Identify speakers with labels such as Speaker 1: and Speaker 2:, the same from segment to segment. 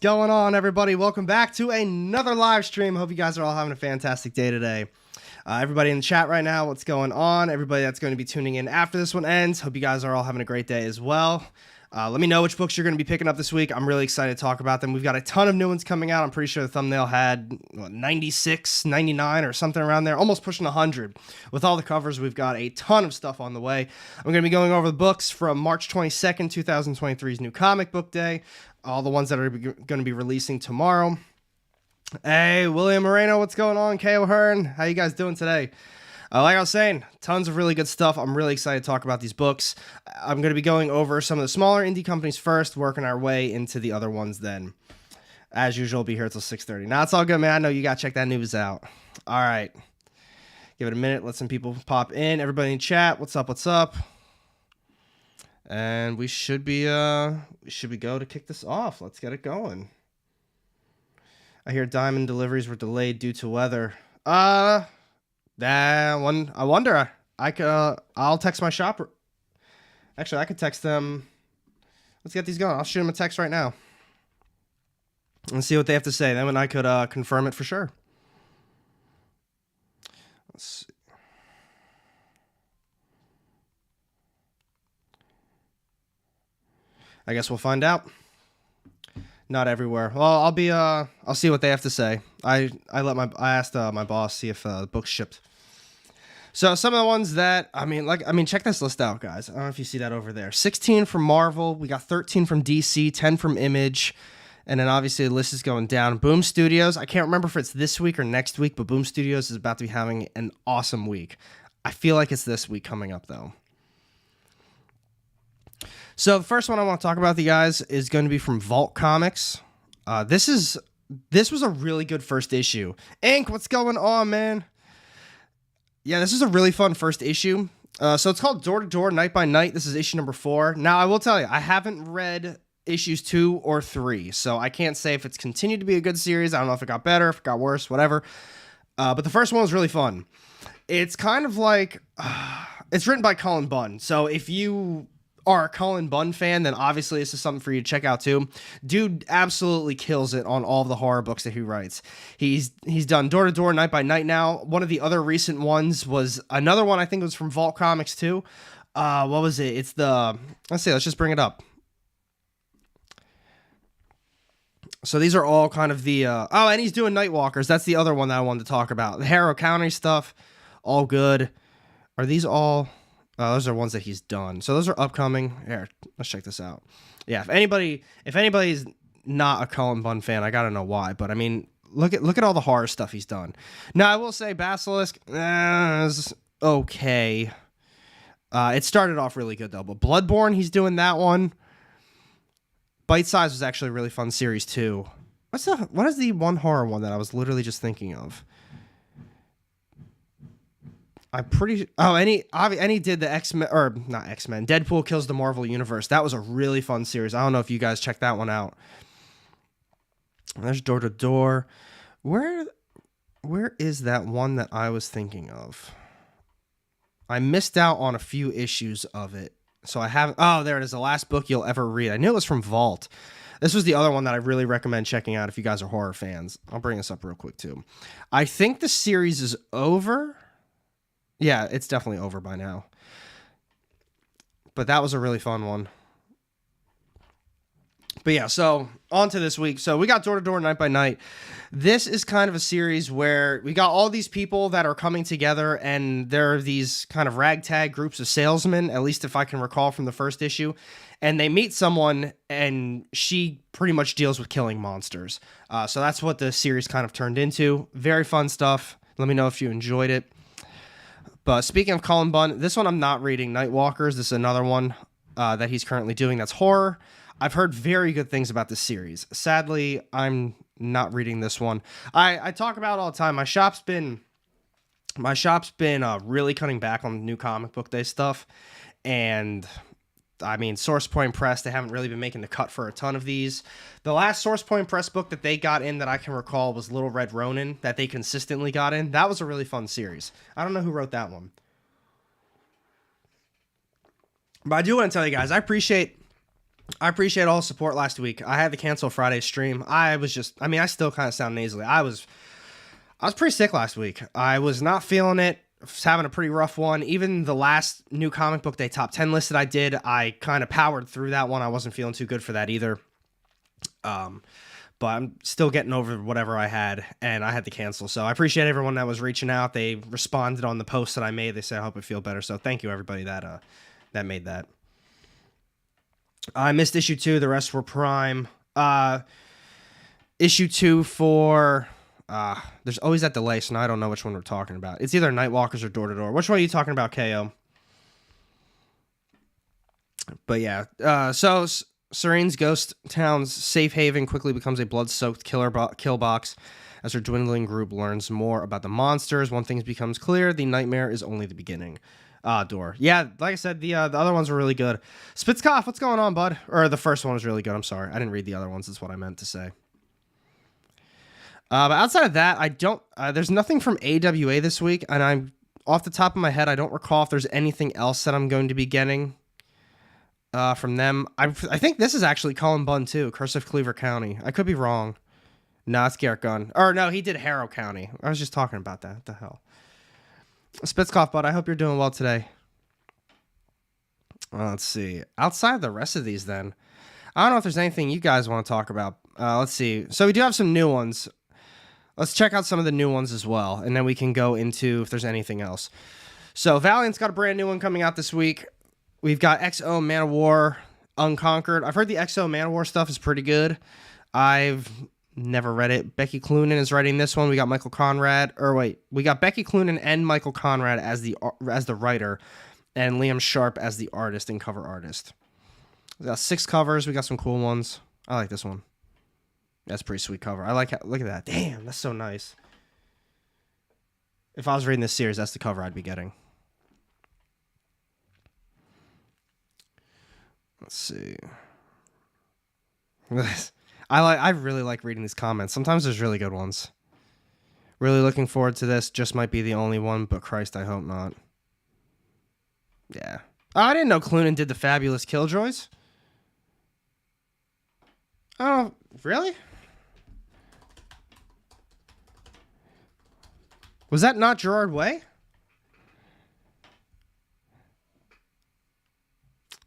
Speaker 1: going on, everybody? Welcome back to another live stream. Hope you guys are all having a fantastic day today. Everybody in the chat right now, what's going on? Everybody that's going to be tuning in after this one ends, hope you guys are all having a great day as well. Let me know which books you're going to be picking up this week. I'm really excited to talk about them. We've got a ton of new ones coming out. I'm pretty sure the thumbnail had 96, 99 or something around there, almost pushing 100. With all the covers, we've got a ton of stuff on the way. I'm going to be going over the books from March 22nd, 2023's new comic book day, all the ones that are going to be releasing tomorrow. Hey, William Moreno, what's going on? K.O. Hearn, how you guys doing today? Like I was saying, tons of really good stuff. I'm really excited to talk about these books. I'm going to be going over some of the smaller indie companies first, working our way into the other ones then. As usual, be here till 6:30. Now, it's all good, man. I know you got to check that news out. All right. Give it a minute. Let some people pop in. Everybody in chat, what's up, what's up? And we should be go to kick this off. Let's get it going. I hear diamond deliveries were delayed due to weather. I wonder. I'll text my shopper. Actually, I could text them. Let's get these going. I'll shoot them a text right now and see what they have to say. Then I could confirm it for sure. Let's see. I guess we'll find out. Not everywhere. Well, I'll see what they have to say. I asked my boss see if the book's shipped. So some of the ones that, check this list out, guys. I don't know if you see that over there. 16 from Marvel. We got 13 from DC, 10 from Image. And then obviously the list is going down. Boom Studios. I can't remember if it's this week or next week, but Boom Studios is about to be having an awesome week. I feel like it's this week coming up, though. So the first one I want to talk about with you guys is going to be from Vault Comics. This was a really good first issue. Ink, what's going on, man? Yeah, this is a really fun first issue. So it's called Door to Door, Night by Night. This is issue number 4. Now, I will tell you, I haven't read issues 2 or 3, so I can't say if it's continued to be a good series. I don't know if it got better, if it got worse, whatever. But the first one was really fun. It's kind of like, it's written by Cullen Bunn. So if you are a Cullen Bunn fan, then obviously this is something for you to check out too. Dude absolutely kills it on all of the horror books that he writes. He's done Door to Door, Night by Night now. One of the other recent ones was another one, I think it was from Vault Comics too. What was it? It's let's just bring it up. So these are all kind of the, and he's doing Nightwalkers. That's the other one that I wanted to talk about. The Harrow County stuff, all good. Are these all... those are ones that he's done. So those are upcoming. Here, let's check this out. Yeah, if anybody's not a Cullen Bunn fan, I gotta know why. But I mean, look at all the horror stuff he's done. Now I will say Basilisk is okay. It started off really good though. But Bloodborne, he's doing that one. Bite Size was actually a really fun series too. What is the one horror one that I was literally just thinking of? I'm pretty... and he did the X-Men... Or, not X-Men. Deadpool Kills the Marvel Universe. That was a really fun series. I don't know if you guys checked that one out. There's Door to Door. Where is that one that I was thinking of? I missed out on a few issues of it. So I haven't... Oh, there it is. The last book you'll ever read. I knew it was from Vault. This was the other one that I really recommend checking out if you guys are horror fans. I'll bring this up real quick, too. I think the series is over... Yeah, it's definitely over by now. But that was a really fun one. But yeah, so on to this week. So we got Door to Door, Night by Night. This is kind of a series where we got all these people that are coming together, and there are these kind of ragtag groups of salesmen, at least if I can recall from the first issue. And they meet someone, and she pretty much deals with killing monsters. So that's what the series kind of turned into. Very fun stuff. Let me know if you enjoyed it. But speaking of Cullen Bunn, this one I'm not reading, Nightwalkers. This is another one that he's currently doing that's horror. I've heard very good things about this series. Sadly, I'm not reading this one. I talk about it all the time. My shop's been really cutting back on new comic book day stuff. And I mean, Source Point Press, they haven't really been making the cut for a ton of these. The last Source Point Press book that they got in that I can recall was Little Red Ronin, that they consistently got in. That was a really fun series. I don't know who wrote that one. But I do want to tell you guys, I appreciate I appreciate all the support last week. I had to cancel Friday's stream. I still kind of sound nasally. I was pretty sick last week. I was not feeling it. I was having a pretty rough one. Even the last new comic book day top 10 list that I did, I kind of powered through that one. I wasn't feeling too good for that either. But I'm still getting over whatever I had, and I had to cancel. So I appreciate everyone that was reaching out. They responded on the post that I made. They said, I hope I feel better. So thank you, everybody that made that. I missed issue 2. The rest were Prime. Issue 2 for... there's always that delay, so now I don't know which one we're talking about. It's either Nightwalkers or Door to Door. Which one are you talking about, KO? But yeah, so Serene's ghost town's safe haven quickly becomes a blood-soaked kill box as her dwindling group learns more about the monsters. One thing becomes clear: the nightmare is only the beginning. Door. Yeah, like I said, the other ones were really good. Spitzkoff, what's going on, bud? Or the first one was really good. I'm sorry, I didn't read the other ones. That's what I meant to say. But outside of that, I don't. There's nothing from AWA this week, and I'm off the top of my head, I don't recall if there's anything else that I'm going to be getting from them. I think this is actually Colin Bunn too. Curse of Cleaver County. I could be wrong. No, it's Garrett Gunn. Or no, he did Harrow County. I was just talking about that. What the hell? Spitzkoff, bud. I hope you're doing well today. Let's see. Outside the rest of these, then, I don't know if there's anything you guys want to talk about. Let's see. So we do have some new ones. Let's check out some of the new ones as well, and then we can go into if there's anything else. So Valiant's got a brand new one coming out this week. We've got XO Man of War Unconquered. I've heard the XO Man of War stuff is pretty good. I've never read it. Becky Cloonan is writing this one. We got Michael Conrad. We got Becky Cloonan and Michael Conrad as the writer, and Liam Sharp as the artist and cover artist. We got 6 covers. We got some cool ones. I like this one. That's a pretty sweet cover. I like look at that. Damn, that's so nice. If I was reading this series, that's the cover I'd be getting. Let's see. I really like reading these comments. Sometimes there's really good ones. Really looking forward to this. Just might be the only one, but Christ, I hope not. Yeah. Oh, I didn't know Cloonan did the Fabulous Killjoys. Oh, really? Was that not Gerard Way?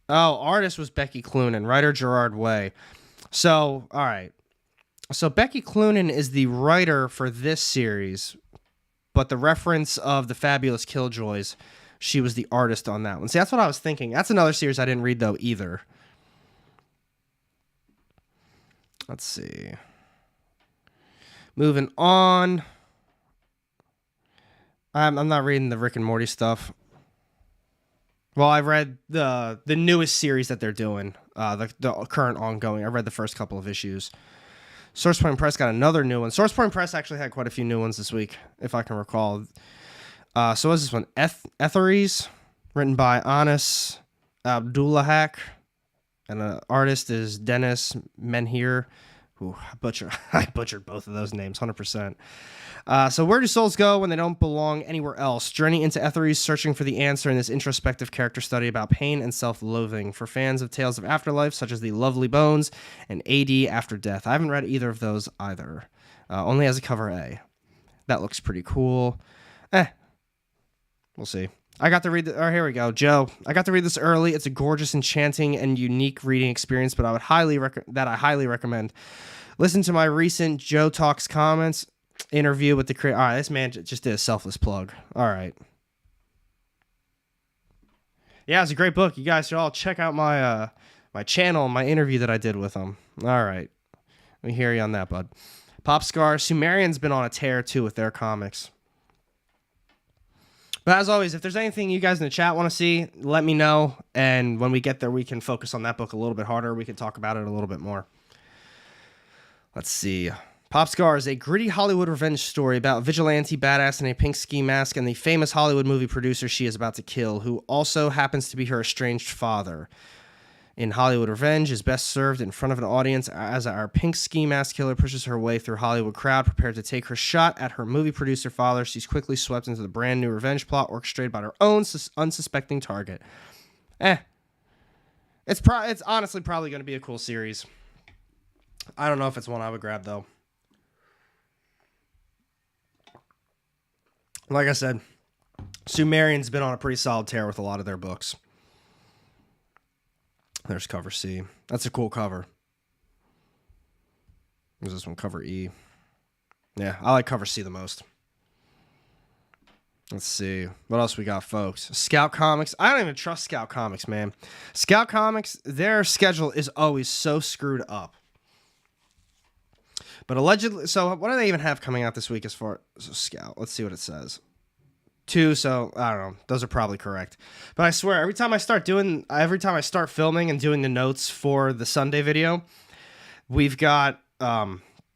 Speaker 1: Oh, artist was Becky Cloonan, writer Gerard Way. So, all right. So Becky Cloonan is the writer for this series, but the reference of the Fabulous Killjoys, she was the artist on that one. See, that's what I was thinking. That's another series I didn't read, though, either. Let's see. Moving on. I'm not reading the Rick and Morty stuff. Well, I read the newest series that they're doing, the current ongoing. I read the first couple of issues. Source Point Press got another new one. Source Point Press actually had quite a few new ones this week, if I can recall. So what's this one? Etheries, written by Anis Abdullahak, and the artist is Dennis Menhir. Ooh, I butchered both of those names, 100%. So where do souls go when they don't belong anywhere else? Journey into Etheries, searching for the answer in this introspective character study about pain and self-loathing for fans of Tales of Afterlife, such as The Lovely Bones and AD After Death. I haven't read either of those either. Only as a cover A. That looks pretty cool. We'll see. I got to read here we go, Joe. I got to read this early. It's a gorgeous, enchanting, and unique reading experience, but I highly recommend. Listen to my recent Joe Talks comments interview with the creator. All right, this man just did a selfless plug. All right. Yeah, it's a great book. You guys should all check out my my channel, my interview that I did with him. All right. Let me hear you on that, bud. Pop Scar. Sumerian's been on a tear, too, with their comics. But as always, if there's anything you guys in the chat want to see, let me know. And when we get there, we can focus on that book a little bit harder. We can talk about it a little bit more. Let's see. Pop Scar is a gritty Hollywood revenge story about a vigilante badass in a pink ski mask and the famous Hollywood movie producer she is about to kill, who also happens to be her estranged father. In Hollywood Revenge is best served in front of an audience as our pink ski mask killer pushes her way through a Hollywood crowd prepared to take her shot at her movie producer father. She's quickly swept into the brand new revenge plot orchestrated by her own unsuspecting target. It's honestly probably going to be a cool series. I don't know if it's one I would grab though. Like I said, Sumerian's been on a pretty solid tear with a lot of their books. There's cover C. That's a cool cover. There's this one, cover E. Yeah, I like cover C the most. Let's see. What else we got, folks? Scout Comics. I don't even trust Scout Comics, man. Scout Comics, their schedule is always so screwed up. But allegedly, so what do they even have coming out this week as far as Scout? Let's see what it says. 2, so I don't know. Those are probably correct. But I swear, every time I start filming and doing the notes for the Sunday video, we've got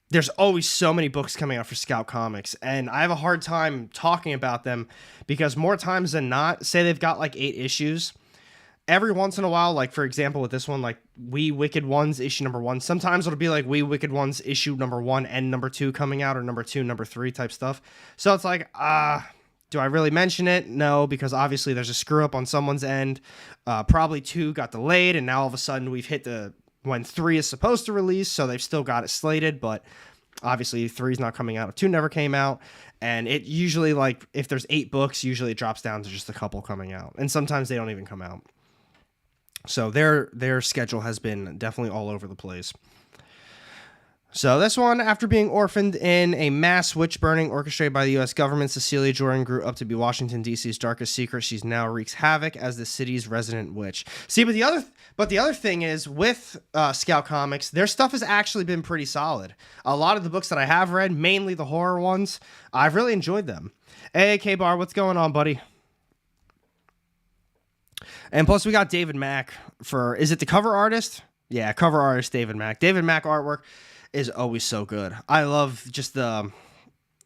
Speaker 1: there's always so many books coming out for Scout Comics, and I have a hard time talking about them because more times than not, say they've got like 8 issues. Every once in a while, like for example with this one, like We Wicked Ones issue number 1, sometimes it'll be like We Wicked Ones issue number 1 and number 2 coming out, or number 2, number 3 type stuff. So it's like, do I really mention it? No, because obviously there's a screw up on someone's end. Probably 2 got delayed, and now all of a sudden we've hit when 3 is supposed to release, so they've still got it slated, but obviously 3 is not coming out. 2 never came out, and it usually, like, if there's 8 books, usually it drops down to just a couple coming out, and sometimes they don't even come out. So their schedule has been definitely all over the place. So this one, after being orphaned in a mass witch burning orchestrated by the U.S. government, Cecilia Jordan grew up to be Washington, D.C.'s darkest secret. She's now wreaks havoc as the city's resident witch. See, but the other thing is, with Scout Comics, their stuff has actually been pretty solid. A lot of the books that I have read, mainly the horror ones, I've really enjoyed them. Hey, K-Bar, what's going on, buddy? And plus, we got David Mack for, is it the cover artist? Yeah, cover artist David Mack. David Mack artwork is always so good. I love just the,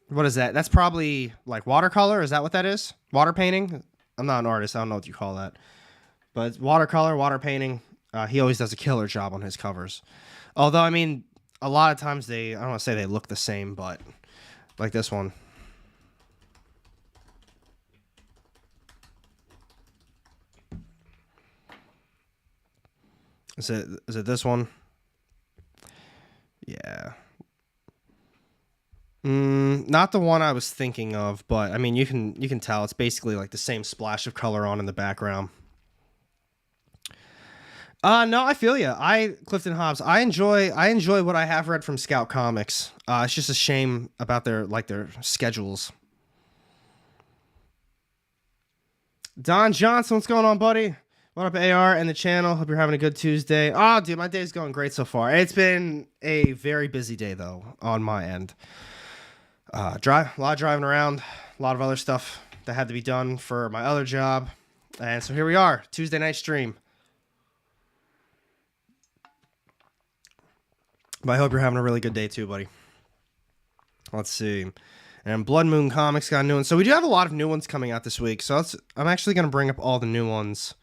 Speaker 1: what is that? That's probably like watercolor. Is that what that is? Water painting? I'm not an artist. I don't know what you call that. But it's watercolor, water painting. He always does a killer job on his covers. Although, I mean, a lot of times I don't want to say they look the same, but like this one. Is it this one? Yeah. Not the one I was thinking of, but I mean, you can tell it's basically like the same splash of color on in the background. No, I feel you. Clifton Hobbs, I enjoy what I have read from Scout Comics. It's just a shame about their schedules. Don Johnson, what's going on, buddy? What up, AR and the channel? Hope you're having a good Tuesday. Oh, dude, my day's going great so far. It's been a very busy day, though, on my end. A lot of driving around, a lot of other stuff that had to be done for my other job. And so here we are, Tuesday night stream. But I hope you're having a really good day, too, buddy. Let's see. And Blood Moon Comics got a new one. So we do have a lot of new ones coming out this week. So I'm actually going to bring up all the new ones.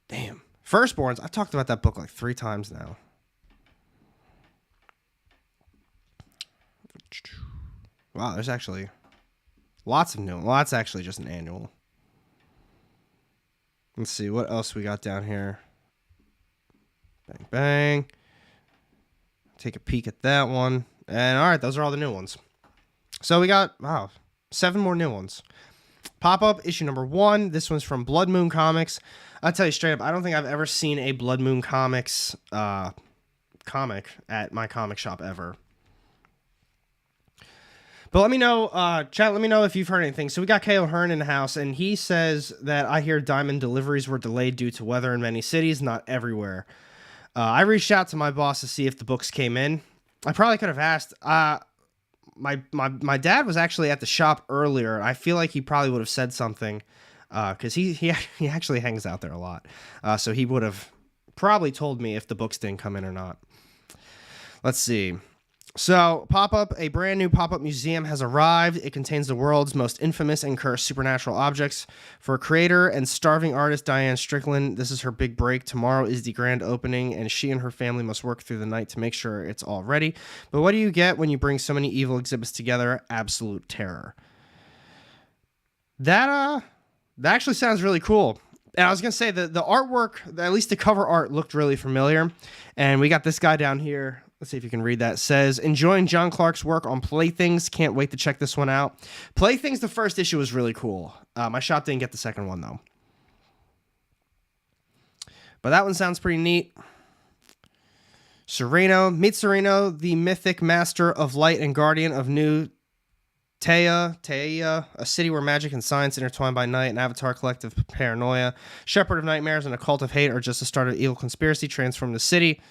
Speaker 1: Damn. Firstborns. I've talked about that book like 3 times now. Wow, there's actually lots of new ones. Well, that's actually just an annual. Let's see. What else we got down here? Bang, bang. Take a peek at that one. And all right, those are all the new ones. So we got, 7 more new ones. Pop-up issue number 1. This one's from Blood Moon Comics. I'll tell you straight up, I don't think I've ever seen a Blood Moon Comics comic at my comic shop ever. But let me know, chat, let me know if you've heard anything. So we got K.O. Hearn in the house, and he says that I hear diamond deliveries were delayed due to weather in many cities, not everywhere. I reached out to my boss to see if the books came in. I probably could have asked. My dad was actually at the shop earlier. I feel like he probably would have said something because he actually hangs out there a lot. So he would have probably told me if the books didn't come in or not. Let's see. So, a brand new pop-up museum has arrived. It contains the world's most infamous and cursed supernatural objects. For creator and starving artist Diane Strickland, this is her big break. Tomorrow is the grand opening, and she and her family must work through the night to make sure it's all ready. But what do you get when you bring so many evil exhibits together? Absolute terror. That actually sounds really cool. And I was going to say the artwork, at least the cover art, looked really familiar. And we got this guy down here. Let's see if you can read that. It says, enjoying John Clark's work on Playthings. Can't wait to check this one out. Playthings, the first issue was really cool. My shop didn't get the second one, though. But that one sounds pretty neat. Sereno. Meet Sereno, the mythic master of light and guardian of New Teia, a city where magic and science intertwine by night, an avatar collective paranoia, shepherd of nightmares, and a cult of hate are just the start of evil conspiracy transform the city.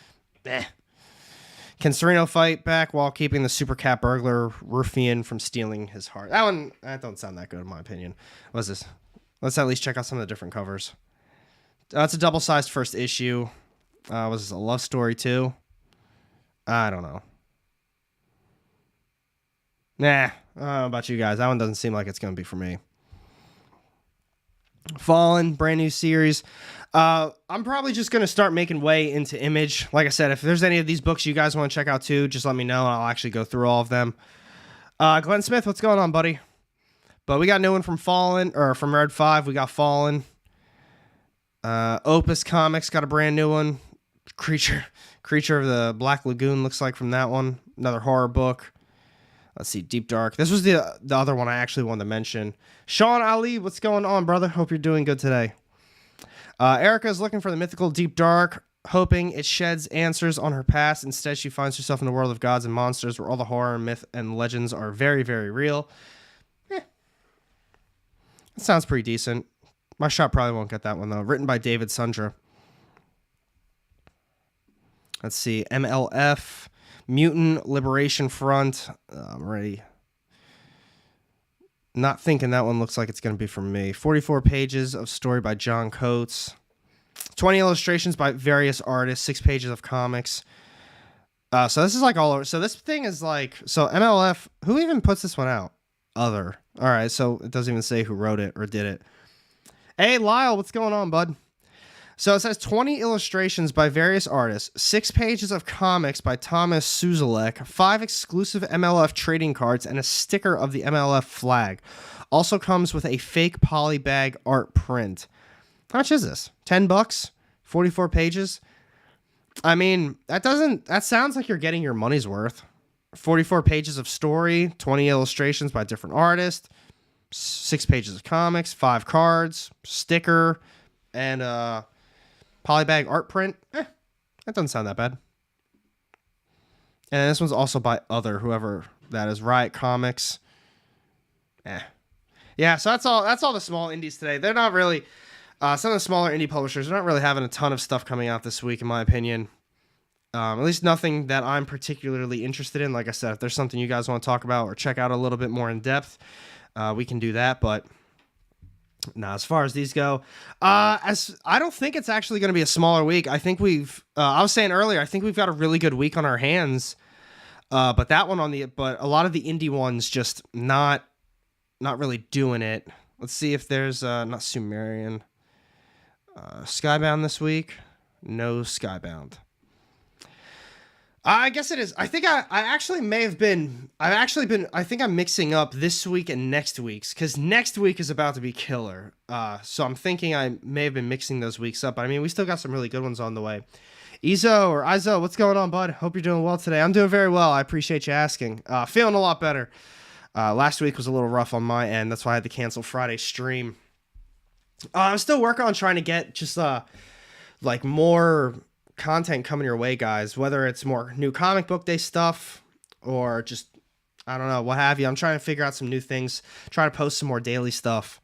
Speaker 1: Can Sereno fight back while keeping the super cat burglar ruffian from stealing his heart? That don't sound that good in my opinion. What's this? Let's at least check out some of the different covers. It's a double-sized first issue. Was this a love story too? I don't know. Nah, I don't know about you guys. That one doesn't seem like it's going to be for me. Fallen, brand new series. I'm probably just going to start making way into Image. Like I said, if there's any of these books you guys want to check out too, just let me know and I'll actually go through all of them. Glenn Smith, what's going on, buddy? But we got a new one from Fallen, or from Red 5. We got Fallen. Opus Comics got a brand new one. Creature of the Black Lagoon looks like from that one. Another horror book. Let's see, Deep Dark. This was the other one I actually wanted to mention. Sean Ali, what's going on, brother? Hope you're doing good today. Erica is looking for the mythical Deep Dark, hoping it sheds answers on her past. Instead, she finds herself in the world of gods and monsters where all the horror, myth, and legends are very, very real. It sounds pretty decent. My shop probably won't get that one, though. Written by David Sundra. Let's see, MLF, Mutant Liberation Front. I'm ready. Not thinking that one looks like it's going to be for me. 44 pages of story by John Coates. 20 illustrations by various artists. 6 pages of comics. So this is like all over. So this thing is like, so MLF, who even puts this one out? Other. All right, so it doesn't even say who wrote it or did it. Hey, Lyle, what's going on, bud? So it says 20 illustrations by various artists, 6 pages of comics by Thomas Suzalek, 5 exclusive MLF trading cards, and a sticker of the MLF flag. Also comes with a fake polybag art print. How much is this? $10? 44 pages? I mean, that sounds like you're getting your money's worth. 44 pages of story, 20 illustrations by different artists, 6 pages of comics, 5 cards, sticker, and polybag art print. That doesn't sound that bad. And this one's also by whoever that is, Riot Comics. Yeah, so that's all the small indies today. They're not really some of the smaller indie publishers are not really having a ton of stuff coming out this week, in my opinion. At least nothing that I'm particularly interested in. Like I said, if there's something you guys want to talk about or check out a little bit more in depth, we can do that. But now, as far as these go, as I don't think it's actually going to be a smaller week. I think I was saying earlier, I think we've got a really good week on our hands. But a lot of the indie ones just not really doing it. Let's see if there's not Sumerian, Skybound this week. No Skybound. I guess it is. I think I think I'm mixing up this week and next week's, because next week is about to be killer. So I'm thinking I may have been mixing those weeks up. But I mean, we still got some really good ones on the way. Izo, what's going on, bud? Hope you're doing well today. I'm doing very well. I appreciate you asking. Feeling a lot better. Last week was a little rough on my end. That's why I had to cancel Friday's stream. I'm still working on trying to get just like more content coming your way, guys, whether it's more new comic book day stuff or just, I don't know, what have you. I'm trying to figure out some new things, try to post some more daily stuff.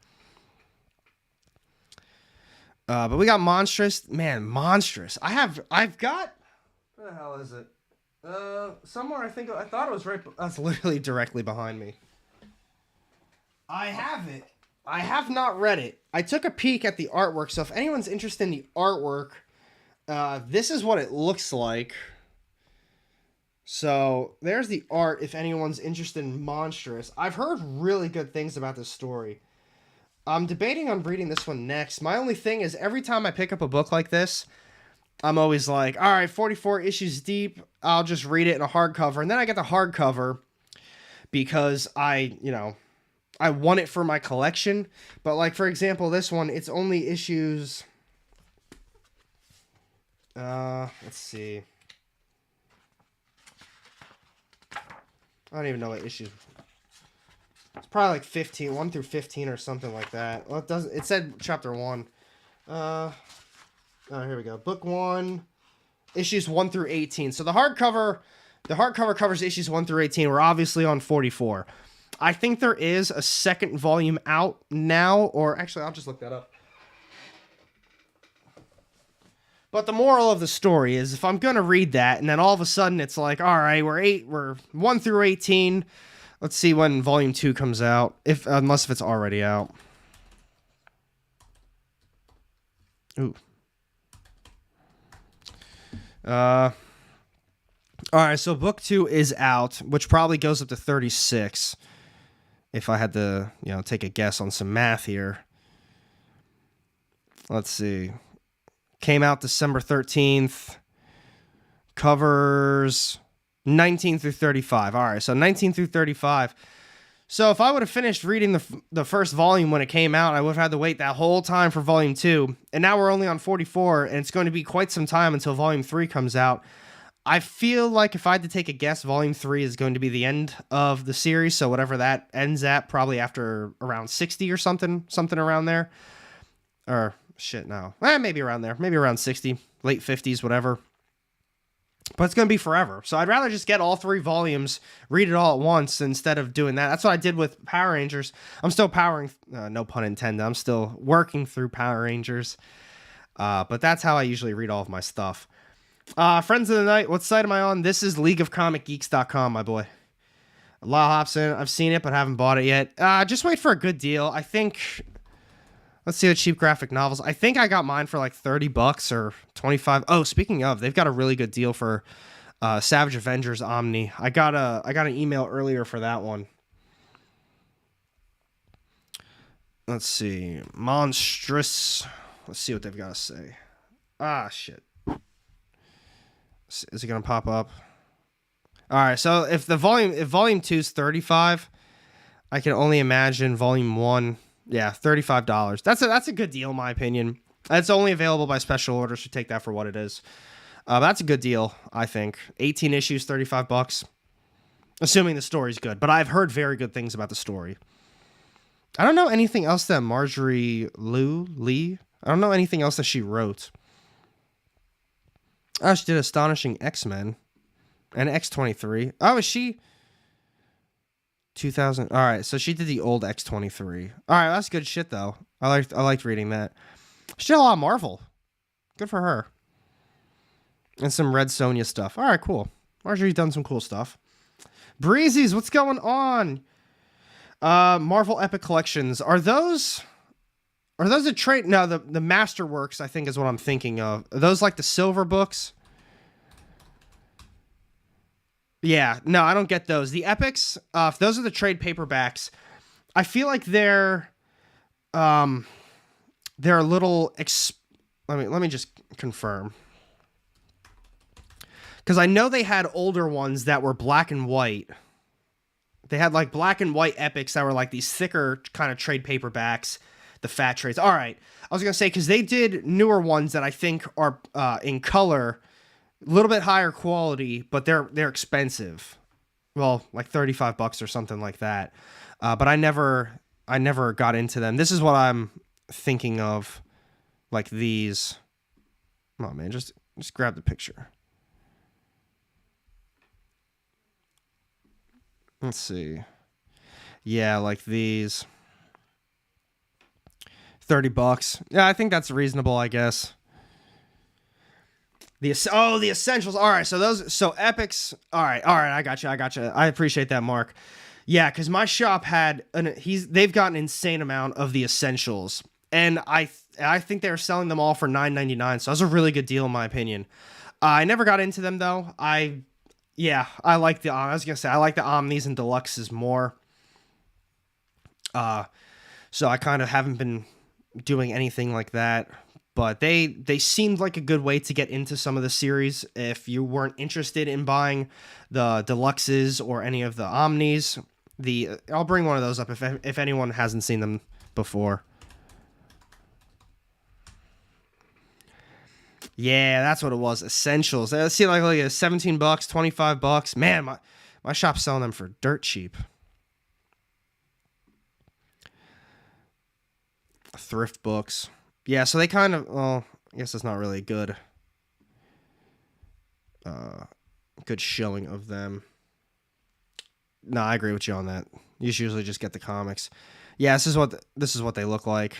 Speaker 1: But we got Monstrous. I've got, where the hell is it? Somewhere, I thought it was right, that's literally directly behind me. I have it. I have not read it. I took a peek at the artwork, so if anyone's interested in the artwork, this is what it looks like. So there's the art if anyone's interested in Monstrous. I've heard really good things about this story. I'm debating on reading this one next. My only thing is every time I pick up a book like this, I'm always like, all right, 44 issues deep, I'll just read it in a hardcover. And then I get the hardcover because I I want it for my collection. But like, for example, this one, it's only issues... let's see. I don't even know what issues. It's probably like 15, 1 through 15 or something like that. Well, it doesn't. It said chapter 1. Oh, here we go. Book 1, issues 1 through 18. So the hardcover covers issues 1 through 18. We're obviously on 44. I think there is a second volume out now, or actually, I'll just look that up. But the moral of the story is, if I'm going to read that, and then all of a sudden it's like, all right, we're 1 through 18. Let's see when volume 2 comes out, unless if it's already out. Ooh. All right, so book 2 is out, which probably goes up to 36. If I had to, take a guess on some math here. Let's see. Came out December 13th. Covers 19 through 35. All right, so 19 through 35. So if I would have finished reading the first volume when it came out, I would have had to wait that whole time for volume 2. And now we're only on 44, and it's going to be quite some time until volume 3 comes out. I feel like if I had to take a guess, volume 3 is going to be the end of the series. So whatever that ends at, probably after around 60 or something around there. Or... shit, no. Maybe around there. Maybe around 60. Late 50s, whatever. But it's going to be forever. So I'd rather just get all 3 volumes, read it all at once, instead of doing that. That's what I did with Power Rangers. I'm still powering... no pun intended. I'm still working through Power Rangers. But that's how I usually read all of my stuff. Friends of the night, what site am I on? This is leagueofcomicgeeks.com, my boy. A lot hops in. I've seen it, but haven't bought it yet. Just wait for a good deal. I think... let's see the cheap graphic novels. I think I got mine for like $30 or $25. Oh, speaking of, they've got a really good deal for Savage Avengers Omni. I got an email earlier for that one. Let's see. Monstrous. Let's see what they've got to say. Ah, shit. Is it going to pop up? All right, so if volume 2 is $35, I can only imagine volume 1... yeah, $35. That's a good deal, in my opinion. It's only available by special order, so take that for what it is. That's a good deal, I think. 18 issues, $35. Assuming the story's good. But I've heard very good things about the story. I don't know anything else that Marjorie Lee. I don't know anything else that she wrote. Oh, she did Astonishing X-Men. And X-23. Oh, is she... 2000. All right, so she did the old X-23. All right, that's good shit though. I liked reading that. She did a lot of Marvel. Good for her. And some Red Sonja stuff. All right, cool. Marjorie's done some cool stuff. Breezies, what's going on? Marvel Epic Collections. Are those a trade? No, the Masterworks, I think, is what I'm thinking of. Are those like the silver books? Yeah, no, I don't get those. The Epics, if those are the trade paperbacks, I feel like they're a little... let me just confirm. Because I know they had older ones that were black and white. They had like black and white epics that were like these thicker kind of trade paperbacks, the fat trades. All right, I was going to say, because they did newer ones that I think are in color... a little bit higher quality, but they're expensive. Well, like $35 or something like that. But I never got into them. This is what I'm thinking of, like these. Come on, man, just grab the picture. Let's see. Yeah, like these. $30. Yeah, I think that's reasonable, I guess. The essentials. All right, so epics. All right, I got you. I appreciate that, Mark. Yeah, because my shop they've got an insane amount of the essentials, and I think they were selling them all for $9.99. So that was a really good deal in my opinion. I never got into them though. I like the. I was gonna say I like the Omnis and Deluxes more. So I kind of haven't been doing anything like that. But they seemed like a good way to get into some of the series if you weren't interested in buying the Deluxes or any of the Omnis. I'll bring one of those up if anyone hasn't seen them before. Yeah, that's what it was. Essentials. Let's see, like $17, $25. Man, my shop's selling them for dirt cheap. Thrift books. Yeah, so they kind of, well, I guess it's not really good showing of them. No, I agree with you on that. You should usually just get the comics. Yeah, this is what they look like.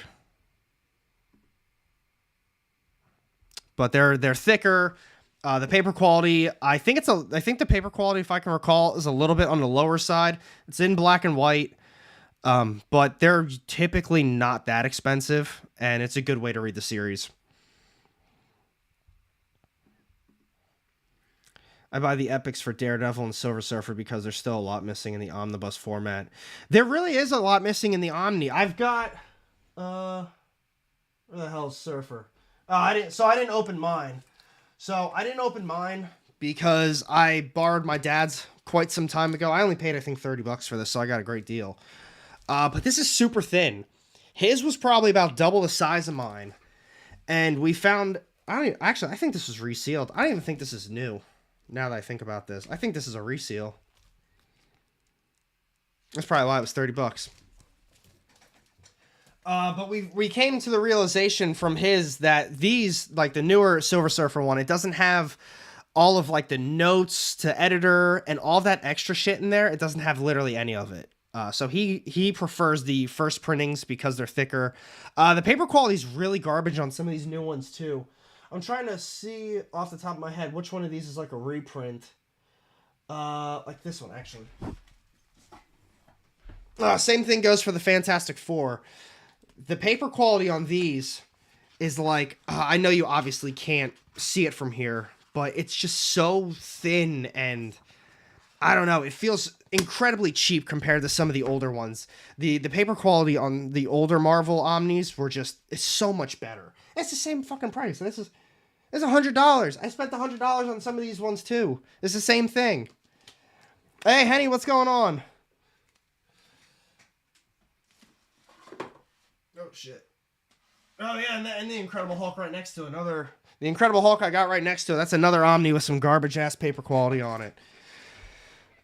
Speaker 1: But they're thicker. The paper quality, I think the paper quality, if I can recall, is a little bit on the lower side. It's in black and white. But they're typically not that expensive, and it's a good way to read the series. I buy the epics for Daredevil and Silver Surfer because there's still a lot missing in the omnibus format. There really is a lot missing in the Omni. I've got, where the hell is Surfer? I didn't open mine. So I didn't open mine because I borrowed my dad's quite some time ago. I only paid, I think, $30 for this, so I got a great deal. But this is super thin. His was probably about double the size of mine. And we found, I think this was resealed. I don't even think this is new, now that I think about this. I think this is a reseal. That's probably why it was $30. But we came to the realization from his that these, like the newer Silver Surfer one, it doesn't have all of like the notes to editor and all that extra shit in there. It doesn't have literally any of it. So he prefers the first printings because they're thicker. The paper quality is really garbage on some of these new ones too. I'm trying to see off the top of my head which one of these is like a reprint. Like this one actually. Same thing goes for the Fantastic Four. The paper quality on these is like, I know you obviously can't see it from here, but it's just so thin and I don't know. It feels incredibly cheap compared to some of the older ones. The paper quality on the older Marvel Omnis it's so much better. It's the same fucking price. This is $100. I spent $100 on some of these ones too. It's the same thing. Hey, Henny, what's going on? Oh, shit. Oh, yeah, and the Incredible Hulk right next to another. The Incredible Hulk I got right next to it. That's another Omni with some garbage-ass paper quality on it.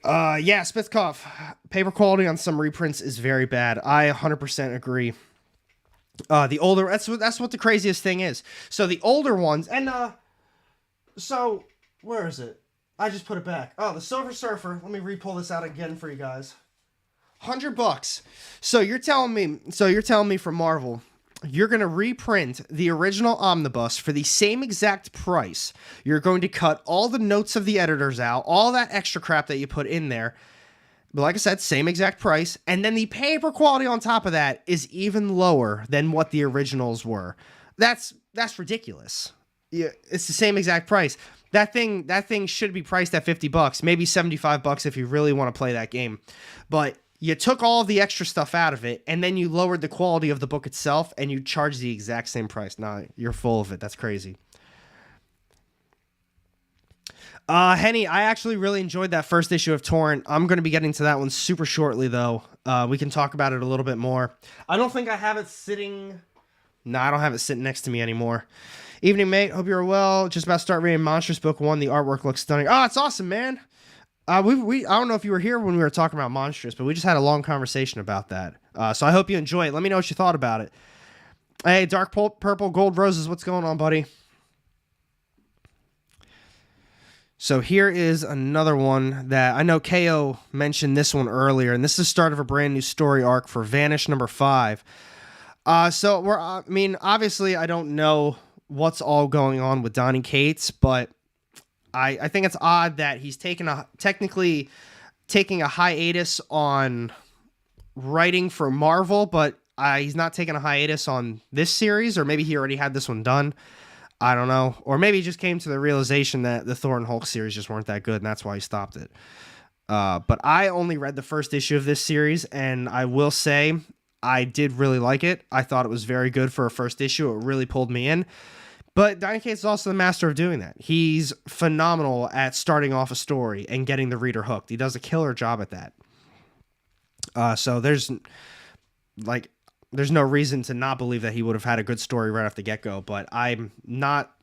Speaker 1: Yeah, Spitzkoff. Paper quality on some reprints is very bad. I 100% agree. The older, that's what the craziest thing is. So the older ones, and so where is it? I just put it back. Oh, the Silver Surfer. Let me re-pull this out again for you guys. $100. So you're telling me from Marvel, you're going to reprint the original Omnibus for the same exact price. You're going to cut all the notes of the editors out, all that extra crap that you put in there. But like I said, same exact price. And then the paper quality on top of that is even lower than what the originals were. That's ridiculous. Yeah, it's the same exact price. That thing should be priced at $50, maybe $75 if you really want to play that game. But you took all of the extra stuff out of it, and then you lowered the quality of the book itself, and you charged the exact same price. Nah, you're full of it. That's crazy. Henny, I actually really enjoyed that first issue of Torrent. I'm going to be getting to that one super shortly, though. We can talk about it a little bit more. I don't think I have it sitting... No, I don't have it sitting next to me anymore. Evening, mate. Hope you're well. Just about to start reading Monstrous Book 1. The artwork looks stunning. Oh, it's awesome, man. I don't know if you were here when we were talking about Monstrous, but we just had a long conversation about that. So I hope you enjoy it. Let me know what you thought about it. Hey, Dark Purple Gold Roses, what's going on, buddy? So here is another one that I know KO mentioned this one earlier, and this is the start of a brand new story arc for Vanish number 5. Obviously I don't know what's all going on with Donny Cates, but I think it's odd that he's technically taking a hiatus on writing for Marvel, but he's not taking a hiatus on this series, or maybe he already had this one done. I don't know. Or maybe he just came to the realization that the Thor and Hulk series just weren't that good, and that's why he stopped it. But I only read the first issue of this series, and I will say I did really like it. I thought it was very good for a first issue. It really pulled me in. But Donny Cates is also the master of doing that. He's phenomenal at starting off a story and getting the reader hooked. He does a killer job at that. So there's no reason to not believe that he would have had a good story right off the get-go, but I'm not.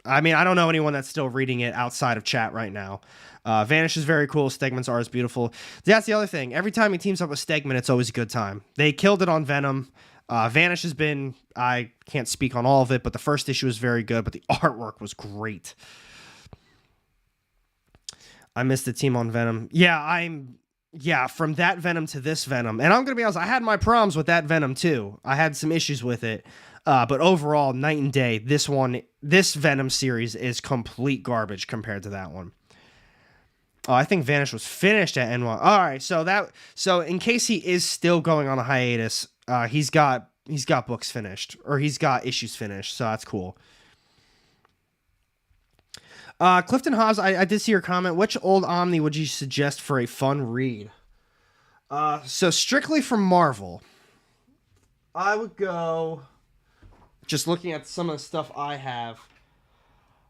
Speaker 1: I mean, I don't know anyone that's still reading it outside of chat right now. Vanish is very cool. Stegman's art is beautiful. That's the other thing. Every time he teams up with Stegman, it's always a good time. They killed it on Venom. Vanish has been, I can't speak on all of it, but the first issue was very good, but the artwork was great. I missed the team on Venom. Yeah, from that Venom to this Venom. And I'm going to be honest, I had my problems with that Venom too. I had some issues with it. But overall, night and day, this Venom series is complete garbage compared to that one. Oh, I think Vanish was finished at N1. All right, so in case he is still going on a hiatus, he's got books finished, or he's got issues finished, so that's cool. Clifton Hobbs, I did see your comment. Which old Omni would you suggest for a fun read? So strictly from Marvel, I would go... Just looking at some of the stuff I have.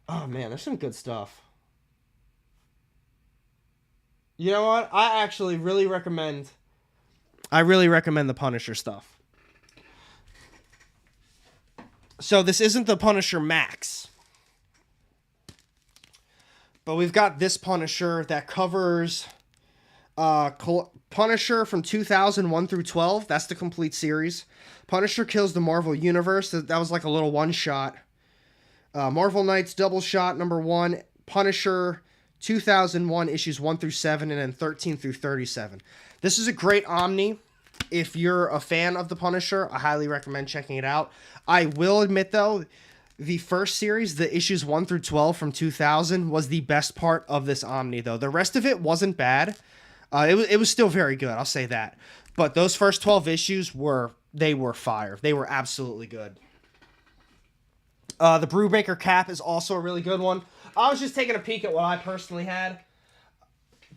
Speaker 1: Oh, man, there's some good stuff. You know what? I actually really recommend... the Punisher stuff. So this isn't the Punisher Max. But we've got this Punisher that covers Punisher from 2001 through 12. That's the complete series. Punisher Kills the Marvel Universe. That was like a little one-shot. Marvel Knights Double Shot #1. Punisher 2001 issues 1 through 7, and then 13 through 37. This is a great Omni. If you're a fan of the Punisher, I highly recommend checking it out. I will admit, though, the first series, the issues 1 through 12 from 2000, was the best part of this Omni, though. The rest of it wasn't bad. It was still very good, I'll say that. But those first 12 issues were fire. They were absolutely good. The Brubaker Cap is also a really good one. I was just taking a peek at what I personally had.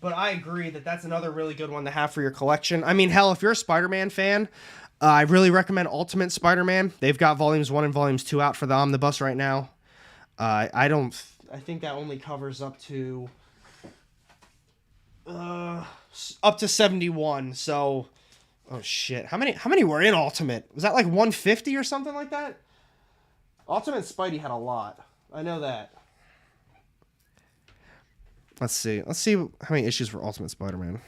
Speaker 1: But I agree that that's another really good one to have for your collection. I mean, hell, if you're a Spider-Man fan, I really recommend Ultimate Spider-Man. They've got Volumes 1 and Volumes 2 out for the Omnibus right now. I think that only covers up to 71, so... Oh, shit. How many were in Ultimate? Was that like 150 or something like that? Ultimate Spidey had a lot. I know that. Let's see how many issues for Ultimate Spider-Man.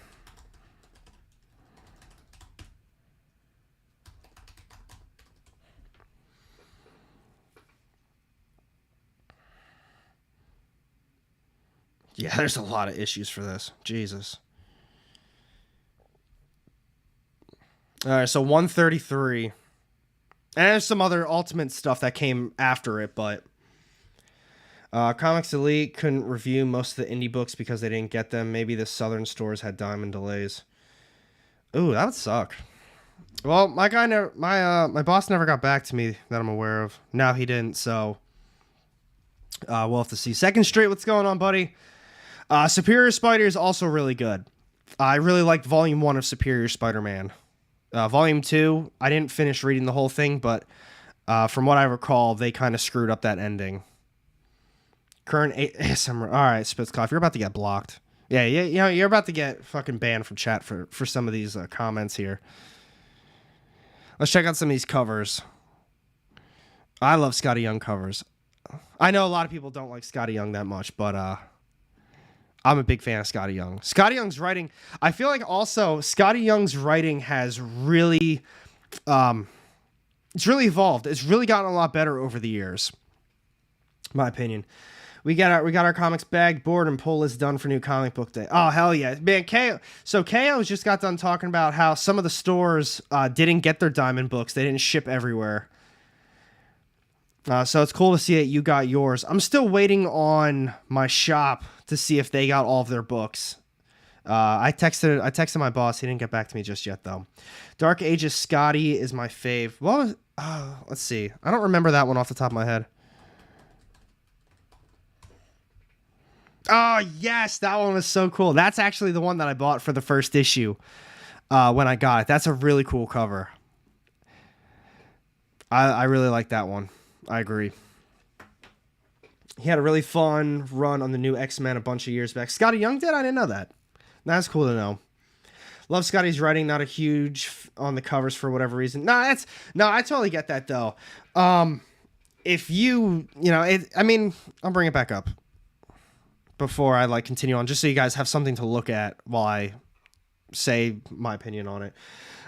Speaker 1: Yeah, there's a lot of issues for this. Jesus. All right, so 133. And there's some other Ultimate stuff that came after it, but... Comics Elite couldn't review most of the indie books because they didn't get them. Maybe the southern stores had diamond delays. Ooh, that would suck. Well, my boss never got back to me that I'm aware of. No, he didn't, so... we'll have to see. Second Street, what's going on, buddy? Superior Spider is also really good. I really liked Volume 1 of Superior Spider-Man. Volume 2, I didn't finish reading the whole thing, but from what I recall, they kind of screwed up that ending. Current ASMR. All right, Spitzkoff, you're about to get blocked. Yeah, you know, you're about to get fucking banned from chat for some of these comments here. Let's check out some of these covers. I love Scotty Young covers. I know a lot of people don't like Scotty Young that much, but I'm a big fan of Scotty Young. Scotty Young's writing, I feel like also Scotty Young's writing has really, it's really evolved. It's really gotten a lot better over the years, in my opinion. We got our comics bag, board, and pull list done for new comic book day. Oh, hell yeah. Man, KO just got done talking about how some of the stores didn't get their diamond books. They didn't ship everywhere. So it's cool to see that you got yours. I'm still waiting on my shop to see if they got all of their books. I texted my boss. He didn't get back to me just yet, though. Dark Ages Scotty is my fave. Well, let's see. I don't remember that one off the top of my head. Oh, yes, that one was so cool. That's actually the one that I bought for the first issue when I got it. That's a really cool cover. I really like that one. I agree. He had a really fun run on the new X-Men a bunch of years back. Scotty Young did? I didn't know that. That's cool to know. Love Scotty's writing, not a huge on the covers for whatever reason. No, I totally get that though. If I mean, I'll bring it back up before I like continue on, just so you guys have something to look at while I say my opinion on it.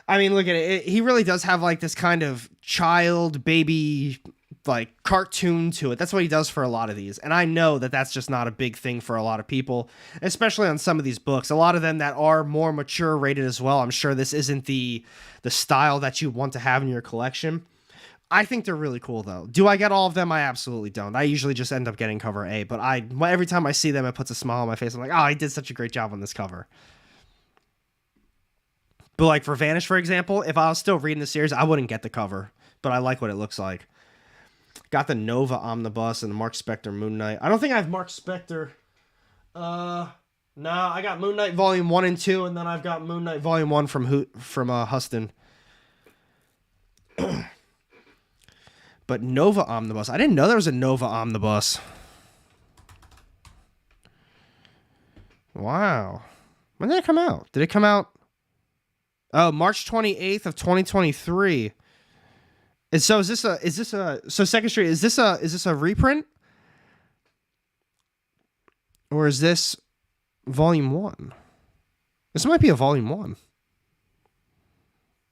Speaker 1: I mean, look at it. He really does have like this kind of child baby like cartoon to it. That's what he does for a lot of these. And I know that that's just not a big thing for a lot of people, especially on some of these books. A lot of them that are more mature rated as well. I'm sure this isn't the style that you want to have in your collection. I think they're really cool though. Do I get all of them? I absolutely don't. I usually just end up getting cover A, but every time I see them, it puts a smile on my face. I'm like, oh, he did such a great job on this cover. But like for Vanish, for example, if I was still reading the series, I wouldn't get the cover, but I like what it looks like. Got the Nova Omnibus and the Mark Spector Moon Knight. I don't think I have Mark Spector. No, I got Moon Knight Volume 1 and 2, and then I've got Moon Knight Volume 1 from Huston. But Nova Omnibus. I didn't know there was a Nova Omnibus. Wow. When did it come out? Did it come out? Oh, March 28th of 2023. And so so Second Street, is this a reprint? Or is this Volume 1? This might be a Volume 1.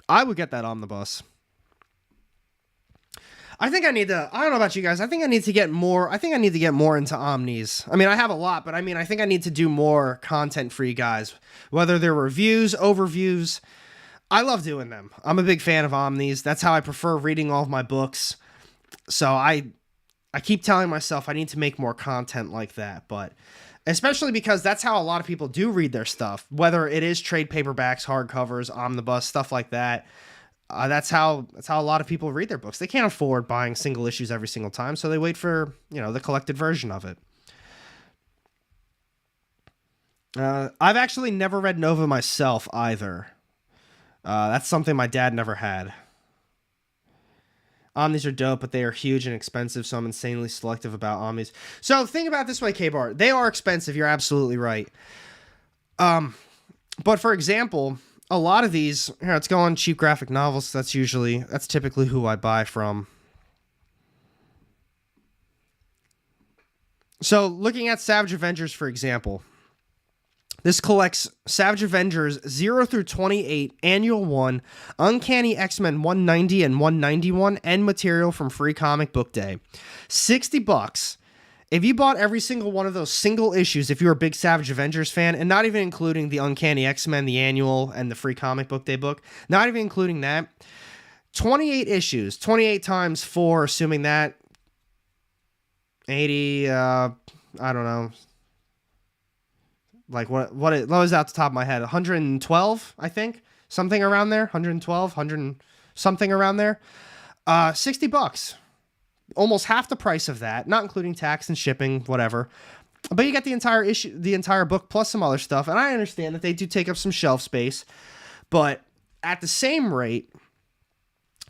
Speaker 1: I would get that Omnibus. I don't know about you guys. I think I need to get more into Omnis. I mean, I have a lot, but I mean, I think I need to do more content for you guys, whether they're reviews, overviews. I love doing them. I'm a big fan of Omnis. That's how I prefer reading all of my books. So I keep telling myself I need to make more content like that, but especially because that's how a lot of people do read their stuff, whether it is trade paperbacks, hardcovers, omnibus, stuff like that. That's how a lot of people read their books. They can't afford buying single issues every single time, so they wait for, the collected version of it. I've actually never read Nova myself either. That's something my dad never had. Omnis are dope, but they are huge and expensive, so I'm insanely selective about Omnis. So think about it this way, K-Bar. They are expensive. You're absolutely right. But for example, a lot of these, let's go on cheap graphic novels. That's typically who I buy from. So looking at Savage Avengers, for example, this collects Savage Avengers 0 through 28, Annual 1, Uncanny X-Men 190 and 191, and material from Free Comic Book Day. $60. If you bought every single one of those single issues, if you're a big Savage Avengers fan, and not even including the Uncanny X-Men, the Annual, and the Free Comic Book Day book, not even including that, 28 issues, 28 times 4, assuming that, 80, I don't know, like what was out the top of my head, 112, I think, something around there, 112, 100 something around there, $60, almost half the price of that, not including tax and shipping, whatever, but you get the entire issue, the entire book plus some other stuff. And I understand that they do take up some shelf space, but at the same rate,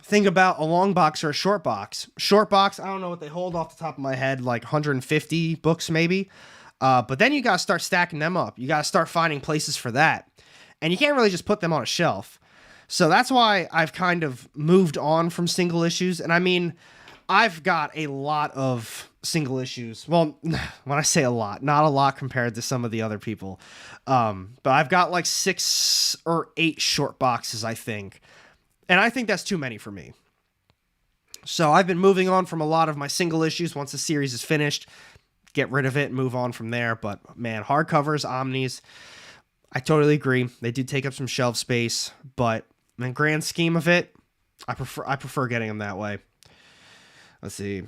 Speaker 1: think about a long box or a short box. Short box, I don't know what they hold off the top of my head, like 150 books maybe. But then you got to start stacking them up. You got to start finding places for that. And you can't really just put them on a shelf. So that's why I've kind of moved on from single issues. And I mean, I've got a lot of single issues. Well, when I say a lot, not a lot compared to some of the other people. But I've got like 6 or 8 short boxes, I think. And I think that's too many for me. So I've been moving on from a lot of my single issues. Once the series is finished, get rid of it and move on from there. But man, hardcovers, Omnis, I totally agree. They do take up some shelf space, but in the grand scheme of it, I prefer getting them that way. Let's see.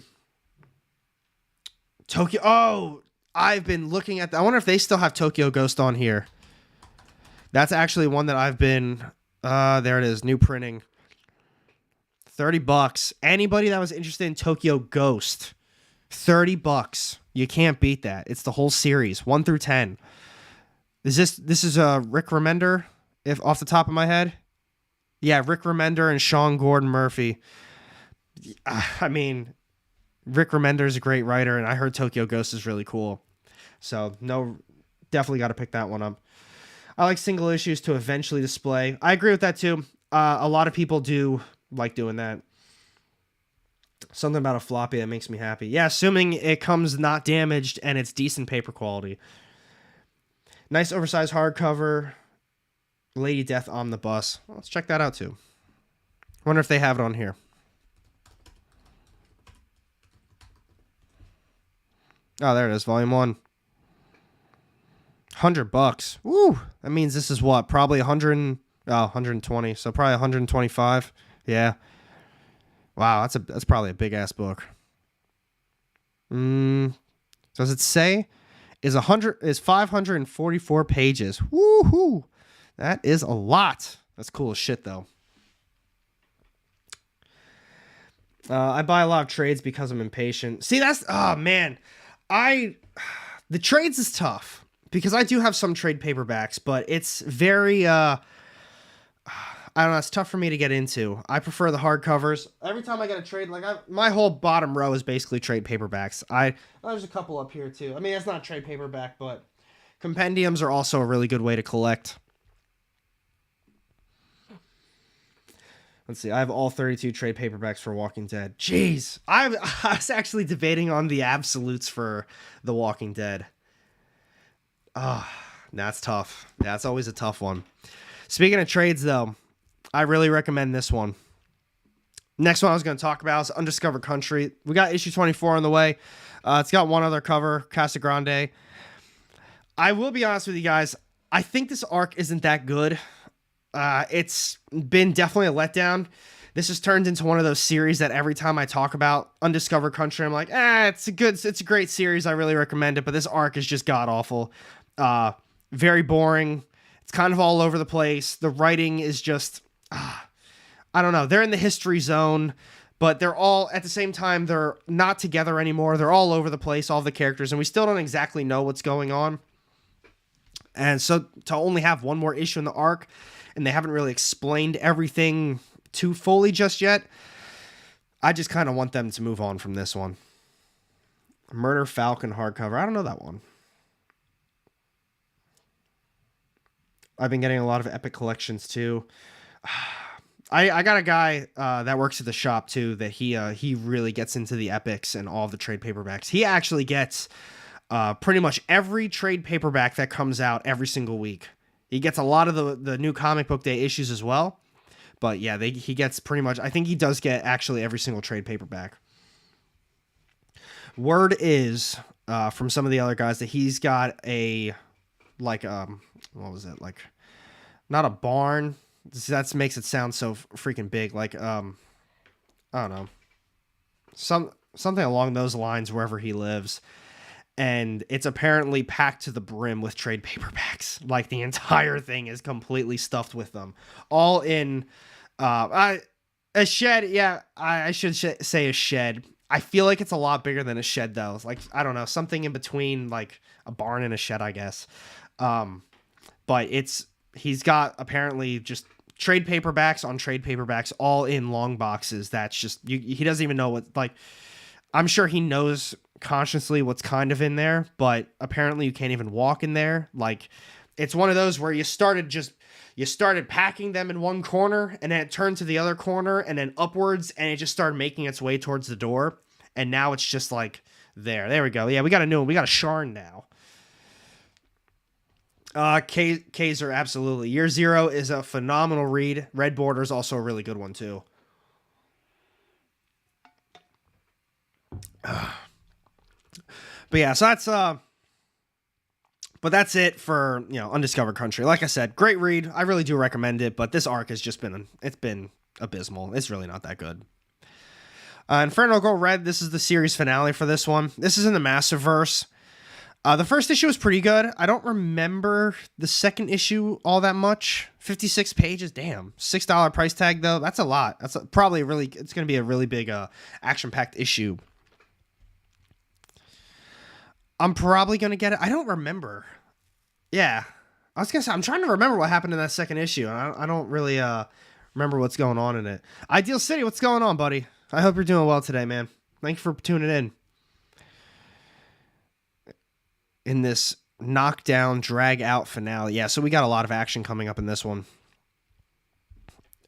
Speaker 1: Tokyo. Oh, I've been looking at I wonder if they still have Tokyo Ghost on here. That's actually one that I've been there it is, new printing. $30. Anybody that was interested in Tokyo Ghost, $30. You can't beat that. It's the whole series, 1 through 10. This is Rick Remender, if off the top of my head? Yeah, Rick Remender and Sean Gordon Murphy. I mean, Rick Remender is a great writer, and I heard Tokyo Ghost is really cool. So, no, definitely got to pick that one up. I like single issues to eventually display. I agree with that too. A lot of people do like doing that. Something about a floppy that makes me happy. Yeah, assuming it comes not damaged and it's decent paper quality. Nice oversized hardcover. Lady Death Omnibus. Well, let's check that out too. Wonder if they have it on here. Oh, there it is. Volume 1. $100. Woo! That means this is what? Probably 120. So probably 125. Yeah. Wow, that's probably a big ass book. Does it say is 544 pages? Woohoo! That is a lot. That's cool as shit though. I buy a lot of trades because I'm impatient. See, oh man. The trades is tough because I do have some trade paperbacks, but it's very I don't know, it's tough for me to get into. I prefer the hardcovers. Every time I get a trade, like my whole bottom row is basically trade paperbacks. There's a couple up here too. I mean, that's not trade paperback, but compendiums are also a really good way to collect. Let's see. I have all 32 trade paperbacks for Walking Dead. Jeez. I was actually debating on the absolutes for The Walking Dead. That's tough. That's always a tough one. Speaking of trades, though, I really recommend this one. Next one I was going to talk about is Undiscovered Country. We got issue 24 on the way. It's got one other cover, Casa Grande. I will be honest with you guys. I think this arc isn't that good. It's been definitely a letdown. This has turned into one of those series that every time I talk about Undiscovered Country, I'm like, it's a great series. I really recommend it. But this arc is just god awful. Very boring. It's kind of all over the place. The writing is just, I don't know. They're in the history zone, but they're all, at the same time, they're not together anymore. They're all over the place, all the characters, and we still don't exactly know what's going on. And so to only have one more issue in the arc, and they haven't really explained everything too fully just yet, I just kind of want them to move on from this one. Murder Falcon hardcover. I don't know that one. I've been getting a lot of Epic collections too. I got a guy that works at the shop too that he really gets into the Epics and all of the trade paperbacks. He actually gets pretty much every trade paperback that comes out every single week. He gets a lot of the new comic book day issues as well. But yeah, he gets pretty much, I think he does get actually every single trade paperback. Word is from some of the other guys that he's got a, like, what was it? Like, not a barn. That makes it sound so freaking big. Like, I don't know. Something along those lines wherever he lives. And it's apparently packed to the brim with trade paperbacks. Like, the entire thing is completely stuffed with them. All in a shed. Yeah, I should say a shed. I feel like it's a lot bigger than a shed, though. It's like, I don't know, something in between, like a barn and a shed, I guess. But he's got apparently just trade paperbacks on trade paperbacks, all in long boxes. That's just, he doesn't even know what, like, I'm sure he knows consciously what's kind of in there, but apparently you can't even walk in there. Like, it's one of those where you started packing them in one corner, and then it turned to the other corner, and then upwards, and it just started making its way towards the door, and now it's just like, there we go. Yeah, we got a new one. We got a Sharn now. Kaiser, absolutely. Year Zero is a phenomenal read. Red Border is also a really good one too. But yeah, so that's it for, Undiscovered Country. Like I said, great read. I really do recommend it, but this arc has just been abysmal. It's really not that good. Inferno Girl Red, this is the series finale for this one. This is in the Massiverse. The first issue was pretty good. I don't remember the second issue all that much. 56 pages, damn. $6 price tag though. That's a lot. It's going to be a really big action-packed issue. I'm probably going to get it. I don't remember. Yeah. I was going to say, I'm trying to remember what happened in that second issue. I don't really remember what's going on in it. Ideal City, what's going on, buddy? I hope you're doing well today, man. Thank you for tuning in. In this knockdown, drag out finale. Yeah, so we got a lot of action coming up in this one.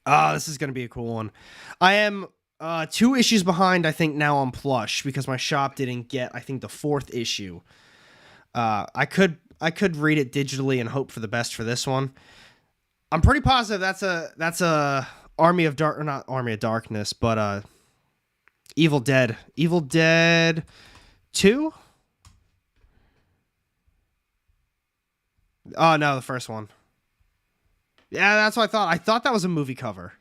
Speaker 1: Ah, this is going to be a cool one. I am 2 issues behind, I think, now on Plush because my shop didn't get, I think, the 4th issue. I could read it digitally and hope for the best for this one. I'm pretty positive that's a Army of Dark, or not Army of Darkness, but Evil Dead 2. Oh no, the first one. Yeah, that's what I thought. I thought that was a movie cover.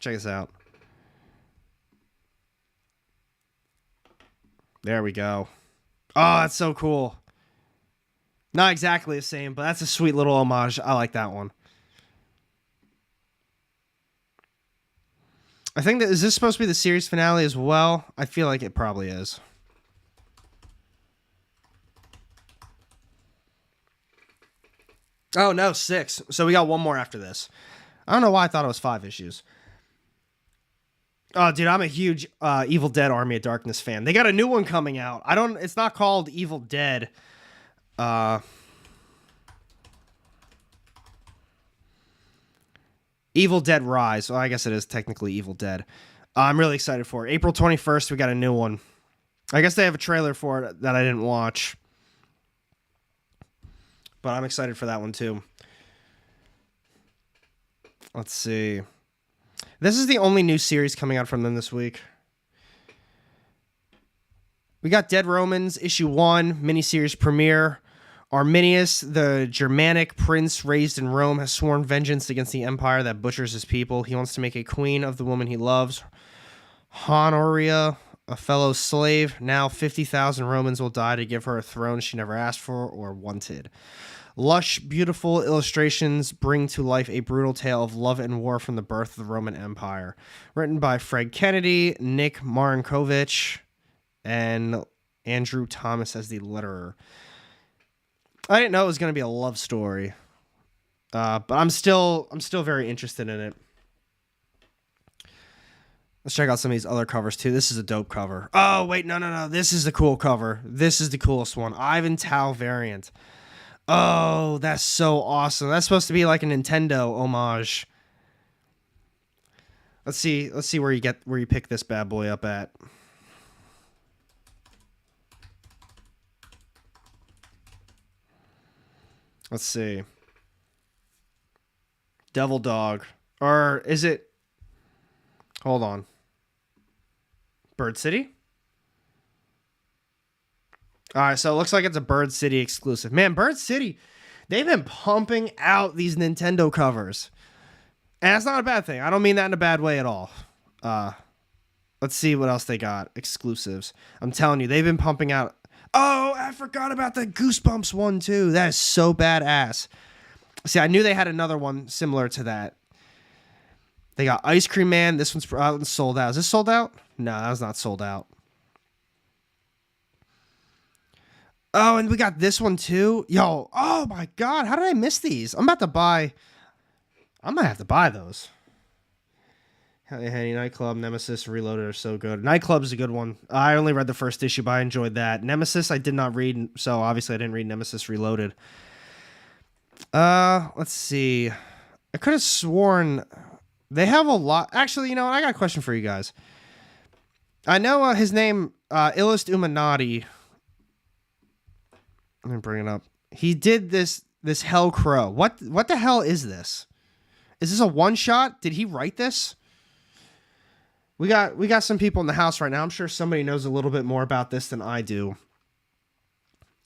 Speaker 1: Check this out. There we go. Oh, that's so cool. Not exactly the same, but that's a sweet little homage. I like that one. I think that, is this supposed to be the series finale as well? I feel like it probably is. Oh, no, 6. So we got one more after this. I don't know why I thought it was 5 issues. Oh, dude, I'm a huge Evil Dead Army of Darkness fan. They got a new one coming out. It's not called Evil Dead. Evil Dead Rise. Well, I guess it is technically Evil Dead. I'm really excited for it. April 21st, we got a new one. I guess they have a trailer for it that I didn't watch. But I'm excited for that one too. Let's see. This is the only new series coming out from them this week. We got Dead Romans, issue 1, miniseries premiere. Arminius, the Germanic prince raised in Rome, has sworn vengeance against the empire that butchers his people. He wants to make a queen of the woman he loves. Honoria, a fellow slave. Now 50,000 Romans will die to give her a throne she never asked for or wanted. Lush, beautiful illustrations bring to life a brutal tale of love and war from the birth of the Roman Empire. Written by Fred Kennedy, Nick Marinkovich, and Andrew Thomas as the letterer. I didn't know it was going to be a love story, but I'm still very interested in it. Let's check out some of these other covers too. This is a dope cover. Oh wait, no. This is the cool cover. This is the coolest one. Ivan Tao variant. Oh, that's so awesome. That's supposed to be like a Nintendo homage. Let's see where you pick this bad boy up at. Let's see. Devil Dog. Or is it... Hold on. Bird City? Alright, so it looks like it's a Bird City exclusive. Man, Bird City, they've been pumping out these Nintendo covers. And that's not a bad thing. I don't mean that in a bad way at all. Let's see what else they got. Exclusives. I'm telling you, they've been pumping out... Oh, I forgot about the Goosebumps one, too. That is so badass. See, I knew they had another one similar to that. They got Ice Cream Man. This one's sold out. Is this sold out? No, that was not sold out. Oh, and we got this one, too. Yo, oh, my God. How did I miss these? I'm about to buy... I might have to buy those. Hey, Nightclub, Nemesis, Reloaded are so good. Nightclub is a good one. I only read the first issue, but I enjoyed that. Nemesis, I did not read, so obviously I didn't read Nemesis Reloaded. Let's see. I could have sworn they have a lot. Actually, you know what? I got a question for you guys. I know his name, Illust Illuminati. Let me bring it up. He did this Hell Crow. What the hell is this? Is this a one-shot? Did he write this? We got some people in the house right now. I'm sure somebody knows a little bit more about this than I do.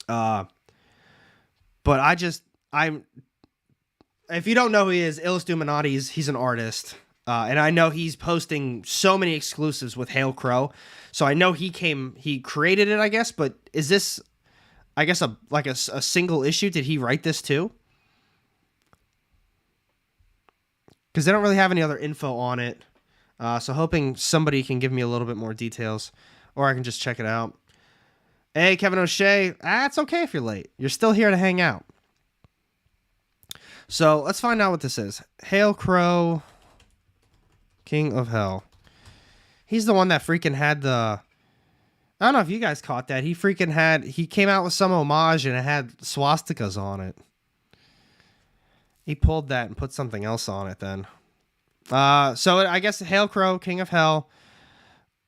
Speaker 1: But if you don't know who he is, Illust Illuminati, he's an artist. And I know he's posting so many exclusives with Hail Crow. So I know he created it, I guess, but is this, I guess, a single issue? Did he write this too? Because they don't really have any other info on it. So hoping somebody can give me a little bit more details, or I can just check it out. Hey, Kevin O'Shea. It's okay if you're late. You're still here to hang out. So let's find out what this is. Hail Crow, King of Hell. He's the one that freaking had the... I don't know if you guys caught that. He came out with some homage and it had swastikas on it. He pulled that and put something else on it then. So I guess Hail Crow, King of Hell,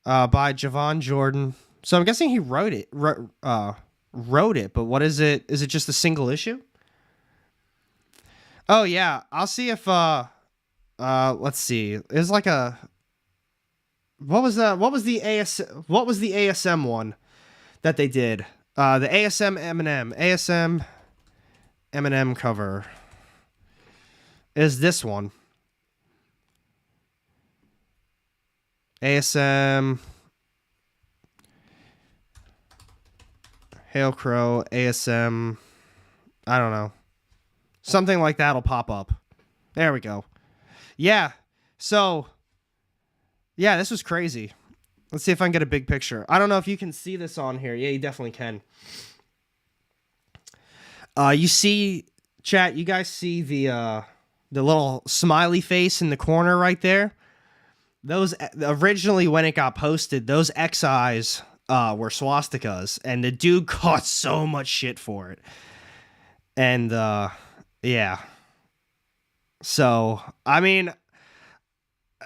Speaker 1: by Javon Jordan. So I'm guessing he wrote it, but what is it? Is it just a single issue? Oh yeah, I'll see if let's see. It's like a what was the ASM one that they did? The ASM Eminem cover is this one. ASM Hail Crow ASM, I don't know. Something like that'll pop up. There we go. Yeah. So, yeah, this was crazy. Let's see if I can get a big picture. I don't know if you can see this on here. Yeah, you definitely can. You see, chat, you guys see the little smiley face in the corner right there? Those originally, when it got posted, those XIs were swastikas, and the dude caught so much shit for it. And yeah. So, I mean,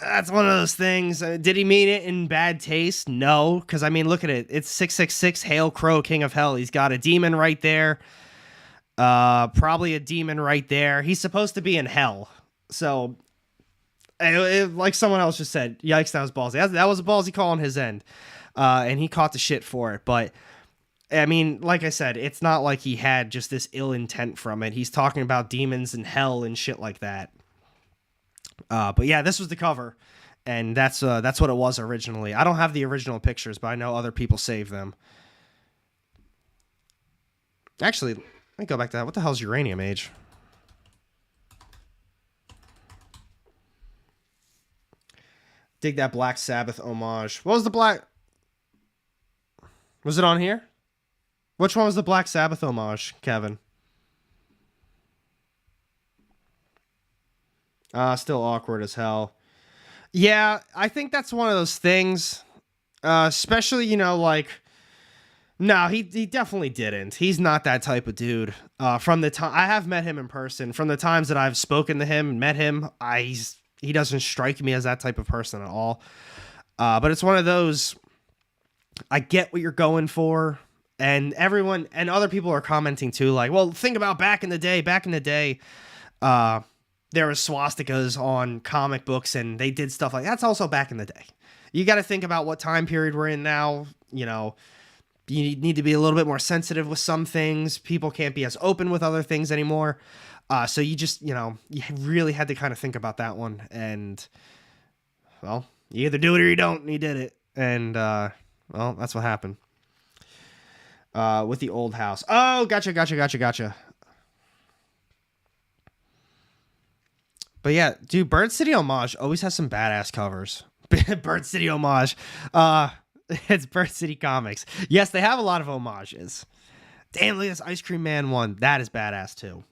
Speaker 1: that's one of those things. Did he mean it in bad taste? No, because, I mean, look at it. It's 666 Hail Crow, King of Hell. He's got a demon right there. Probably a demon right there. He's supposed to be in hell. So, like someone else just said, yikes, that was ballsy. That was a ballsy call on his end. And he caught the shit for it. But, I mean, like I said, it's not like he had just this ill intent from it. He's talking about demons and hell and shit like that. But yeah, this was the cover. And that's what it was originally. I don't have the original pictures, but I know other people saved them. Actually, let me go back to that. What the hell's Uranium Age? Dig that Black Sabbath homage. What was the Black... Was it on here? Which one was the Black Sabbath homage, Kevin? Still awkward as hell. Yeah, I think that's one of those things. Especially, you know, like... No, he definitely didn't. He's not that type of dude. From the time... I have met him in person. From the times that I've spoken to him and met him, he doesn't strike me as that type of person at all. But it's one of those, I get what you're going for. And everyone and other people are commenting too, like, well, think about back in the day. Back in the day, there was swastikas on comic books and they did stuff like that's also back in the day. You got to think about what time period we're in now. You know, you need to be a little bit more sensitive with some things. People can't be as open with other things anymore. So you just, you know, you really had to kind of think about that one. And, well, you either do it or you don't. And he did it. And, well, that's what happened. With the old house. Oh, gotcha. But yeah, dude, Bird City Homage always has some badass covers. Bird City Homage. It's Bird City Comics. Yes, they have a lot of homages. Damn, look at this Ice Cream Man one. That is badass too.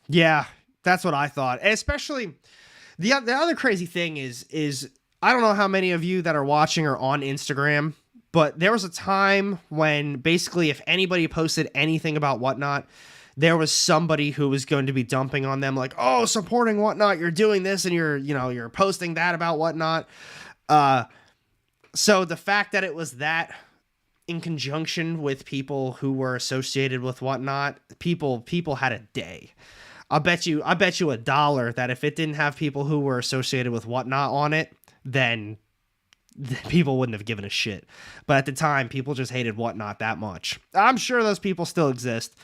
Speaker 1: Yeah, that's what I thought. Especially, the other crazy thing is I don't know how many of you that are watching are on Instagram, but there was a time when basically if anybody posted anything about Whatnot, there was somebody who was going to be dumping on them like, oh, supporting Whatnot, you're doing this and you're posting that about Whatnot. So the fact that it was that in conjunction with people who were associated with Whatnot, people had a day. I bet you $1 that if it didn't have people who were associated with Whatnot on it, then people wouldn't have given a shit. But at the time, people just hated Whatnot that much. I'm sure those people still exist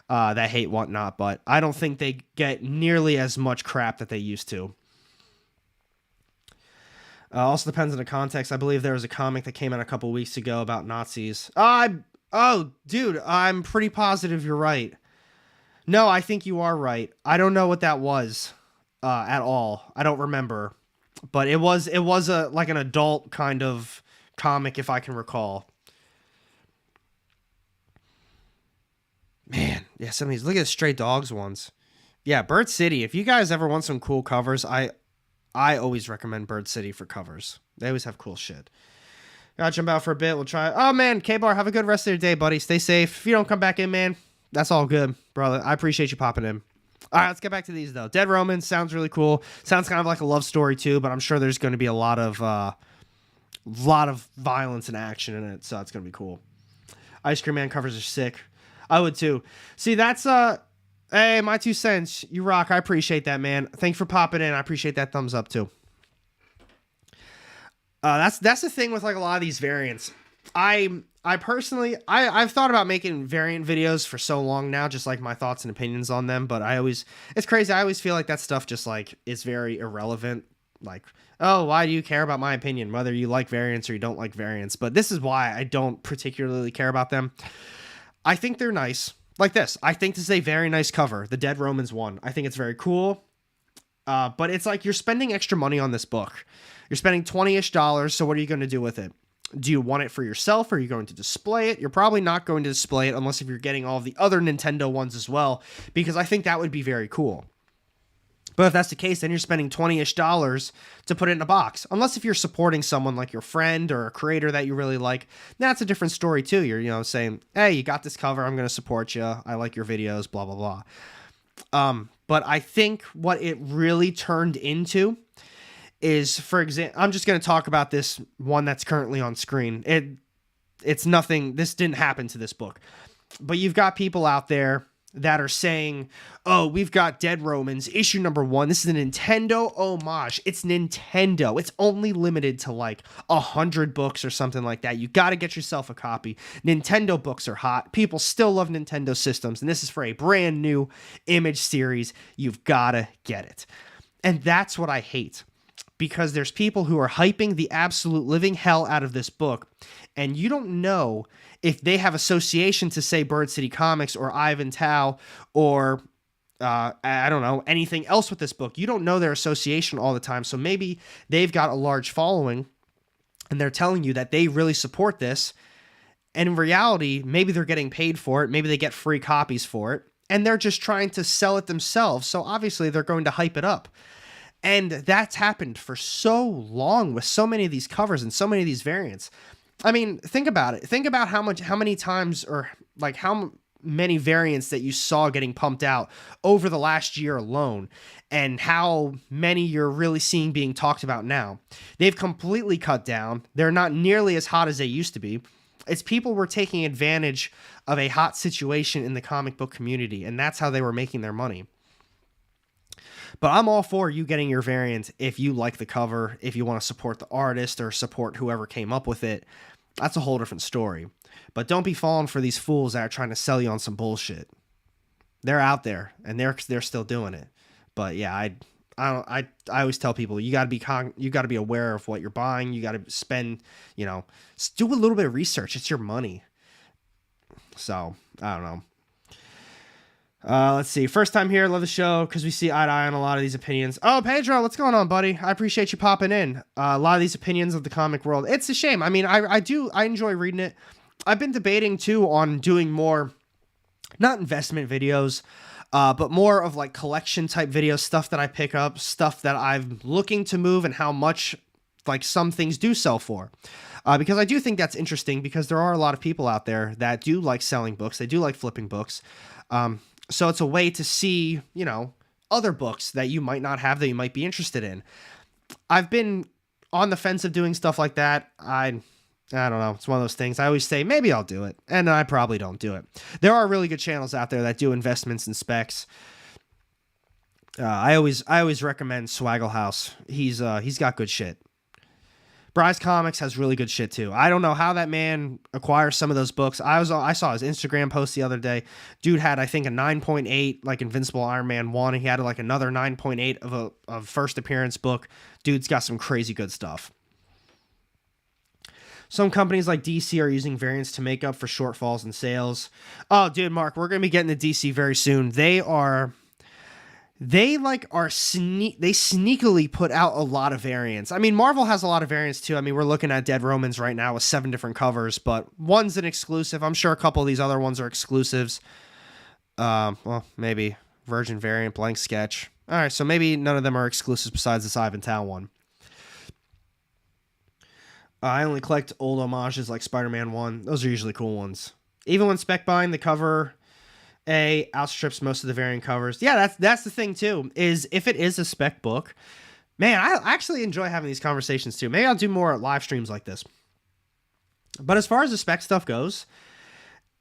Speaker 1: that hate Whatnot, but I don't think they get nearly as much crap that they used to. Also depends on the context. I believe there was a comic that came out a couple weeks ago about Nazis. Oh, dude, I'm pretty positive you're right. No, I think you are right. I don't know what that was at all. I don't remember. But it was a like an adult kind of comic, if I can recall. Man, yeah, some of these. Look at the Stray Dogs ones. Yeah, Bird City. If you guys ever want some cool covers, I always recommend Bird City for covers. They always have cool shit. I'll jump out for a bit. We'll try. Oh, man, K-Bar, have a good rest of your day, buddy. Stay safe. If you don't come back in, man, that's all good, brother. I appreciate you popping in. All right, let's get back to these, though. Dead Romans sounds really cool. Sounds kind of like a love story, too, but I'm sure there's going to be a lot of violence and action in it, so it's going to be cool. Ice Cream Man covers are sick. I would, too. See, that's, hey, my 2 cents. You rock. I appreciate that, man. Thanks for popping in. I appreciate that thumbs up, too. That's the thing with like a lot of these variants. I personally, I've thought about making variant videos for so long now, just like my thoughts and opinions on them. But it's crazy. I always feel like that stuff just like is very irrelevant. Like, oh, why do you care about my opinion, whether you like variants or you don't like variants? But this is why I don't particularly care about them. I think they're nice. Like this. I think this is a very nice cover. The Dead Romans one. I think it's very cool. But it's like you're spending extra money on this book. You're spending $20-ish. So what are you going to do with it? Do you want it for yourself? Or are you going to display it? You're probably not going to display it unless if you're getting all of the other Nintendo ones as well, because I think that would be very cool. But if that's the case, then you're spending $20-ish to put it in a box. Unless if you're supporting someone like your friend or a creator that you really like, that's a different story too. You're, saying, hey, you got this cover. I'm going to support you. I like your videos, blah, blah, blah. But I think what it really turned into is, for example, I'm just going to talk about this one that's currently on screen. It's nothing. This didn't happen to this book. But you've got people out there that are saying, oh, we've got Dead Romans, issue number 1. This is a Nintendo homage. It's Nintendo. It's only limited to like 100 books or something like that. You got to get yourself a copy. Nintendo books are hot. People still love Nintendo systems. And this is for a brand new Image series. You've got to get it. And that's what I hate. Because there's people who are hyping the absolute living hell out of this book. And you don't know if they have association to, say, Bird City Comics or Ivan Tao or, I don't know, anything else with this book. You don't know their association all the time. So maybe they've got a large following and they're telling you that they really support this. And in reality, maybe they're getting paid for it. Maybe they get free copies for it. And they're just trying to sell it themselves. So obviously they're going to hype it up. And that's happened for so long with so many of these covers and so many of these variants. I mean, think about it. Think about how many times or like how many variants that you saw getting pumped out over the last year alone and how many you're really seeing being talked about now. They've completely cut down. They're not nearly as hot as they used to be. It's people were taking advantage of a hot situation in the comic book community, and that's how they were making their money. But I'm all for you getting your variant if you like the cover, if you want to support the artist or support whoever came up with it. That's a whole different story. But don't be falling for these fools that are trying to sell you on some bullshit. They're out there and they're still doing it. But yeah, I always tell people you got to be aware of what you're buying. You got to spend, do a little bit of research. It's your money. So, I don't know. Let's see. First time here. Love the show because we see eye to eye on a lot of these opinions. Oh, Pedro, what's going on, buddy? I appreciate you popping in. A lot of these opinions of the comic world. It's a shame. I mean, I enjoy reading it. I've been debating too on doing more, not investment videos, but more of like collection type videos, stuff that I pick up, stuff that I'm looking to move and how much like some things do sell for. Because I do think that's interesting because there are a lot of people out there that do like selling books. They do like flipping books. So it's a way to see, other books that you might not have that you might be interested in. I've been on the fence of doing stuff like that. I don't know. It's one of those things. I always say, maybe I'll do it. And I probably don't do it. There are really good channels out there that do investments and specs. I always recommend Swaggle House. He's got good shit. Bryce Comics has really good shit too. I don't know how that man acquires some of those books. I saw his Instagram post the other day. Dude had, I think, a 9.8 like Invincible Iron Man 1, and he had like another 9.8 of a first appearance book. Dude's got some crazy good stuff. Some companies like DC are using variants to make up for shortfalls in sales. Oh, dude, Mark, we're going to be getting to DC very soon. They sneakily put out a lot of variants. I mean, Marvel has a lot of variants too. I mean, we're looking at Dead Romans right now with 7 different covers, but one's an exclusive. I'm sure a couple of these other ones are exclusives. Well, maybe Virgin variant, blank sketch. All right, so maybe none of them are exclusives besides this Ivan Tao one. I only collect old homages like Spider-Man 1. Those are usually cool ones. Even when spec buying, the cover A outstrips most of the variant covers. Yeah, that's the thing too, is if it is a spec book, man, I actually enjoy having these conversations too. Maybe I'll do more live streams like this. But as far as the spec stuff goes,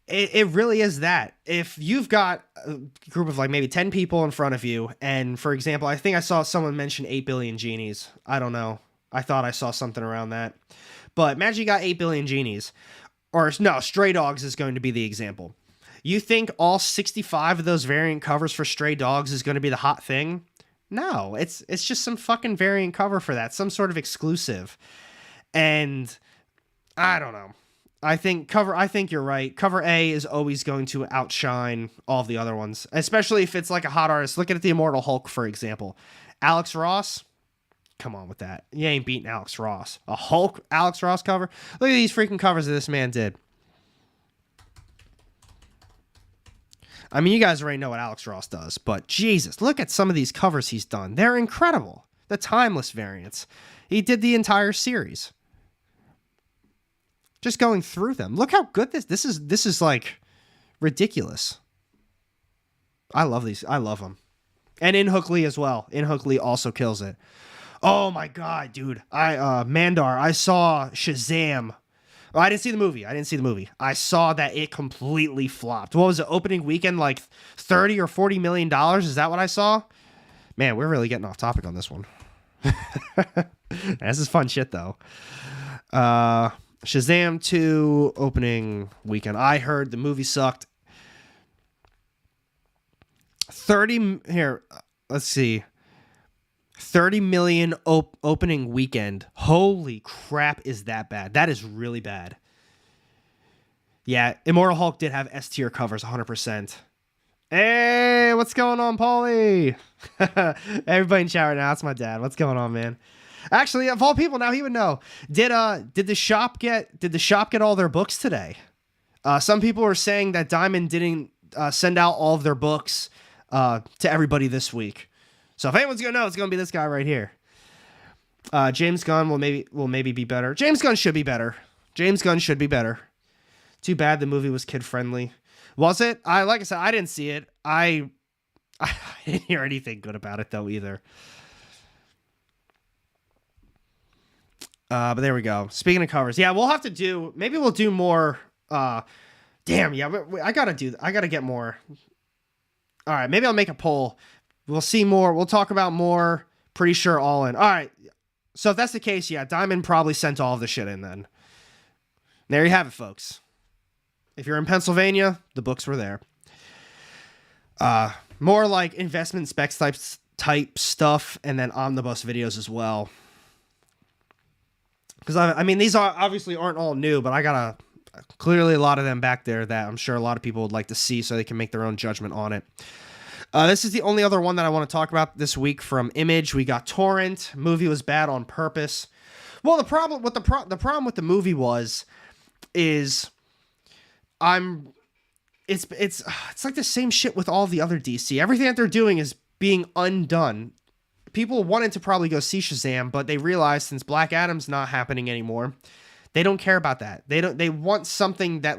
Speaker 1: it really is that. If you've got a group of like maybe 10 people in front of you, and for example, I think I saw someone mention 8 billion genies. I don't know. I thought I saw something around that. But imagine you got 8 billion genies. Or no, Stray Dogs is going to be the example. You think all 65 of those variant covers for Stray Dogs is going to be the hot thing? No, it's just some fucking variant cover for that. Some sort of exclusive. And I don't know. I think you're right. Cover A is always going to outshine all of the other ones, especially if it's like a hot artist. Look at the Immortal Hulk, for example. Alex Ross, come on with that. You ain't beating Alex Ross. A Hulk Alex Ross cover? Look at these freaking covers that this man did. I mean, you guys already know what Alex Ross does, but Jesus, look at some of these covers he's done. They're incredible. The timeless variants. He did the entire series. Just going through them. Look how good this is like ridiculous. I love these. I love them. And In Hook Lee as well. In Hook Lee also kills it. Oh my god, dude. Mandar, I saw Shazam. Oh, I didn't see the movie. I saw that it completely flopped. What was it? Opening weekend like 30 or 40 million dollars? Is that what I saw? Man, we're really getting off topic on this one. This is fun shit though. Shazam 2 opening weekend. I heard the movie sucked. 30 here. Let's see. 30 million opening weekend. Holy crap, is that bad? That is really bad. Yeah, Immortal Hulk did have S tier covers 100%. Hey, what's going on, Paulie? Everybody in chat right now. That's my dad. What's going on, man? Actually, of all people, now he would know. Did the shop get all their books today? Some people were saying that Diamond didn't send out all of their books to everybody this week. So if anyone's gonna know, it's gonna be this guy right here. James Gunn will maybe be better. James Gunn should be better. Too bad the movie was kid friendly. Was it? Like I said, I didn't see it. I didn't hear anything good about it though either. But there we go. Speaking of covers, yeah, we'll have to do. Maybe we'll do more. Damn, yeah, I gotta get more. All right, maybe I'll make a poll. We'll see more. We'll talk about more. Pretty sure all in. All right. So if that's the case, yeah, Diamond probably sent all of the shit in then. There you have it, folks. If you're in Pennsylvania, the books were there. More like investment specs type stuff, and then omnibus videos as well. Because I mean, these obviously aren't all new, but I got clearly a lot of them back there that I'm sure a lot of people would like to see so they can make their own judgment on it. This is the only other one that I want to talk about this week from Image. We got Torrent. Movie was bad on purpose. Well, the problem with the movie is it's like the same shit with all the other DC. Everything that they're doing is being undone. People wanted to probably go see Shazam, but they realized since Black Adam's not happening anymore, they don't care about that. They want something that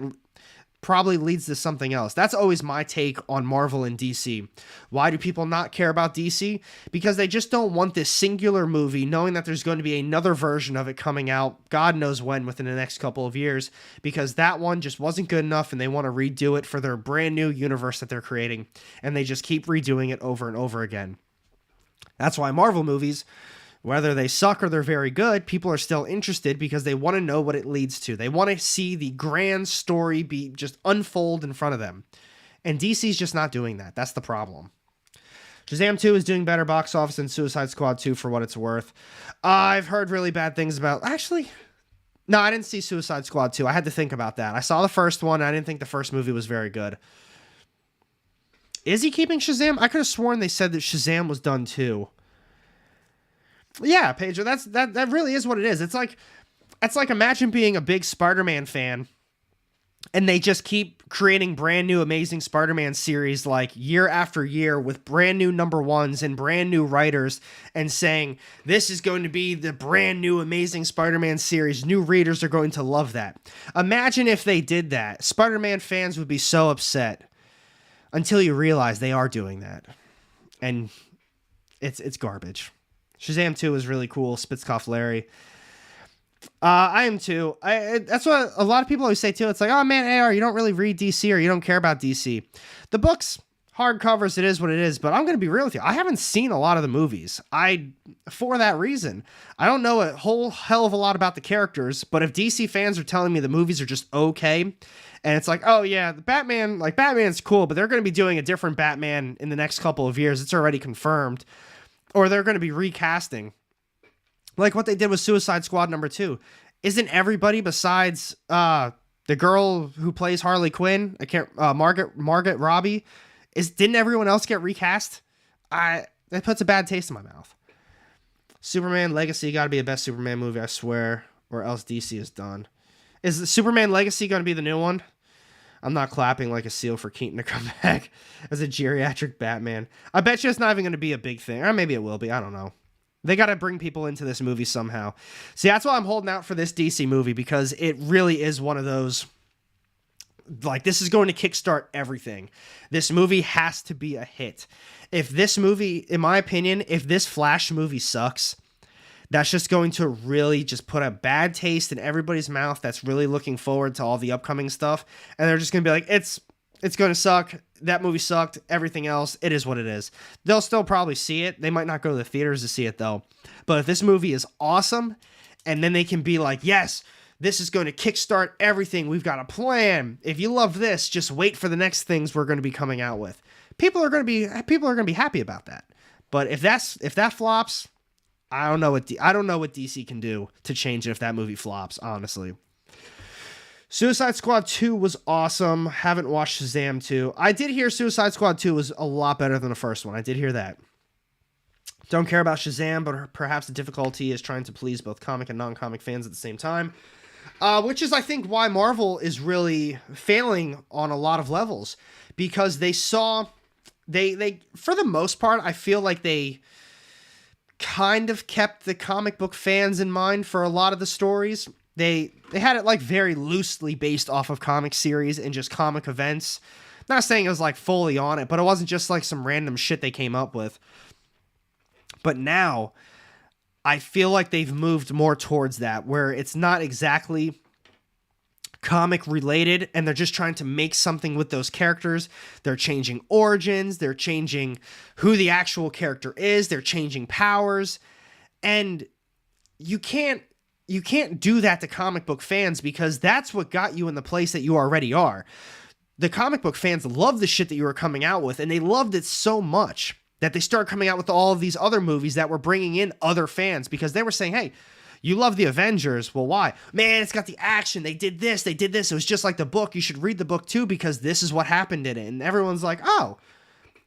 Speaker 1: probably leads to something else. That's always my take on Marvel and DC. Why do people not care about DC? Because they just don't want this singular movie, knowing that there's going to be another version of it coming out, God knows when, within the next couple of years, because that one just wasn't good enough and they want to redo it for their brand new universe that they're creating, and they just keep redoing it over and over again. That's why Marvel movies, whether they suck or they're very good, people are still interested because they want to know what it leads to. They want to see the grand story be just unfold in front of them. And DC's just not doing that. That's the problem. Shazam 2 is doing better box office than Suicide Squad 2 for what it's worth. I've heard really bad things about... Actually, no, I didn't see Suicide Squad 2. I had to think about that. I saw the first one. I didn't think the first movie was very good. Is he keeping Shazam? I could have sworn they said that Shazam was done too. Yeah, Pedro, that really is what it is. It's like imagine being a big Spider-Man fan And they just keep creating brand new Amazing Spider-Man series like year after year with brand new number ones and brand new writers and saying, this is going to be the brand new Amazing Spider-Man series. New readers are going to love that. Imagine if they did that. Spider-Man fans would be so upset until you realize they are doing that. And it's garbage. Shazam 2 is really cool. Spitzkoff Larry. I am too. That's what a lot of people always say too. It's like, oh man, AR, you don't really read DC or you don't care about DC. The books, hardcovers, it is what it is. But I'm going to be real with you. I haven't seen a lot of the movies. For that reason, I don't know a whole hell of a lot about the characters. But if DC fans are telling me the movies are just okay, and it's like, oh yeah, the Batman, like Batman's cool, but they're going to be doing a different Batman in the next couple of years. It's already confirmed, or they're going to be recasting. Like what they did with Suicide Squad #2. Isn't everybody besides the girl who plays Harley Quinn, Margaret Robbie, didn't everyone else get recast? That puts a bad taste in my mouth. Superman Legacy got to be the best Superman movie, I swear, or else DC is done. Is the Superman Legacy going to be the new one? I'm not clapping like a seal for Keaton to come back as a geriatric Batman. I bet you it's not even going to be a big thing. Or maybe it will be. I don't know. They got to bring people into this movie somehow. See, that's why I'm holding out for this DC movie, because it really is one of those, like, this is going to kickstart everything. This movie has to be a hit. If this movie, in my opinion, if this Flash movie sucks, that's just going to really just put a bad taste in everybody's mouth that's really looking forward to all the upcoming stuff. And they're just going to be like, it's going to suck. That movie sucked. Everything else, it is what it is. They'll still probably see it. They might not go to the theaters to see it, though. But if this movie is awesome, and then they can be like, yes, this is going to kickstart everything. We've got a plan. If you love this, just wait for the next things we're going to be coming out with. People are going to be happy about that. But if that flops, I don't know what DC can do to change it if that movie flops, honestly. Suicide Squad 2 was awesome. Haven't watched Shazam 2. I did hear Suicide Squad 2 was a lot better than the first one. I did hear that. Don't care about Shazam, but perhaps the difficulty is trying to please both comic and non-comic fans at the same time. Which is, I think, why Marvel is really failing on a lot of levels. Because they saw... They for the most part, I feel like they kind of kept the comic book fans in mind for a lot of the stories. They had it like very loosely based off of comic series and just comic events. Not saying it was like fully on it, but it wasn't just like some random shit they came up with. But now I feel like they've moved more towards that, where it's not exactly comic related and they're just trying to make something with those characters. They're changing origins, they're changing who the actual character is, they're changing powers, and you can't do that to comic book fans, because that's what got you in the place that you already are. The comic book fans love the shit that you were coming out with, and they loved it so much that they started coming out with all of these other movies that were bringing in other fans, because they were saying, hey, you love the Avengers. Well, why? Man, it's got the action. They did this. It was just like the book. You should read the book too, because this is what happened in it. And everyone's like, oh,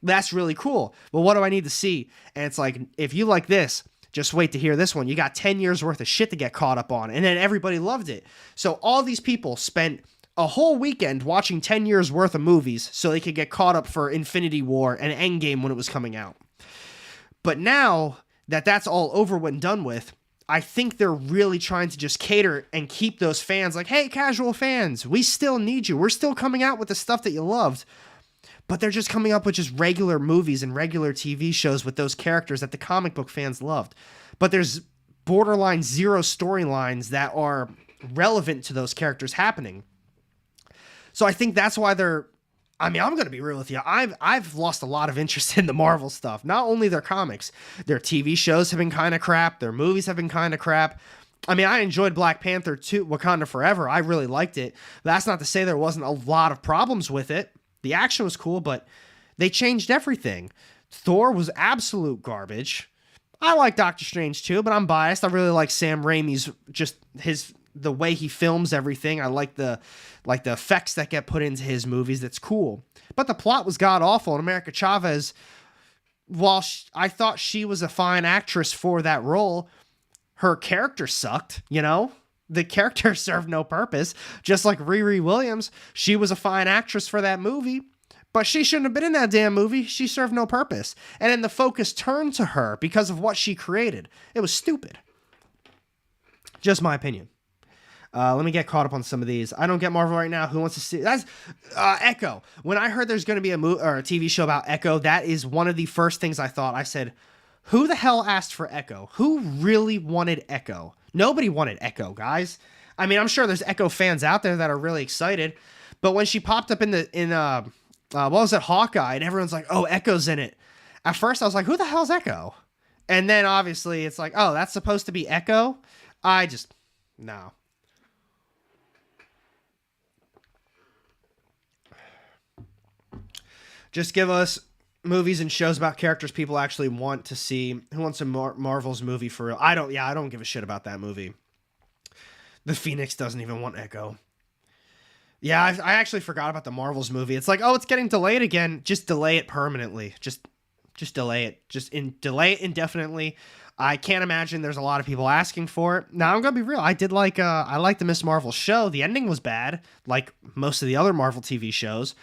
Speaker 1: that's really cool. Well, what do I need to see? And it's like, if you like this, just wait to hear this one. You got 10 years worth of shit to get caught up on. And then everybody loved it. So all these people spent a whole weekend watching 10 years worth of movies so they could get caught up for Infinity War and Endgame when it was coming out. But now that that's all over and done with, I think they're really trying to just cater and keep those fans like, hey, casual fans, we still need you. We're still coming out with the stuff that you loved. But they're just coming up with just regular movies and regular TV shows with those characters that the comic book fans loved. But there's borderline zero storylines that are relevant to those characters happening. So I think that's why I'm going to be real with you. I've lost a lot of interest in the Marvel stuff. Not only their comics, their TV shows have been kind of crap. Their movies have been kind of crap. I mean, I enjoyed Black Panther 2, Wakanda Forever. I really liked it. That's not to say there wasn't a lot of problems with it. The action was cool, but they changed everything. Thor was absolute garbage. I like Doctor Strange too, but I'm biased. I really like Sam Raimi's, the way he films everything. I like the effects that get put into his movies. That's cool. But the plot was god awful. And America Chavez, while I thought she was a fine actress for that role, her character sucked, you know? the character served no purpose. Just like Riri Williams, she was a fine actress for that movie, but she shouldn't have been in that damn movie. She served no purpose. And then the focus turned to her because of what she created. It was stupid. Just my opinion. Let me get caught up on some of these. I don't get Marvel right now. Who wants to see? That's Echo. When I heard there's going to be a TV show about Echo, that is one of the first things I thought. I said, who the hell asked for Echo? Who really wanted Echo? Nobody wanted Echo, guys. I mean, I'm sure there's Echo fans out there that are really excited, but when she popped up in what was it, Hawkeye, and everyone's like, oh, Echo's in it. At first, I was like, who the hell's Echo? And then obviously it's like, oh, that's supposed to be Echo. No. Just give us movies and shows about characters people actually want to see. Who wants a Marvel's movie for real? I don't give a shit about that movie. The Phoenix doesn't even want Echo. Yeah, I actually forgot about the Marvel's movie. It's like, oh, it's getting delayed again. Just delay it permanently. Just delay it. Delay it indefinitely. I can't imagine there's a lot of people asking for it. Now, I'm going to be real. I did I liked the Miss Marvel show. The ending was bad, like most of the other Marvel TV shows.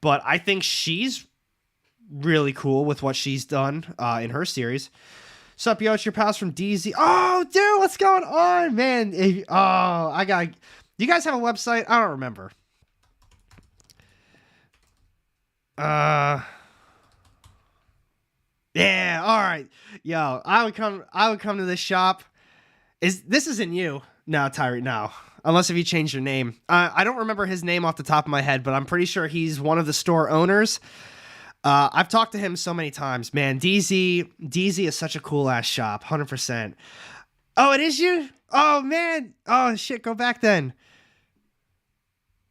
Speaker 1: But I think she's really cool with what she's done in her series. Sup, yo, it's your pals from DZ. Oh, dude, what's going on, man? You guys have a website? I don't remember. Yeah, all right. Yo, I would come to this shop. This isn't you. No, Tyree, no. Unless if you changed your name. I don't remember his name off the top of my head, but I'm pretty sure he's one of the store owners. I've talked to him so many times. Man, DZ is such a cool-ass shop. 100%. Oh, it is you? Oh, man. Oh, shit, go back then.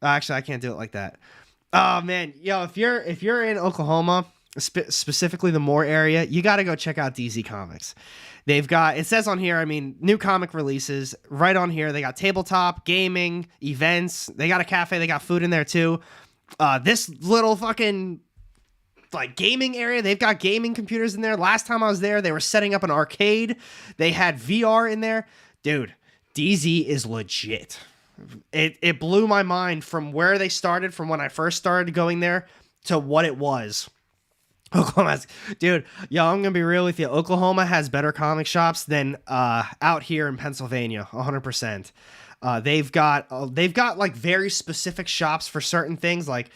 Speaker 1: Actually, I can't do it like that. Oh, man. Yo, if you're in Oklahoma, specifically the Moore area, you got to go check out DZ Comics. They've got, it says on here, I mean, new comic releases right on here. They got tabletop, gaming, events. They got a cafe. They got food in there too. This little fucking like gaming area, they've got gaming computers in there. Last time I was there, they were setting up an arcade. They had VR in there. Dude, DZ is legit. It blew my mind from where they started, from when I first started going there to what it was. Oklahoma, dude, yo, I'm gonna be real with you. Oklahoma has better comic shops than out here in Pennsylvania, 100%. They've got like very specific shops for certain things. Like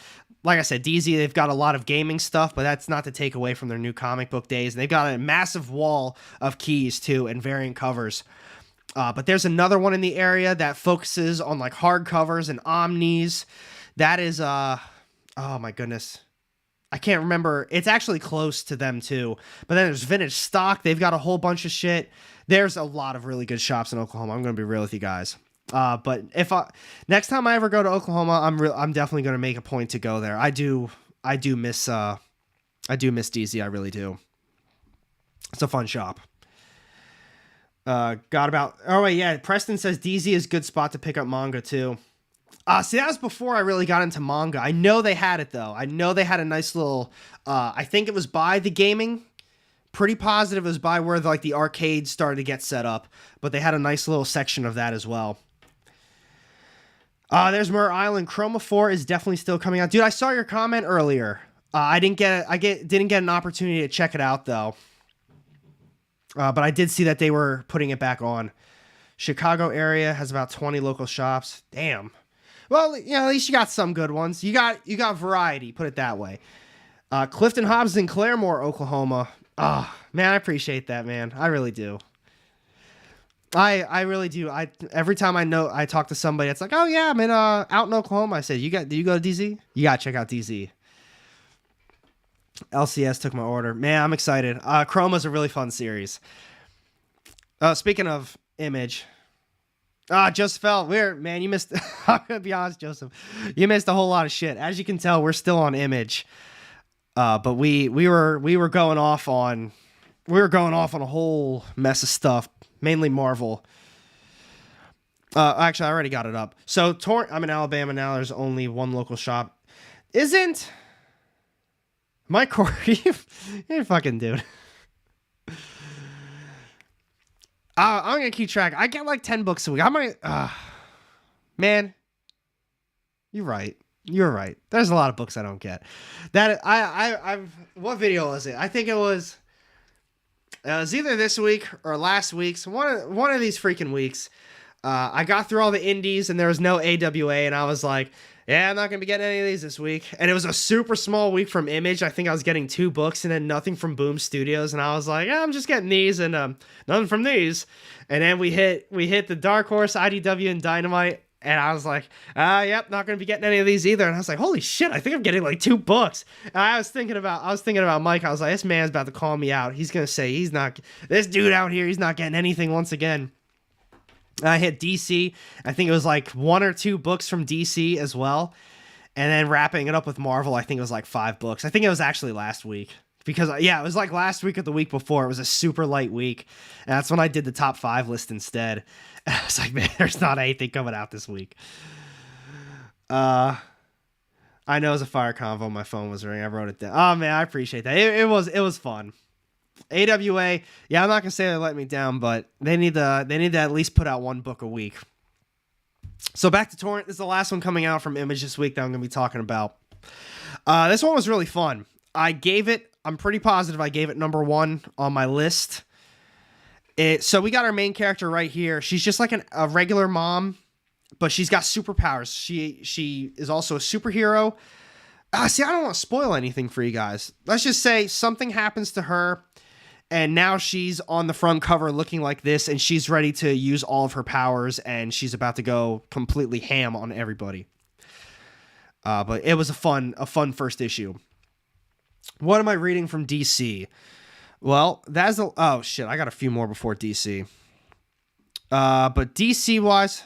Speaker 1: I said, DZ, they've got a lot of gaming stuff, but that's not to take away from their new comic book days. And they've got a massive wall of keys too and variant covers. But there's another one in the area that focuses on like hardcovers and omnis. That is oh my goodness. I can't remember. It's actually close to them too. But then there's vintage stock. They've got a whole bunch of shit. There's a lot of really good shops in Oklahoma. I'm going to be real with you guys. But next time I ever go to Oklahoma, I'm definitely going to make a point to go there. I do miss DZ. I really do. It's a fun shop. Oh wait, yeah. Preston says DZ is a good spot to pick up manga too. See, that was before I really got into manga. I know they had it, though. I know they had a nice little... I think it was by the gaming. Pretty positive it was by where the arcade started to get set up. But they had a nice little section of that as well. There's Mur Island. Chroma 4 is definitely still coming out. Dude, I saw your comment earlier. I didn't get an opportunity to check it out, though. But I did see that they were putting it back on. Chicago area has about 20 local shops. Damn. Well, you know, at least you got some good ones. You got variety, put it that way. Clifton Hobbs in Claremore, Oklahoma. Man, I appreciate that, man. I really do. I really do. Every time I talk to somebody, it's like, oh yeah, I'm out in Oklahoma. I said, do you go to DZ? You gotta check out DZ. LCS took my order. Man, I'm excited. Chroma's a really fun series. Speaking of Image. Joseph L. Man, you missed... I'm going to be honest, Joseph. You missed a whole lot of shit. As you can tell, we're still on Image. But we were going off on... We were going off on a whole mess of stuff. Mainly Marvel. Actually, I already got it up. So, I'm in Alabama now. There's only one local shop. Isn't... Mike Corey... You're a fucking dude. I'm gonna keep track. I get like 10 books a week. I might. Man, you're right. You're right. There's a lot of books I don't get. That I've. What video was it? I think it was. It was either this week or last week's. One of these freaking weeks. I got through all the indies and there was no AWA, and I was like, yeah, I'm not going to be getting any of these this week. And it was a super small week from Image. I think I was getting 2 books and then nothing from Boom Studios. And I was like, yeah, I'm just getting these and nothing from these. And then we hit the Dark Horse, IDW, and Dynamite. And I was like, yep, not going to be getting any of these either. And I was like, holy shit, I think I'm getting like 2 books. And I was thinking about Mike. I was like, this man's about to call me out. He's going to say this dude out here, he's not getting anything once again. I hit DC. I think it was like 1 or 2 books from DC as well. And then wrapping it up with Marvel, I think it was like 5 books. I think it was actually last week. Because, yeah, it was like last week or the week before. It was a super light week. And that's when I did the top 5 list instead. And I was like, man, there's not anything coming out this week. I know it was a fire convo. My phone was ringing. I wrote it down. Oh, man, I appreciate that. It was fun. AWA, yeah, I'm not gonna say they let me down, but they need to at least put out 1 book a week. So back to Torrent. This is the last one coming out from Image this week that I'm gonna be talking about. This one was really fun. I'm pretty positive I gave it number 1 on my list. So we got our main character right here. She's just like a regular mom, but she's got superpowers. She is also a superhero. See, I don't want to spoil anything for you guys. Let's just say something happens to her, and now she's on the front cover looking like this, and she's ready to use all of her powers, and she's about to go completely ham on everybody. But it was a fun first issue. What am I reading from DC? Well, oh shit, I got a few more before DC. But DC wise,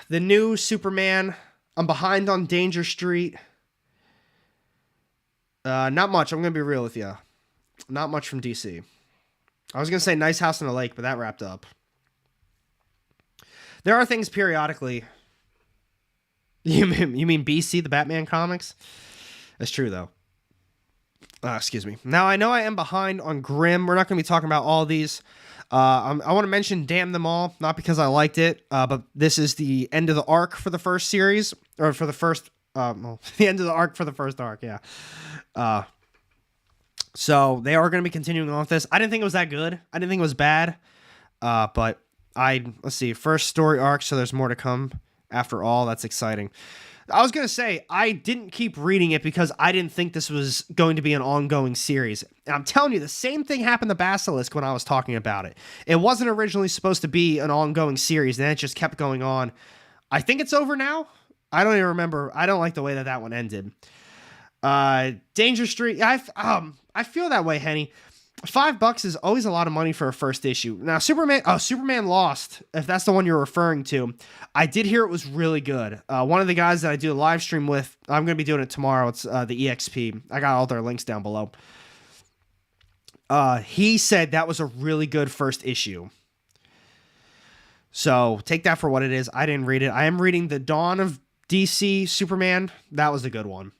Speaker 1: the new Superman. I'm behind on Danger Street. Not much. I'm going to be real with you. Not much from DC. I was going to say Nice House on the Lake, but that wrapped up. There are things periodically. You mean BC, the Batman comics? That's true, though. Excuse me. Now, I know I am behind on Grimm. We're not going to be talking about all these. I want to mention Damn Them All, not because I liked it, but this is the end of the arc for the first series, or for the first, the end of the arc for the first arc, yeah. So they are going to be continuing on with this. I didn't think it was that good. I didn't think it was bad, but let's see, first story arc, so there's more to come after all. That's exciting. I was going to say, I didn't keep reading it because I didn't think this was going to be an ongoing series. And I'm telling you, the same thing happened to Basilisk when I was talking about it. It wasn't originally supposed to be an ongoing series, and then it just kept going on. I think it's over now. I don't even remember. I don't like the way that one ended. Danger Street, I feel that way, Henny. $5 is always a lot of money for a first issue. Now, Superman Lost, if that's the one you're referring to, I did hear it was really good. One of the guys that I do a live stream with, I'm going to be doing it tomorrow. It's the EXP. I got all their links down below. He said that was a really good first issue. So take that for what it is. I didn't read it. I am reading the Dawn of DC Superman. That was a good one.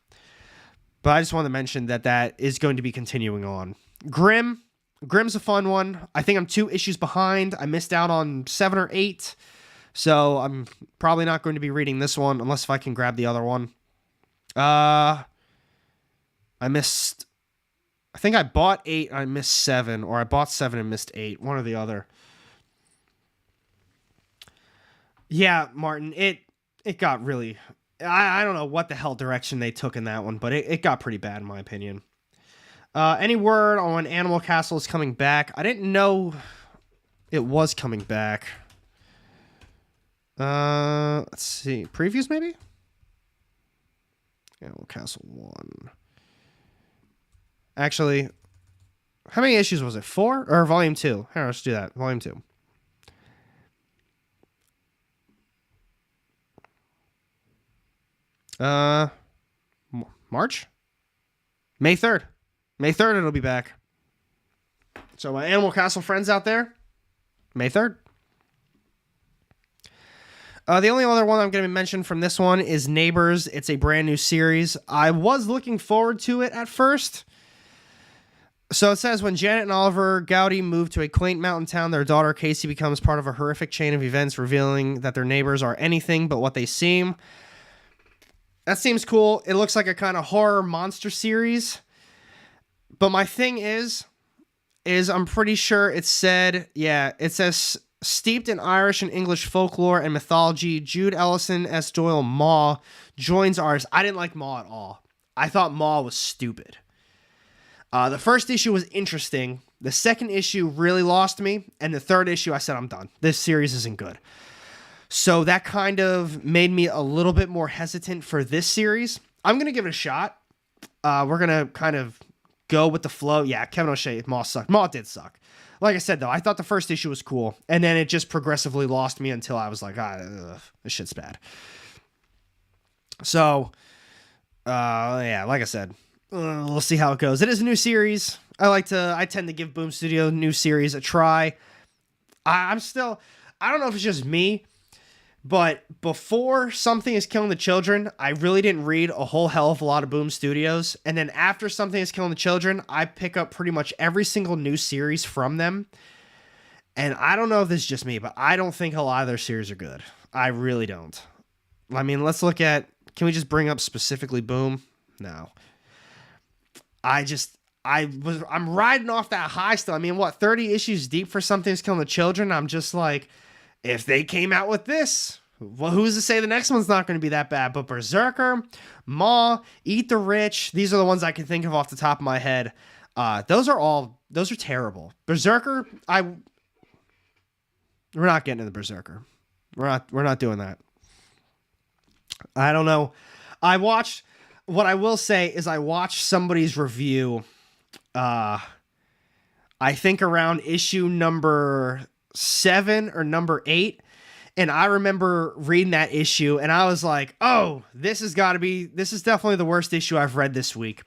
Speaker 1: But I just wanted to mention that is going to be continuing on. Grimm's a fun one. I think I'm 2 issues behind. I missed out on 7 or 8. So I'm probably not going to be reading this one unless if I can grab the other one. I think I bought 8 and I missed 7, or I bought 7 and missed 8. One or the other. Yeah, Martin, it got really... I don't know what the hell direction they took in that one, but it got pretty bad in my opinion. Any word on when Animal Castle is coming back? I didn't know it was coming back. Let's see. Previews, maybe? Animal Castle 1. Actually, how many issues was it? 4? Or Volume 2? Here, let's do that. Volume 2. March? May 3rd. May 3rd, it'll be back. So my Animal Castle friends out there, May 3rd. The only other one I'm going to mention from this one is Neighbors. It's a brand new series. I was looking forward to it at first. So it says, when Janet and Oliver Gowdy move to a quaint mountain town, their daughter Casey becomes part of a horrific chain of events, revealing that their neighbors are anything but what they seem. That seems cool. It looks like a kind of horror monster series. But my thing is I'm pretty sure it says steeped in Irish and English folklore and mythology, Jude Ellison S. Doyle Maw joins ours. I didn't like Maw at all. I thought Maw was stupid. The first issue was interesting. The second issue really lost me. And the third issue, I said, I'm done. This series isn't good. So that kind of made me a little bit more hesitant for this series. I'm going to give it a shot. We're going to kind of go with the flow. Yeah, Kevin O'Shea, Maw sucked. Maw did suck. Like I said, though, I thought the first issue was cool. And then it just progressively lost me until I was like, this shit's bad. So, yeah, like I said, we'll see how it goes. It is a new series. I tend to give Boom Studio new series a try. I don't know if it's just me, but before Something is Killing the Children, I really didn't read a whole hell of a lot of Boom Studios. And then after Something is Killing the Children, I pick up pretty much every single new series from them. And I don't know if this is just me, but I don't think a lot of their series are good. I really don't. I mean, let's look at, can we just bring up specifically Boom? No. I'm riding off that high still. I mean, 30 issues deep for Something's Killing the Children? I'm just like, if they came out with this, well, who's to say the next one's not going to be that bad? But Berserker, Maw, Eat the Rich, these are the ones I can think of off the top of my head. Those are terrible. Berserker, we're not getting into Berserker. We're not doing that. I don't know. What I will say is I watched somebody's review, I think around issue number 7 or number 8. And I remember reading that issue and I was like, oh, this is definitely the worst issue I've read this week.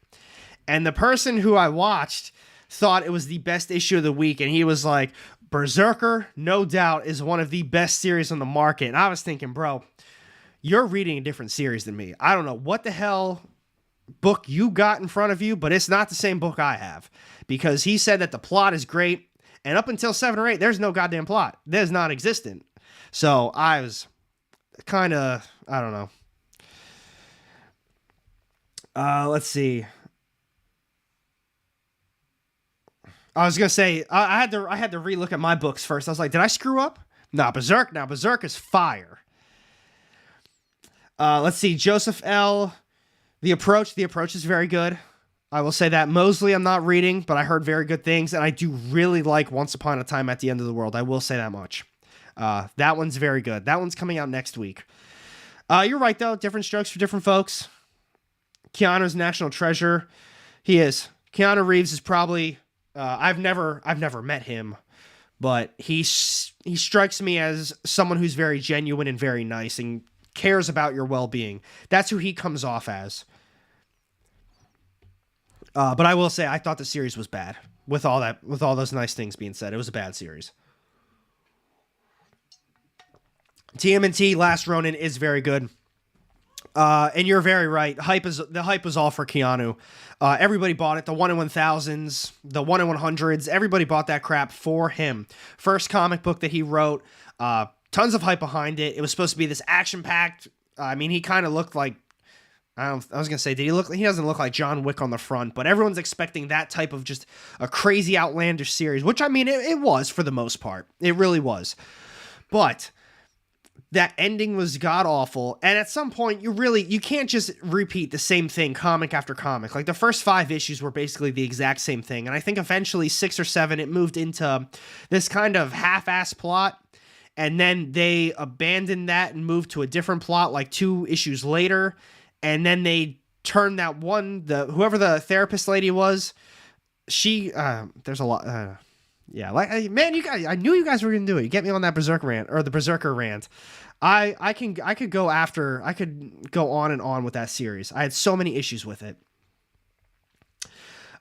Speaker 1: And the person who I watched thought it was the best issue of the week. And he was like, Berserker, no doubt, is one of the best series on the market. And I was thinking, bro, you're reading a different series than me. I don't know what the hell book you got in front of you, but it's not the same book I have. Because he said that the plot is great. And up until 7 or 8, there's no goddamn plot. There's non-existent. So I was kind of, I don't know. Let's see. I was going to say, I had to relook at my books first. I was like, did I screw up? Nah, Berserk. Now, Berserk is fire. Let's see. Joseph L. The Approach. The Approach is very good. I will say that. Mosley I'm not reading, but I heard very good things. And I do really like Once Upon a Time at the End of the World. I will say that much. That one's very good. That one's coming out next week. You're right, though. Different strokes for different folks. Keanu's National Treasure. He is. Keanu Reeves is probably... I've never met him, but he strikes me as someone who's very genuine and very nice and cares about your well-being. That's who he comes off as. But I will say I thought the series was bad. With all those nice things being said, it was a bad series. TMNT Last Ronin is very good. And you're very right. The hype was all for Keanu. Everybody bought it. The 1 in 1000s, the 1 in 100s. Everybody bought that crap for him. First comic book that he wrote. Tons of hype behind it. It was supposed to be this action-packed. I mean, he kind of looked like. I was gonna say, he doesn't look like John Wick on the front, but everyone's expecting that type of just a crazy outlandish series, which I mean, it was for the most part. It really was. But that ending was god-awful, and at some point, you can't just repeat the same thing comic after comic. Like, the first 5 issues were basically the exact same thing, and I think eventually 6 or 7, it moved into this kind of half-ass plot, and then they abandoned that and moved to a different plot like 2 issues later, and then they turned that one, whoever the therapist lady was, there's a lot... Yeah, like, man, you guys, I knew you guys were gonna do it. You get me on that Berserker rant. I could go on and on with that series. I had so many issues with it.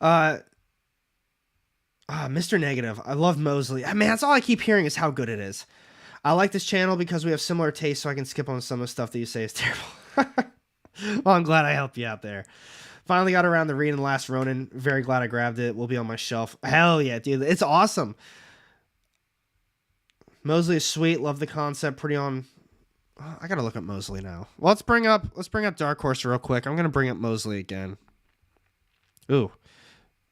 Speaker 1: Mr. Negative. I love Mosley. Man, that's all I keep hearing is how good it is. I like this channel because we have similar tastes, so I can skip on some of the stuff that you say is terrible. Well, I'm glad I helped you out there. Finally got around to reading Last Ronin. Very glad I grabbed it. Will be on my shelf. Hell yeah, dude. It's awesome. Mosley is sweet. Love the concept. Pretty on. I gotta look up Mosley now. Well, let's bring up Dark Horse real quick. I'm gonna bring up Mosley again. Ooh,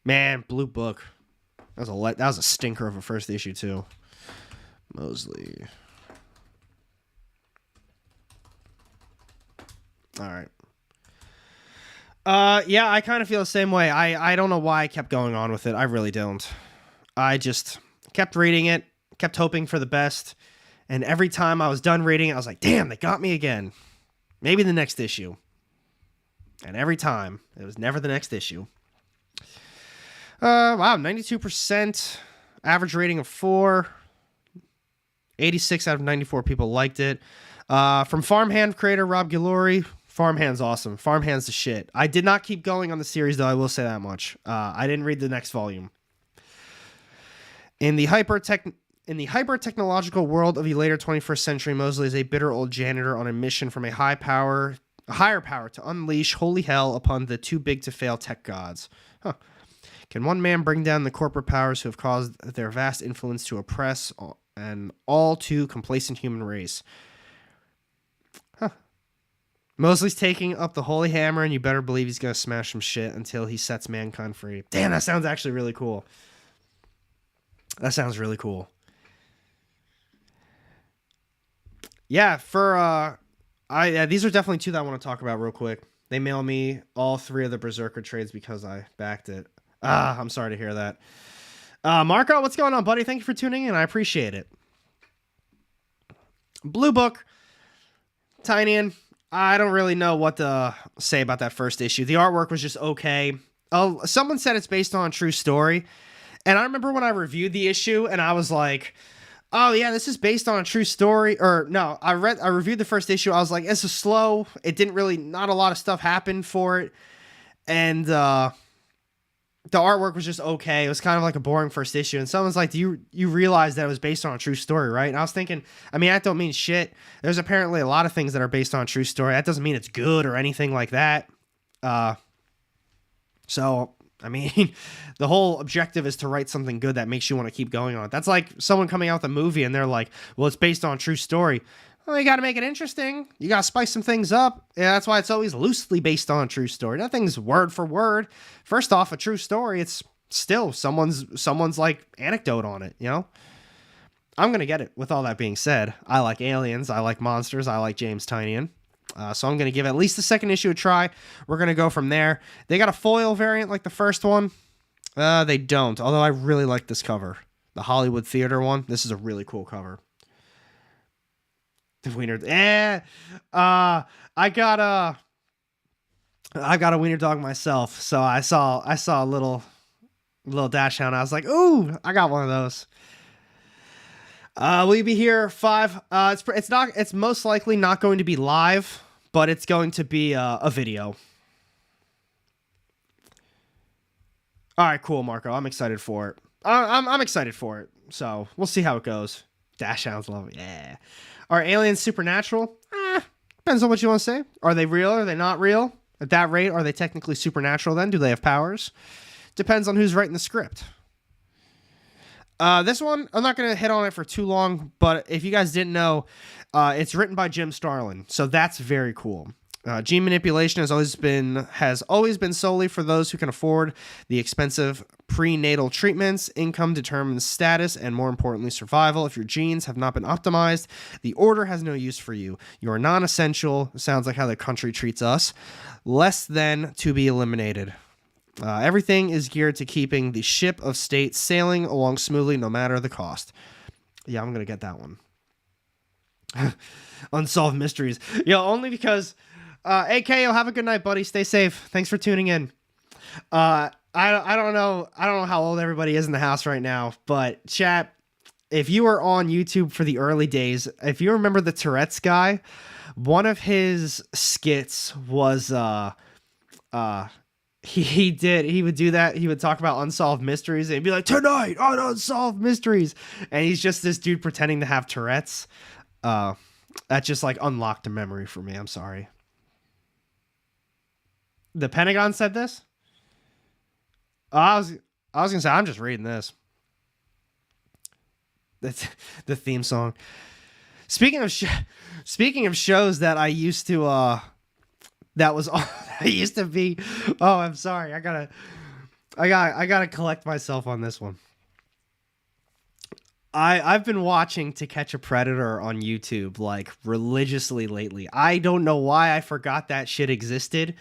Speaker 1: man, Blue Book. That was a stinker of a first issue too. Mosley. All right. Yeah, I kind of feel the same way. I don't know why I kept going on with it. I really don't. I just kept reading it, kept hoping for the best, and every time I was done reading it, I was like, damn, they got me again. Maybe the next issue. And every time, it was never the next issue. Wow, 92%, average rating of 4. 86 out of 94 people liked it. From Farmhand creator Rob Guillory. Farmhand's awesome. Farmhand's the shit. I did not keep going on the series, though, I will say that much. I didn't read the next volume. In the hyper-technological world of the later 21st century, Mosley is a bitter old janitor on a mission from a higher power to unleash holy hell upon the too-big-to-fail tech gods. Huh. Can one man bring down the corporate powers who have caused their vast influence to oppress an all-too complacent human race? Huh. Mosley's taking up the holy hammer, and you better believe he's going to smash some shit until he sets mankind free. Damn, that sounds actually really cool. That sounds really cool. Yeah, these are definitely two that I want to talk about real quick. They mail me all 3 of the Berserker trades because I backed it. I'm sorry to hear that. Marco, what's going on, buddy? Thank you for tuning in. I appreciate it. Blue Book. Tynian. I don't really know what to say about that first issue. The artwork was just okay. Someone said it's based on a true story. And I remember when I reviewed the issue and I was like, oh yeah, this is based on a true story. Or no, I reviewed the first issue. I was like, it's a slow. It didn't really, not a lot of stuff happened for it. And the artwork was just okay. It was kind of like a boring first issue. And someone's like, do you realize that it was based on a true story, right? And I was thinking, I mean, that don't mean shit. There's apparently a lot of things that are based on a true story. That doesn't mean it's good or anything like that. So, I mean, the whole objective is to write something good that makes you want to keep going on it. That's like someone coming out with a movie and they're like, well, it's based on a true story. Well, you got to make it interesting. You got to spice some things up. Yeah, that's why it's always loosely based on a true story. Nothing's word for word. First off, a true story, it's still someone's like anecdote on it, you know? I'm going to get it. With all that being said, I like aliens. I like monsters. I like James Tynion. So I'm going to give at least the second issue a try. We're going to go from there. They got a foil variant like the first one. They don't, although I really like this cover. The Hollywood Theater one. This is a really cool cover. The wiener. I got a wiener dog myself, so I saw a little dash hound. I was like, ooh, I got one of those. Will you be here 5? It's most likely not going to be live, but it's going to be a video. All right, cool, Marco. I'm excited for it. I'm excited for it. So we'll see how it goes. Dash hounds love it. Yeah. Are aliens supernatural? Depends on what you want to say. Are they real? Are they not real? At that rate, are they technically supernatural then? Do they have powers? Depends on who's writing the script. This one, I'm not going to hit on it for too long, but if you guys didn't know, it's written by Jim Starlin, so that's very cool. Gene manipulation has always been solely for those who can afford the expensive prenatal treatments. Income determines status and, more importantly, survival. If your genes have not been optimized, the order has no use for you. You are non-essential. Sounds like how the country treats us. Less than to be eliminated. Everything is geared to keeping the ship of state sailing along smoothly, no matter the cost. Yeah, I'm gonna get that one. Unsolved mysteries. Only because. AKO, have a good night, buddy. Stay safe. Thanks for tuning in. I don't know how old everybody is in the house right now, but chat, if you were on YouTube for the early days, if you remember the Tourette's guy, one of his skits was he would do that. He would talk about unsolved mysteries and he'd be like, tonight on Unsolved Mysteries, and he's just this dude pretending to have Tourette's. That just like unlocked a memory for me. I'm sorry. The Pentagon said this? I was gonna say, I'm just reading this. That's the theme song. Speaking of shows that I used to that was I used to be. Oh, I'm sorry. I gotta collect myself on this one. I've been watching To Catch a Predator on YouTube like religiously lately. I don't know why I forgot that shit existed.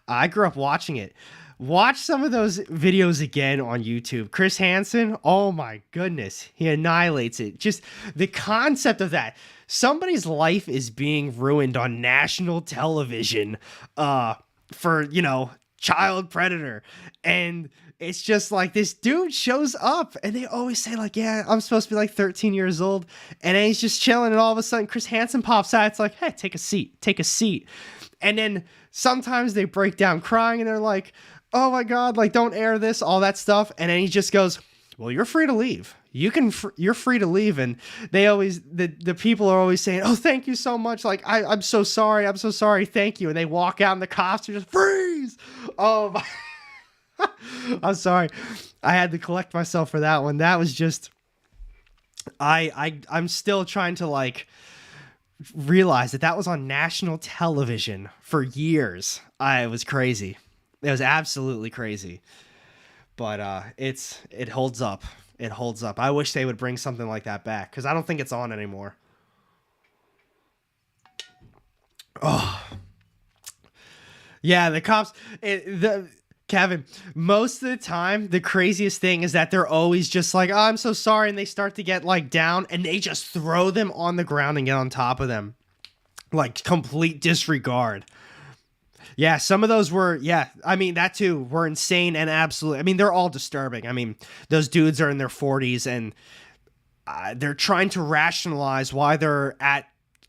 Speaker 1: I grew up watching it. Watch some of those videos again on YouTube. Chris Hansen, oh my goodness, he annihilates it. Just the concept of that. Somebody's life is being ruined on national television for, child predator. And it's just like this dude shows up and they always say like, yeah, I'm supposed to be like 13 years old. And then he's just chilling and all of a sudden Chris Hansen pops out. It's like, hey, take a seat. And then sometimes they break down crying and they're like, oh my God, like don't air this, all that stuff. And then he just goes, well, you're free to leave. You're free to leave. And they always, the people are always saying, oh, thank you so much. Like, I'm so sorry. Thank you. And they walk out and the cops are just freeze. Oh my. I'm sorry. I had to collect myself for that one. That was just, I'm still trying to like realize that was on national television for years. It was crazy. It was absolutely crazy. But it holds up. It holds up. I wish they would bring something like that back because I don't think it's on anymore. Oh. Yeah, the cops. Kevin, most of the time, the craziest thing is that they're always just like, oh, I'm so sorry. And they start to get like down and they just throw them on the ground and get on top of them. Like complete disregard. Yeah, some of those were, I mean, that too, were insane and absolute. I mean, they're all disturbing. I mean, those dudes are in their 40s and they're trying to rationalize why they're at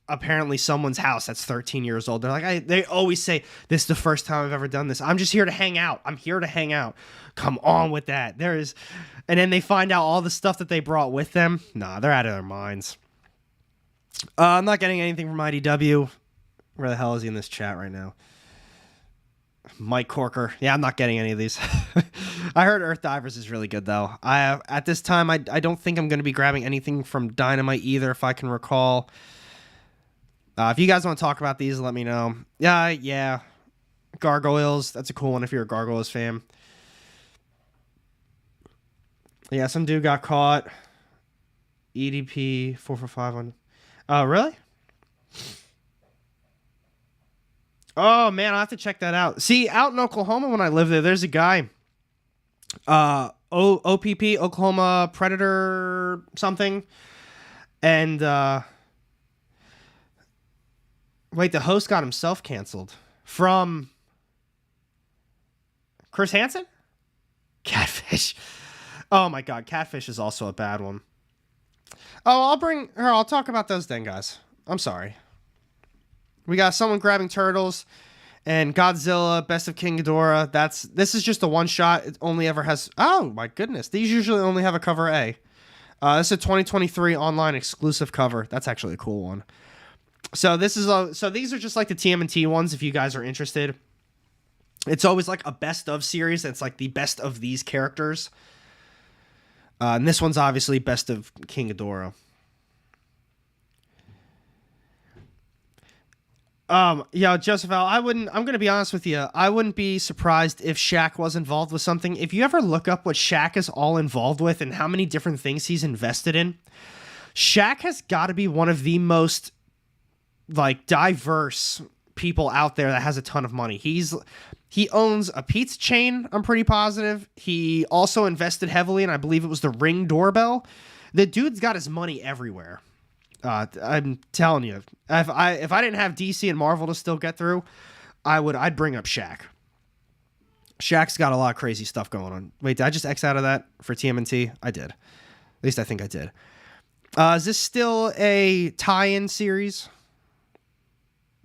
Speaker 1: apparently someone's house that's 13 years old. They're like, they always say, this is the first time I've ever done this. I'm just here to hang out. Come on with that. And then they find out all the stuff that they brought with them. Nah, they're out of their minds. I'm not getting anything from IDW. Where the hell is he in this chat right now? Mike Corker. Yeah, I'm not getting any of these. I heard Earth Divers is really good, though. At this time, I don't think I'm going to be grabbing anything from Dynamite either, if I can recall. If you guys want to talk about these, let me know. Yeah. Gargoyles. That's a cool one if you're a Gargoyles fan. Yeah, some dude got caught. EDP 445 on. Oh, really? Oh, man, I'll have to check that out. See, out in Oklahoma when I lived there, there's a guy. OPP, Oklahoma Predator something. And, wait, the host got himself canceled. From Chris Hansen? Catfish. Oh, my God, Catfish is also a bad one. Oh, I'll talk about those then, guys. I'm sorry. We got someone grabbing turtles and Godzilla, Best of King Ghidorah. This is just a one shot. It only ever has. Oh my goodness. These usually only have a cover A. This is a 2023 online exclusive cover. That's actually a cool one. So these are just like the TMNT ones. If you guys are interested, it's always like a best of series. It's like the best of these characters. And this one's obviously Best of King Ghidorah. Joseph L, I'm going to be honest with you. I wouldn't be surprised if Shaq was involved with something. If you ever look up what Shaq is all involved with and how many different things he's invested in, Shaq has got to be one of the most like diverse people out there that has a ton of money. He owns a pizza chain, I'm pretty positive. He also invested heavily in, I believe it was the Ring doorbell. The dude's got his money everywhere. I'm telling you, if I didn't have DC and Marvel to still get through, I'd bring up Shaq. Shaq's got a lot of crazy stuff going on. Wait, did I just X out of that for TMNT? I did. At least I think I did. Is this still a tie-in series?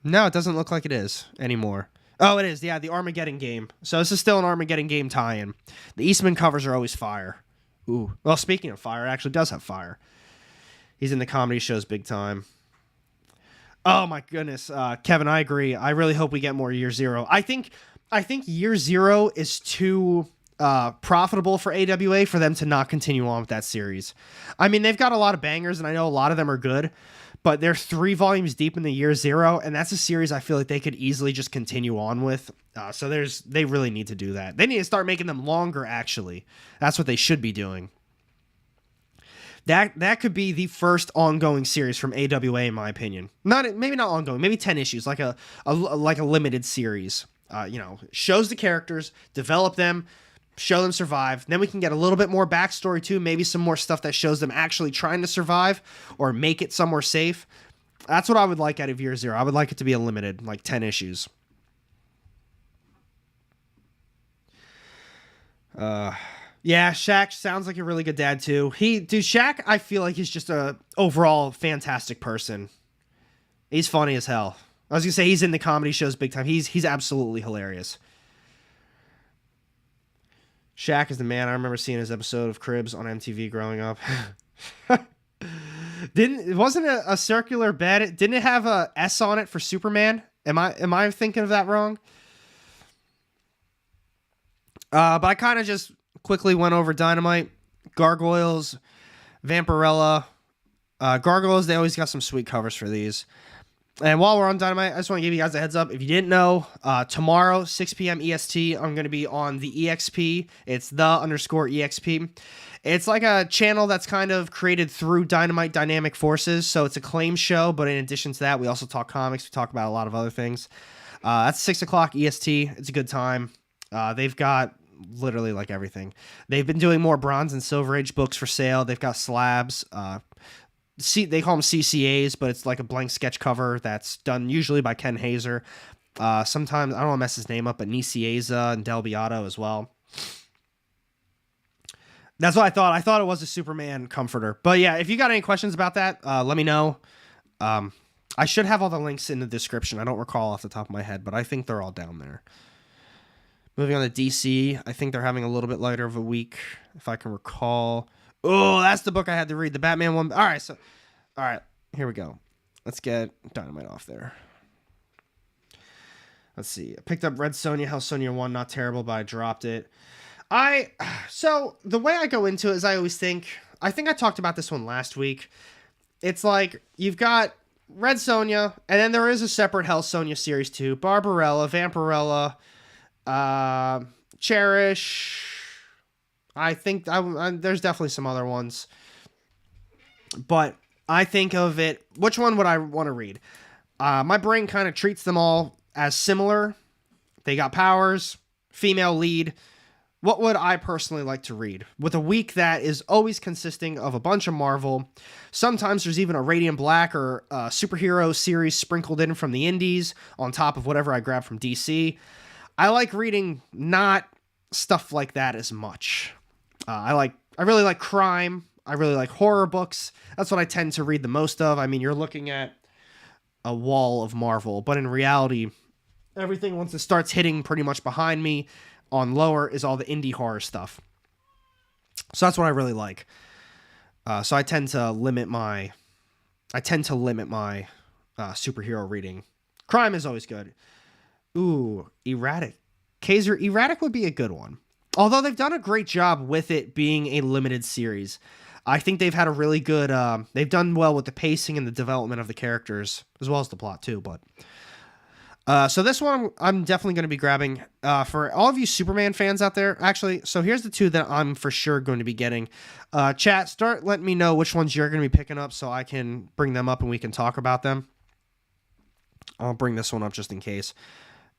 Speaker 1: No, it doesn't look like it is anymore. Oh, it is. Yeah, the Armageddon game. So this is still an Armageddon game tie-in. The Eastman covers are always fire. Ooh. Well, speaking of fire, it actually does have fire. He's in the comedy shows big time. Oh, my goodness. Kevin, I agree. I really hope we get more Year Zero. I think I think Year Zero is too profitable for AWA for them to not continue on with that series. I mean, they've got a lot of bangers, and I know a lot of them are good, but they're 3 volumes deep in the Year Zero, and that's a series I feel like they could easily just continue on with. So they really need to do that. They need to start making them longer, actually. That's what they should be doing. That could be the first ongoing series from AWA, in my opinion. Maybe not ongoing, maybe 10 issues, like a limited series. Shows the characters, develop them, show them survive. Then we can get a little bit more backstory too, maybe some more stuff that shows them actually trying to survive or make it somewhere safe. That's what I would like out of Year Zero. I would like it to be a limited, like 10 issues. Yeah, Shaq sounds like a really good dad too. Shaq, I feel like he's just a overall fantastic person. He's funny as hell. I was gonna say he's in the comedy shows big time. He's absolutely hilarious. Shaq is the man. I remember seeing his episode of Cribs on MTV growing up. Wasn't it a circular bed? Didn't it have a S on it for Superman? Am I thinking of that wrong? But I kind of just quickly went over Dynamite, Gargoyles, Vampirella. Gargoyles, they always got some sweet covers for these. And while we're on Dynamite, I just want to give you guys a heads up. If you didn't know, tomorrow, 6 p.m. EST, I'm going to be on the EXP. It's _EXP. It's like a channel that's kind of created through Dynamite Dynamic Forces. So it's a claim show, but in addition to that, we also talk comics. We talk about a lot of other things. That's 6 o'clock EST. It's a good time. They've got literally like everything. They've been doing more Bronze and Silver Age books for sale. They've got slabs. They call them CCAs, but it's like a blank sketch cover that's done usually by Ken Hazer. Sometimes, I don't want to mess his name up, but Nicieza and Del Beato as well. That's what I thought. I thought it was a Superman comforter. But yeah, if you got any questions about that, let me know. I should have all the links in the description. I don't recall off the top of my head, but I think they're all down there. Moving on to DC, I think they're having a little bit lighter of a week, if I can recall. Oh, that's the book I had to read, the Batman one. All right, here we go. Let's get Dynamite off there. Let's see. I picked up Red Sonja, How Sonja Won. Not terrible, but I dropped it. So the way I go into it is I think I talked about this one last week. It's like you've got Red Sonja, and then there is a separate Hell Sonja series too. Barbarella, Vampirella, Cherish. I think there's definitely some other ones, but I think of it. Which one would I want to read? My brain kind of treats them all as similar. They got powers, female lead. What would I personally like to read? With a week that is always consisting of a bunch of Marvel. Sometimes there's even a Radiant Black or a superhero series sprinkled in from the indies on top of whatever I grab from DC. I like reading not stuff like that as much. I really like crime. I really like horror books. That's what I tend to read the most of. I mean, you're looking at a wall of Marvel, but in reality, everything once it starts hitting pretty much behind me on lower is all the indie horror stuff. So that's what I really like. So I tend to limit my superhero reading. Crime is always good. Ooh, Erratic. Kaiser, Erratic would be a good one. Although they've done a great job with it being a limited series. I think they've had a really good, they've done well with the pacing and the development of the characters, as well as the plot too, but. So this one, I'm definitely going to be grabbing, for all of you Superman fans out there, actually, so here's the 2 that I'm for sure going to be getting. Chat, start letting me know which ones you're going to be picking up so I can bring them up and we can talk about them. I'll bring this one up just in case.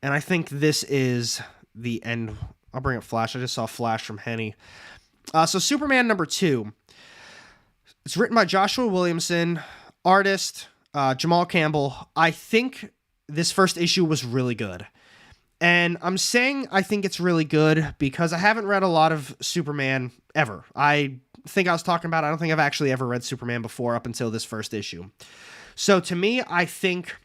Speaker 1: And I think this is the end. I'll bring up Flash. I just saw Flash from Henny. So Superman number 2. It's written by Joshua Williamson, artist Jamal Campbell. I think this first issue was really good. And I'm saying I think it's really good because I haven't read a lot of Superman ever. I think I was talking about, I don't think I've actually ever read Superman before up until this first issue. So to me, I think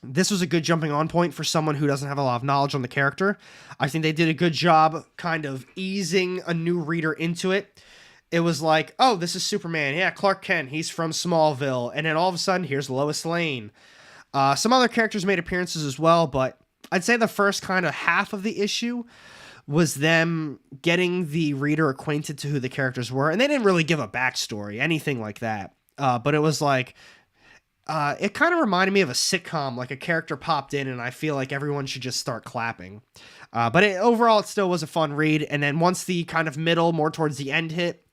Speaker 1: this was a good jumping on point for someone who doesn't have a lot of knowledge on the character. I think they did a good job kind of easing a new reader into it. It was like, oh, this is Superman. Yeah, Clark Kent, he's from Smallville. And then all of a sudden, here's Lois Lane. Some other characters made appearances as well, but I'd say the first kind of half of the issue was them getting the reader acquainted to who the characters were, and they didn't really give a backstory, anything like that. But it was like, it kind of reminded me of a sitcom, like a character popped in, and I feel like everyone should just start clapping. But overall, it still was a fun read, and then once the kind of middle, more towards the end hit,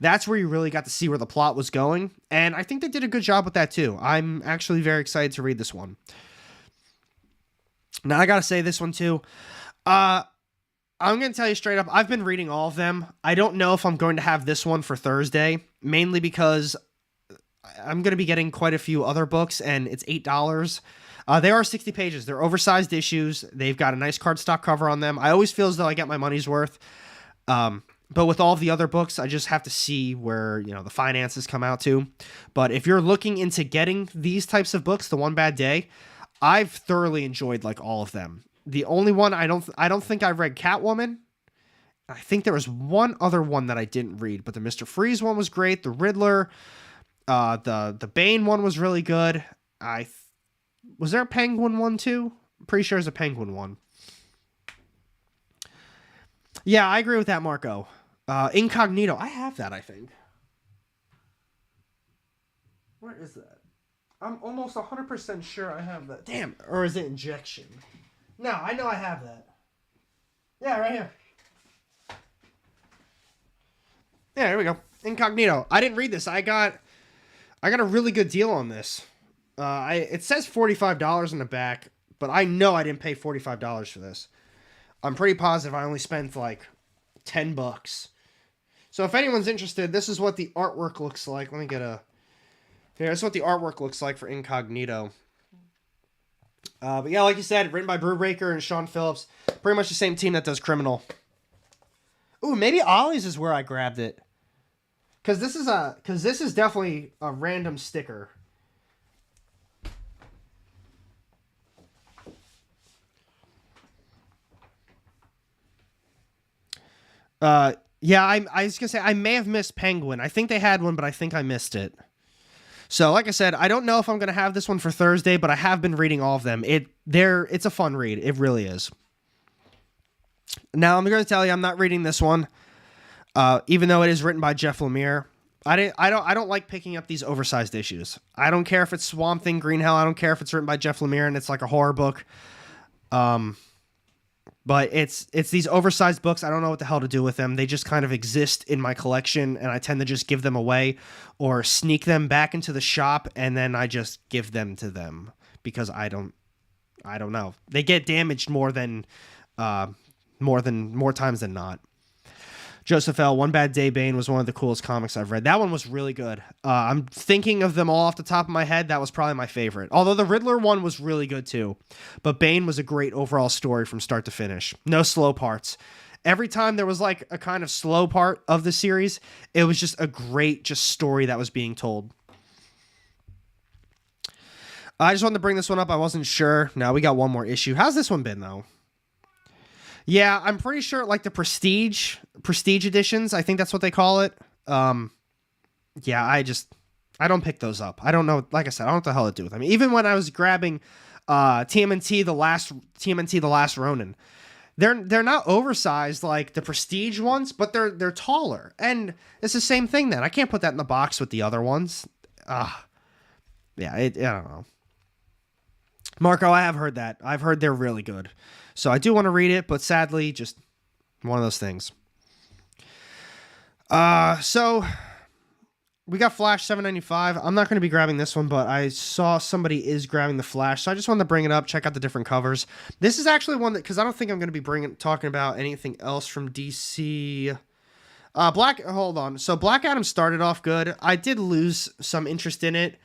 Speaker 1: that's where you really got to see where the plot was going, and I think they did a good job with that too. I'm actually very excited to read this one. Now, I gotta say this one too. I'm going to tell you straight up, I've been reading all of them. I don't know if I'm going to have this one for Thursday, mainly because I'm going to be getting quite a few other books, and it's $8. They are 60 pages. They're oversized issues. They've got a nice cardstock cover on them. I always feel as though I get my money's worth. But with all of the other books, I just have to see where, the finances come out to. But if you're looking into getting these types of books, The One Bad Day, I've thoroughly enjoyed like all of them. The only one I don't think I read Catwoman. I think there was one other one that I didn't read, but the Mr. Freeze one was great. The Riddler, the Bane one was really good. Was there a Penguin one too? I'm pretty sure there's a Penguin one. Yeah, I agree with that, Marco. Incognito. I have that, I think. Where is that? I'm almost 100% sure I have that. Damn. Or is it Injection? No, I know I have that. Yeah, right here. Yeah, here we go. Incognito. I didn't read this. I got a really good deal on this. It says $45 in the back, but I know I didn't pay $45 for this. I'm pretty positive I only spent like $10. So if anyone's interested, this is what the artwork looks like. Let me get a... Here, this is what the artwork looks like for Incognito. But yeah, like you said, written by Brubaker and Sean Phillips. Pretty much the same team that does Criminal. Ooh, maybe Ollie's is where I grabbed it. Because this is definitely a random sticker. Yeah, I was going to say, I may have missed Penguin. I think they had one, but I think I missed it. So, like I said, I don't know if I'm going to have this one for Thursday, but I have been reading all of them. It's a fun read. It really is. Now, I'm going to tell you, I'm not reading this one, even though it is written by Jeff Lemire. I don't like picking up these oversized issues. I don't care if it's Swamp Thing, Green Hell. I don't care if it's written by Jeff Lemire and it's like a horror book. But it's these oversized books. I don't know what the hell to do with them. They just kind of exist in my collection, and I tend to just give them away or sneak them back into the shop, and then I just give them to them because I don't know. They get damaged more times than not. Joseph L. One Bad Day Bane was one of the coolest comics I've read. That one was really good. I'm thinking of them all off the top of my head. That was probably my favorite. Although the Riddler one was really good too. But Bane was a great overall story from start to finish. No slow parts. Every time there was like a kind of slow part of the series, it was just a great story that was being told. I just wanted to bring this one up. I wasn't sure. Now we got one more issue. How's this one been though? Yeah, I'm pretty sure like the prestige editions, I think that's what they call it. Yeah, I don't pick those up. I don't know. Like I said, I don't know what the hell to do with them. Even when I was grabbing TMNT the Last Ronin, they're not oversized like the prestige ones, but they're taller. And it's the same thing then. I can't put that in the box with the other ones. Yeah, I don't know. Marco, I have heard that. I've heard they're really good. So I do want to read it, but sadly, just one of those things. So we got Flash 795. I'm not going to be grabbing this one, but I saw somebody is grabbing the Flash, so I just wanted to bring it up, check out the different covers. This is actually one that, because I don't think I'm going to be talking about anything else from DC. Hold on. So Black Adam started off good. I did lose some interest in it.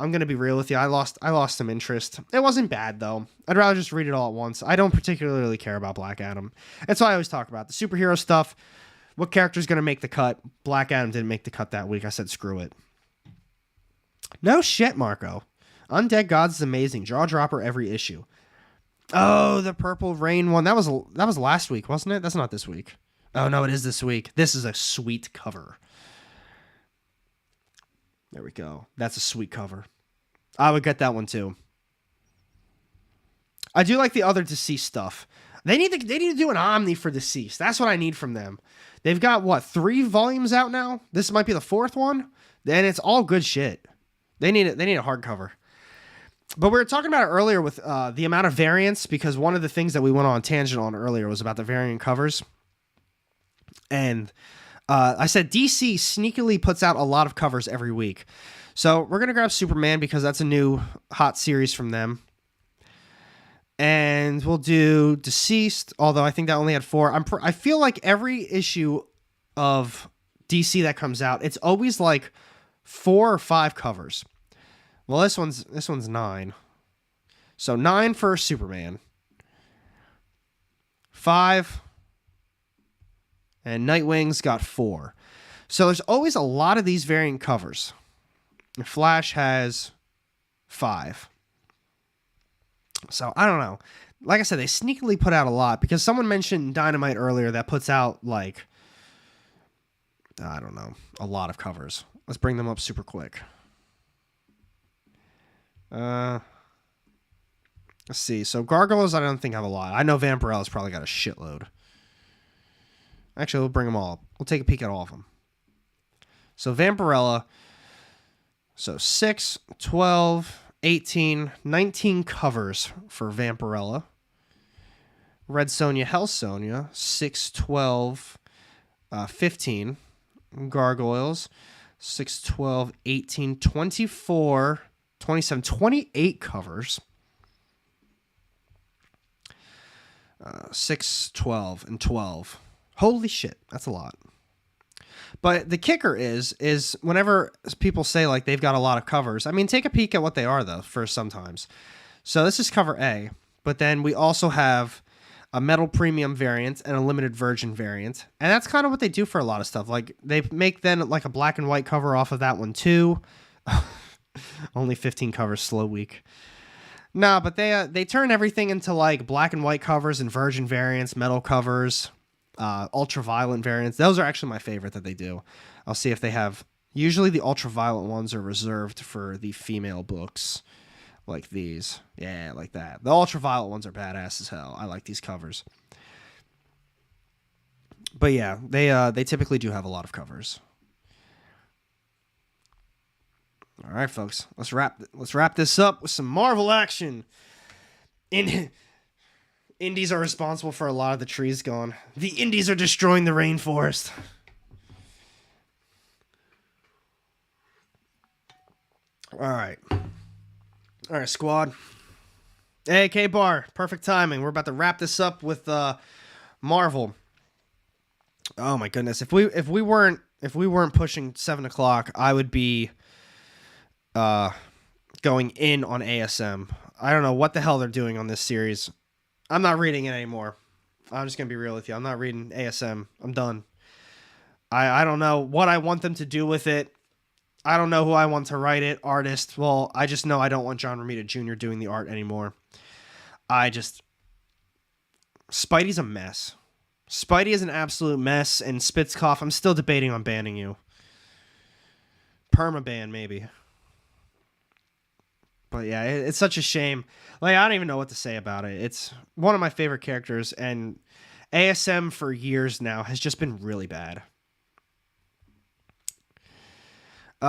Speaker 1: I'm going to be real with you. I lost some interest. It wasn't bad, though. I'd rather just read it all at once. I don't particularly care about Black Adam. That's why I always talk about the superhero stuff. What character's going to make the cut? Black Adam didn't make the cut that week. I said, screw it. No shit, Marco. Undead Gods is amazing. Jaw dropper every issue. Oh, the Purple Rain one. That was last week, wasn't it? That's not this week. Oh, no, it is this week. This is a sweet cover. There we go. That's a sweet cover. I would get that one too. I do like the other Deceased stuff. They need to do an Omni for Deceased. That's what I need from them. They've got, what, 3 volumes out now? This might be the 4th one? And it's all good shit. They need a hardcover. But we were talking about it earlier with the amount of variants, because one of the things that we went on tangent on earlier was about the variant covers. And I said DC sneakily puts out a lot of covers every week. So we're going to grab Superman because that's a new hot series from them. And we'll do Deceased, although I think that only had 4. I feel like every issue of DC that comes out, it's always like 4 or 5 covers. Well, this one's 9. So 9 for Superman. 5. And Nightwing's got 4. So there's always a lot of these variant covers. Flash has 5. So I don't know. Like I said, they sneakily put out a lot, because someone mentioned Dynamite earlier that puts out, like, I don't know, a lot of covers. Let's bring them up super quick. Let's see. So Gargoyles, I don't think have a lot. I know Vampirella's probably got a shitload. Actually, we'll bring them all up. We'll take a peek at all of them. So Vampirella. So 6, 12, 18, 19 covers for Vampirella. Red Sonja, Hell Sonja. 6, 12, 15. Gargoyles. 6, 12, 18, 24... 27, 28 covers. 6, 12, and 12. Holy shit, that's a lot. But the kicker is whenever people say like they've got a lot of covers, I mean, take a peek at what they are though first sometimes. So this is cover A, but then we also have a metal premium variant and a limited virgin variant. And that's kind of what they do for a lot of stuff. Like they make then like a black and white cover off of that one too. Only 15 covers, slow week. Nah, but they turn everything into like black and white covers and virgin variants, metal covers, ultraviolet variants. Those are actually my favorite that they do. I'll see if they have. Usually the ultraviolet ones are reserved for the female books, like these. Yeah, like that. The ultraviolet ones are badass as hell. I like these covers. But yeah, they typically do have a lot of covers. All right, folks, let's wrap this up with some Marvel action. Indies are responsible for a lot of the trees gone. The Indies are destroying the rainforest. All right, squad. Hey, K-Bar, perfect timing. We're about to wrap this up with Marvel. Oh my goodness, if we weren't pushing 7 o'clock, I would be going in on ASM. I don't know what the hell they're doing on this series. I'm not reading it anymore. I'm just gonna be real with you. I'm not reading ASM. I'm done. I don't know what I want them to do with it. I don't know who I want to write it, artist. Well, I just know I don't want John Romita Jr. doing the art anymore. Spidey's a mess. Spidey is an absolute mess, and Spitzkoff, I'm still debating on banning you. Permaban, maybe. But yeah, it's such a shame. Like, I don't even know what to say about it. It's one of my favorite characters, and ASM for years now has just been really bad.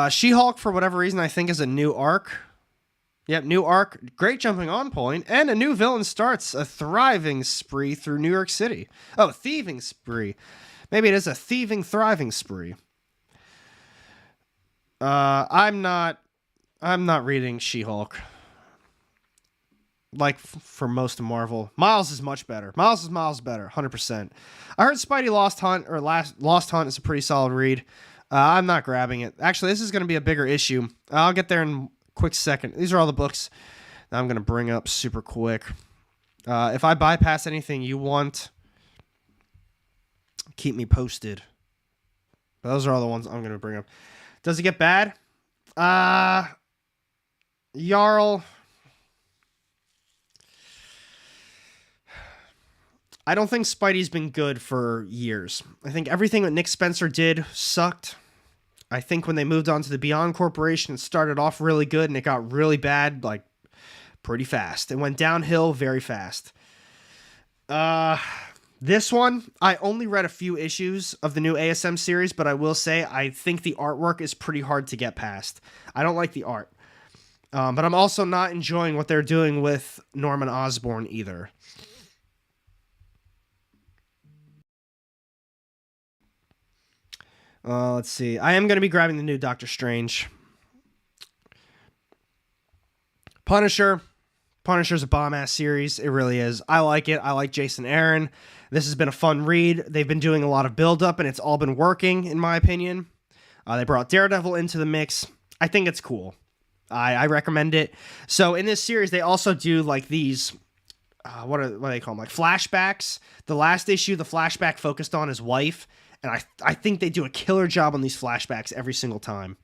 Speaker 1: She-Hulk, for whatever reason, I think is a new arc. Yep, new arc. Great jumping on point. And a new villain starts a thriving spree through New York City. Oh, thieving spree. Maybe it is a thieving, thriving spree. I'm not reading She-Hulk. Like for most of Marvel. Miles is much better. Miles better, 100%. I heard Spidey Lost Hunt is a pretty solid read. I'm not grabbing it. Actually, this is going to be a bigger issue. I'll get there in a quick second. These are all the books that I'm going to bring up super quick. If I bypass anything you want, keep me posted. But those are all the ones I'm going to bring up. Does it get bad? Jarl. I don't think Spidey's been good for years. I think everything that Nick Spencer did sucked. I think when they moved on to the Beyond Corporation, it started off really good and it got really bad, like pretty fast. It went downhill very fast. This one, I only read a few issues of the new ASM series, but I will say I think the artwork is pretty hard to get past. I don't like the art. But I'm also not enjoying what they're doing with Norman Osborn either. Let's see. I am going to be grabbing the new Doctor Strange. Punisher. Punisher's a bomb-ass series. It really is. I like it. I like Jason Aaron. This has been a fun read. They've been doing a lot of build-up, and it's all been working, in my opinion. They brought Daredevil into the mix. I think it's cool. I recommend it. So in this series, they also do like these, what do they call them? Like flashbacks. The last issue, the flashback focused on his wife, and I think they do a killer job on these flashbacks every single time.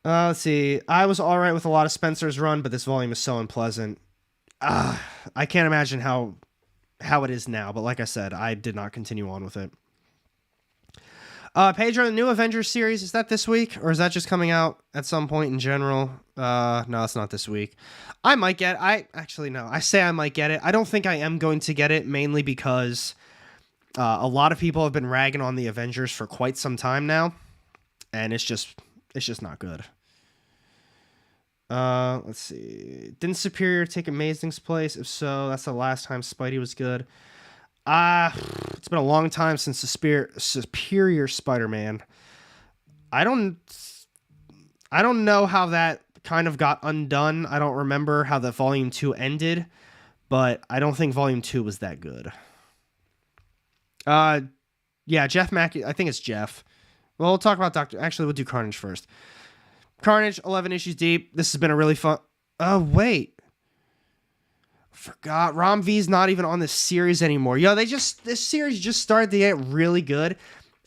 Speaker 1: Let's see. I was all right with a lot of Spencer's run, but this volume is so unpleasant. I can't imagine how it is now, but like I said, I did not continue on with it. Pedro, the new Avengers series, is that this week? Or is that just coming out at some point in general? No, it's not this week. I might get I say I might get it. I don't think I am going to get it, mainly because a lot of people have been ragging on the Avengers for quite some time now, and it's just not good. Let's see. Didn't Superior take Amazing's place? If so, that's the last time Spidey was good. It's been a long time since Superior Spider-Man. I don't know how that kind of got undone. I don't remember how the Volume 2 ended, but I don't think Volume 2 was that good. Yeah, Jeff Mackey. I think it's Jeff. Well, we'll talk about Actually, we'll do Carnage first. Carnage, 11 issues deep. This has been a really fun... Oh, wait. Forgot. Rom V's not even on this series anymore. Yo, this series just started to get really good.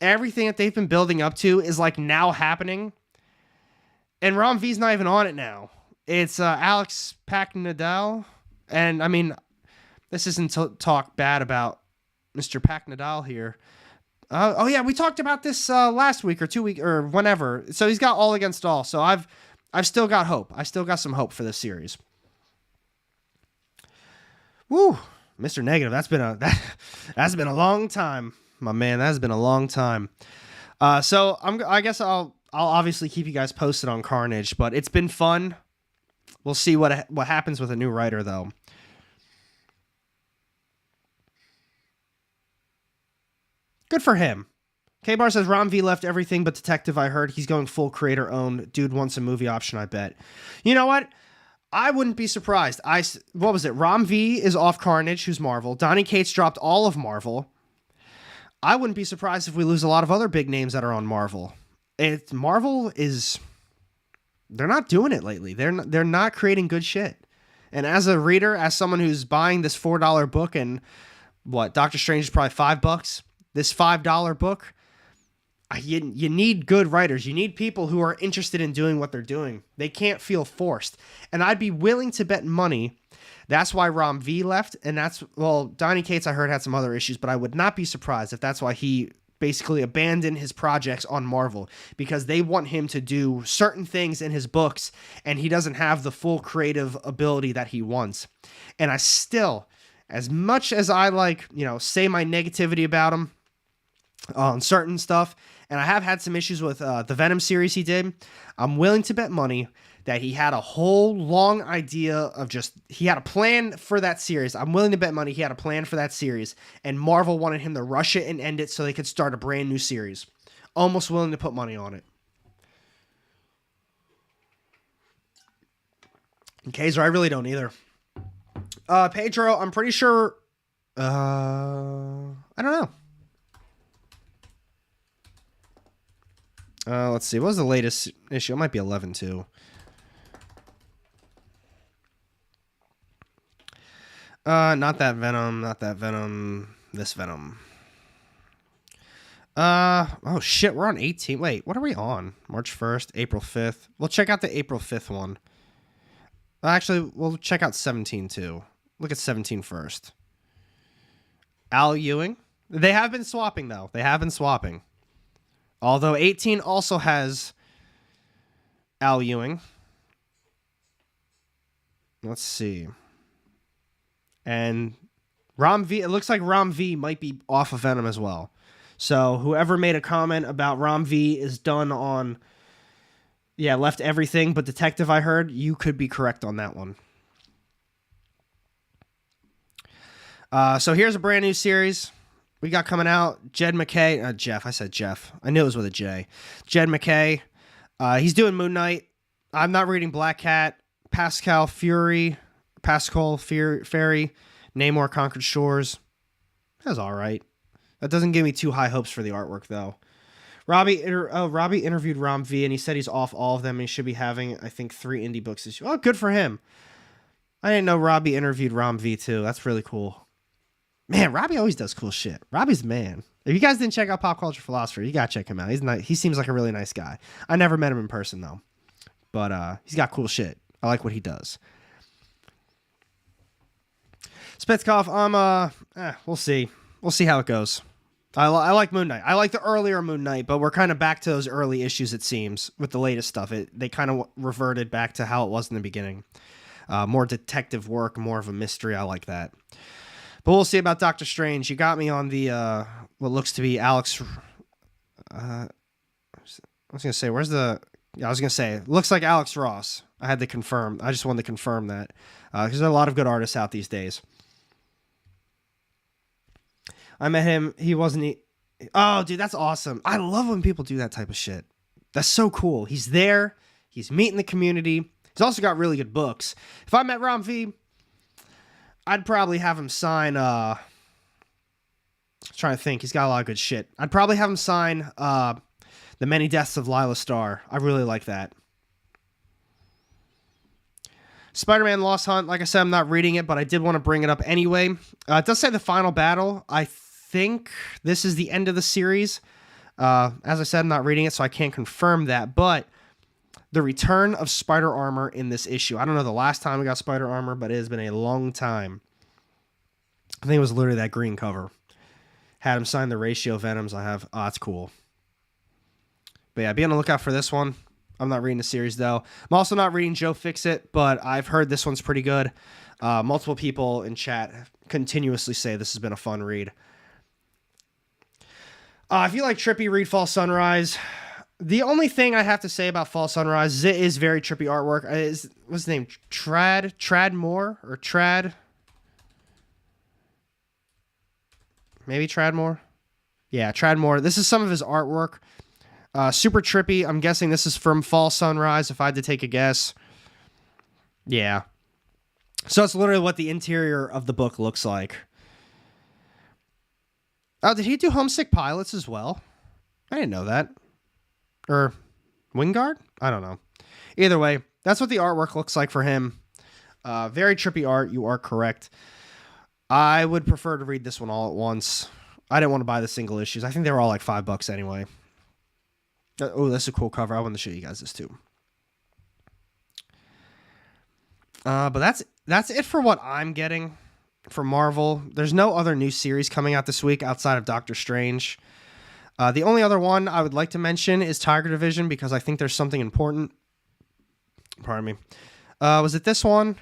Speaker 1: Everything that they've been building up to is like now happening. And Rom V's not even on it now. It's Alex Pack-Nadal. And I mean, this isn't to talk bad about Mr. Pack-Nadal here. Oh yeah, we talked about this last week or 2 weeks or whenever. So he's got all against all. So I've still got hope. I still got some hope for this series. Woo, Mr. Negative. That's been a long time, my man. That's been a long time. So I guess I'll obviously keep you guys posted on Carnage, but it's been fun. We'll see what happens with a new writer though. Good for him. K-Bar says, Rom V left everything but Detective, I heard. He's going full creator-owned. Dude wants a movie option, I bet. You know what? I wouldn't be surprised. What was it? Rom V is off Carnage, who's Marvel. Donny Cates dropped all of Marvel. I wouldn't be surprised if we lose a lot of other big names that are on Marvel. Marvel is... They're not doing it lately. They're not creating good shit. And as a reader, as someone who's buying this $4 book and... What? Doctor Strange is probably $5? This $5 book, you need good writers. You need people who are interested in doing what they're doing. They can't feel forced. And I'd be willing to bet money. That's why Rom V left. And Donny Cates, I heard, had some other issues, but I would not be surprised if that's why he basically abandoned his projects on Marvel, because they want him to do certain things in his books, and he doesn't have the full creative ability that he wants. And I still, as much as I say my negativity about him, on certain stuff, and I have had some issues with the Venom series he did, I'm willing to bet money that he had a whole long idea of he had a plan for that series. I'm willing to bet money he had a plan for that series, and Marvel wanted him to rush it and end it so they could start a brand new series. Almost willing to put money on it. And Kaiser, I really don't either. Pedro, I'm pretty sure... I don't know. Let's see. What was the latest issue? It might be 11 too. Not that Venom. Not that Venom. This Venom. Oh shit. We're on 18. Wait, what are we on? March 1st, April 5th. We'll check out the April 5th one. Actually, we'll check out 17 too. Look at 17 first. Al Ewing. They have been swapping though. They have been swapping. Although 18 also has Al Ewing. Let's see. And Rom V, it looks like Rom V might be off of Venom as well. So whoever made a comment about Rom V is done on, yeah, left everything but Detective, I heard. You could be correct on that one. So here's a brand new series we got coming out. Jed McKay, Jeff, I said Jeff. I knew it was with a J. Jed McKay. He's doing Moon Knight. I'm not reading Black Cat. Pascal Ferry, Namor Conquered Shores. That's all right. That doesn't give me too high hopes for the artwork, though. Robbie interviewed Rom V, and he said he's off all of them, and he should be having, I think, 3 indie books this year. Oh, good for him. I didn't know Robbie interviewed Rom V, too. That's really cool. Man, Robbie always does cool shit. Robbie's the man. If you guys didn't check out Pop Culture Philosopher, you gotta check him out. He's nice. He seems like a really nice guy. I never met him in person, though. But he's got cool shit. I like what he does. Spitzkov, we'll see. We'll see how it goes. I like Moon Knight. I like the earlier Moon Knight, but we're kind of back to those early issues, it seems, with the latest stuff. They kind of reverted back to how it was in the beginning. More detective work, more of a mystery. I like that. But we'll see about Doctor Strange. You got me on the, what looks to be Alex... I was going to say, where's the... Yeah, I was going to say, it looks like Alex Ross. I had to confirm. I just wanted to confirm that. Because there are a lot of good artists out these days. I met him. He wasn't... Oh, dude, that's awesome. I love when people do that type of shit. That's so cool. He's there. He's meeting the community. He's also got really good books. If I met Rom V, I'd probably have him sign... I'm trying to think. He's got a lot of good shit. I'd probably have him sign... The Many Deaths of Lila Starr. I really like that. Spider-Man Lost Hunt. Like I said, I'm not reading it, but I did want to bring it up anyway. It does say the final battle. I think this is the end of the series. As I said, I'm not reading it, so I can't confirm that. But the return of Spider Armor in this issue. I don't know the last time we got Spider Armor, but it has been a long time. I think it was literally that green cover. Had him sign the Ratio Venoms. I have. Oh, it's cool. But yeah, be on the lookout for this one. I'm not reading the series, though. I'm also not reading Joe Fixit, but I've heard this one's pretty good. Multiple people in chat continuously say this has been a fun read. If you like trippy, read Fall Sunrise. The only thing I have to say about Fall Sunrise is it is very trippy artwork. What's his name? Trad Moore? Or Trad? Maybe Trad Moore? Yeah, Trad Moore. This is some of his artwork. Super trippy. I'm guessing this is from Fall Sunrise, if I had to take a guess. Yeah. So it's literally what the interior of the book looks like. Oh, did he do Homesick Pilots as well? I didn't know that. Or Wingard? I don't know. Either way, that's what the artwork looks like for him. Very trippy art. You are correct. I would prefer to read this one all at once. I didn't want to buy the single issues. I think they were all like $5 anyway. Oh, that's a cool cover. I want to show you guys this too. But that's it for what I'm getting from Marvel. There's no other new series coming out this week outside of Doctor Strange. The only other one I would like to mention is Tiger Division because I think there's something important. Pardon me. Was it this one?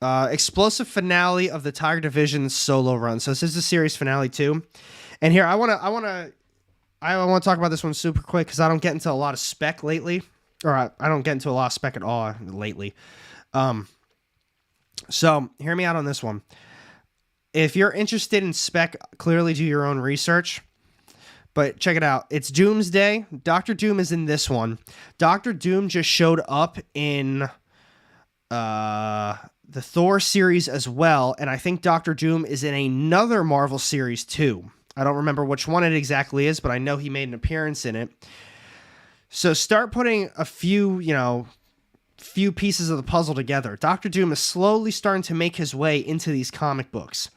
Speaker 1: Explosive finale of the Tiger Division solo run. So this is the series finale too. And here I want to talk about this one super quick because I don't get into a lot of spec lately. Or I don't get into a lot of spec at all lately. So hear me out on this one. If you're interested in spec, clearly do your own research. But check it out. It's Doomsday. Doctor Doom is in this one. Doctor Doom just showed up in the Thor series as well. And I think Doctor Doom is in another Marvel series too. I don't remember which one it exactly is, but I know he made an appearance in it. So start putting a few pieces of the puzzle together. Doctor Doom is slowly starting to make his way into these comic books.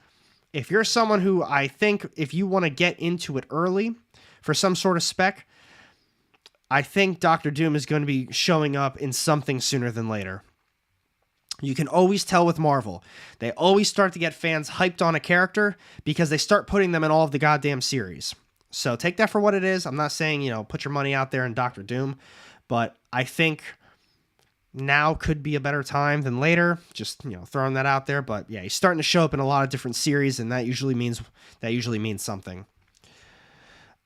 Speaker 1: If you're someone who I think if you want to get into it early for some sort of spec, I think Doctor Doom is going to be showing up in something sooner than later. You can always tell with Marvel. They always start to get fans hyped on a character because they start putting them in all of the goddamn series. So take that for what it is. I'm not saying, put your money out there in Doctor Doom, but I think now could be a better time than later. Just, throwing that out there. But yeah, he's starting to show up in a lot of different series, and that usually means something.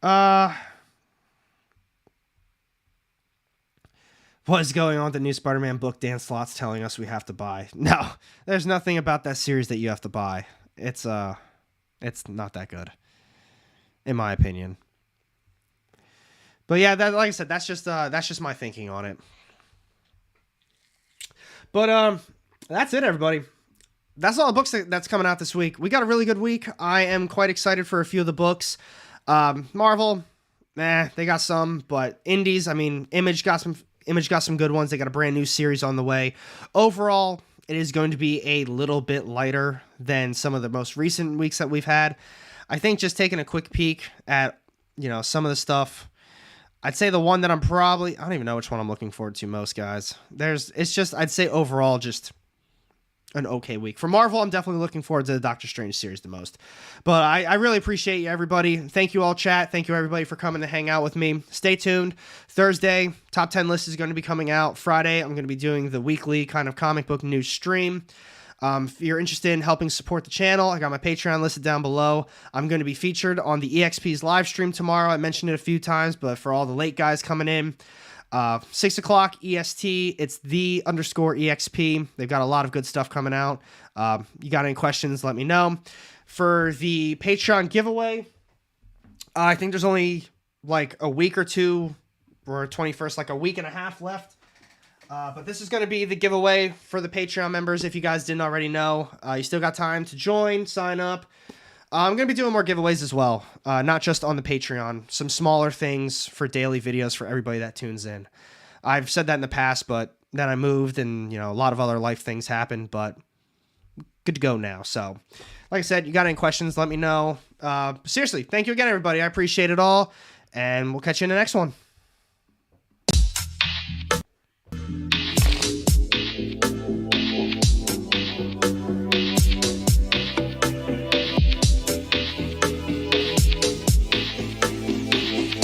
Speaker 1: What is going on with the new Spider-Man book Dan Slott's telling us we have to buy? No, there's nothing about that series that you have to buy. It's not that good, in my opinion. But yeah, like I said, that's just my thinking on it. But that's it, everybody. That's all the books that's coming out this week. We got a really good week. I am quite excited for a few of the books. Marvel, they got some, but indies, I mean, Image got some good ones. They got a brand new series on the way. Overall, it is going to be a little bit lighter than some of the most recent weeks that we've had. I think just taking a quick peek at, some of the stuff, I'd say the one that I don't even know which one I'm looking forward to most, guys. I'd say overall just an okay week. For Marvel, I'm definitely looking forward to the Doctor Strange series the most. But I really appreciate you, everybody. Thank you all, chat. Thank you, everybody, for coming to hang out with me. Stay tuned. Thursday, top 10 list is going to be coming out. Friday, I'm going to be doing the weekly kind of comic book news stream. If you're interested in helping support the channel, I got my Patreon listed down below. I'm going to be featured on the EXP's live stream tomorrow. I mentioned it a few times, but for all the late guys coming in, 6 o'clock EST, it's _EXP. They've got a lot of good stuff coming out. You got any questions, let me know. For the Patreon giveaway, I think there's only like a week or two, or 21st, like a week and a half left. But this is going to be the giveaway for the Patreon members. If you guys didn't already know, you still got time to join, sign up. I'm going to be doing more giveaways as well, not just on the Patreon. Some smaller things for daily videos for everybody that tunes in. I've said that in the past, but then I moved and, a lot of other life things happened, but good to go now. So, like I said, you got any questions, let me know. Seriously, thank you again, everybody. I appreciate it all, and we'll catch you in the next one.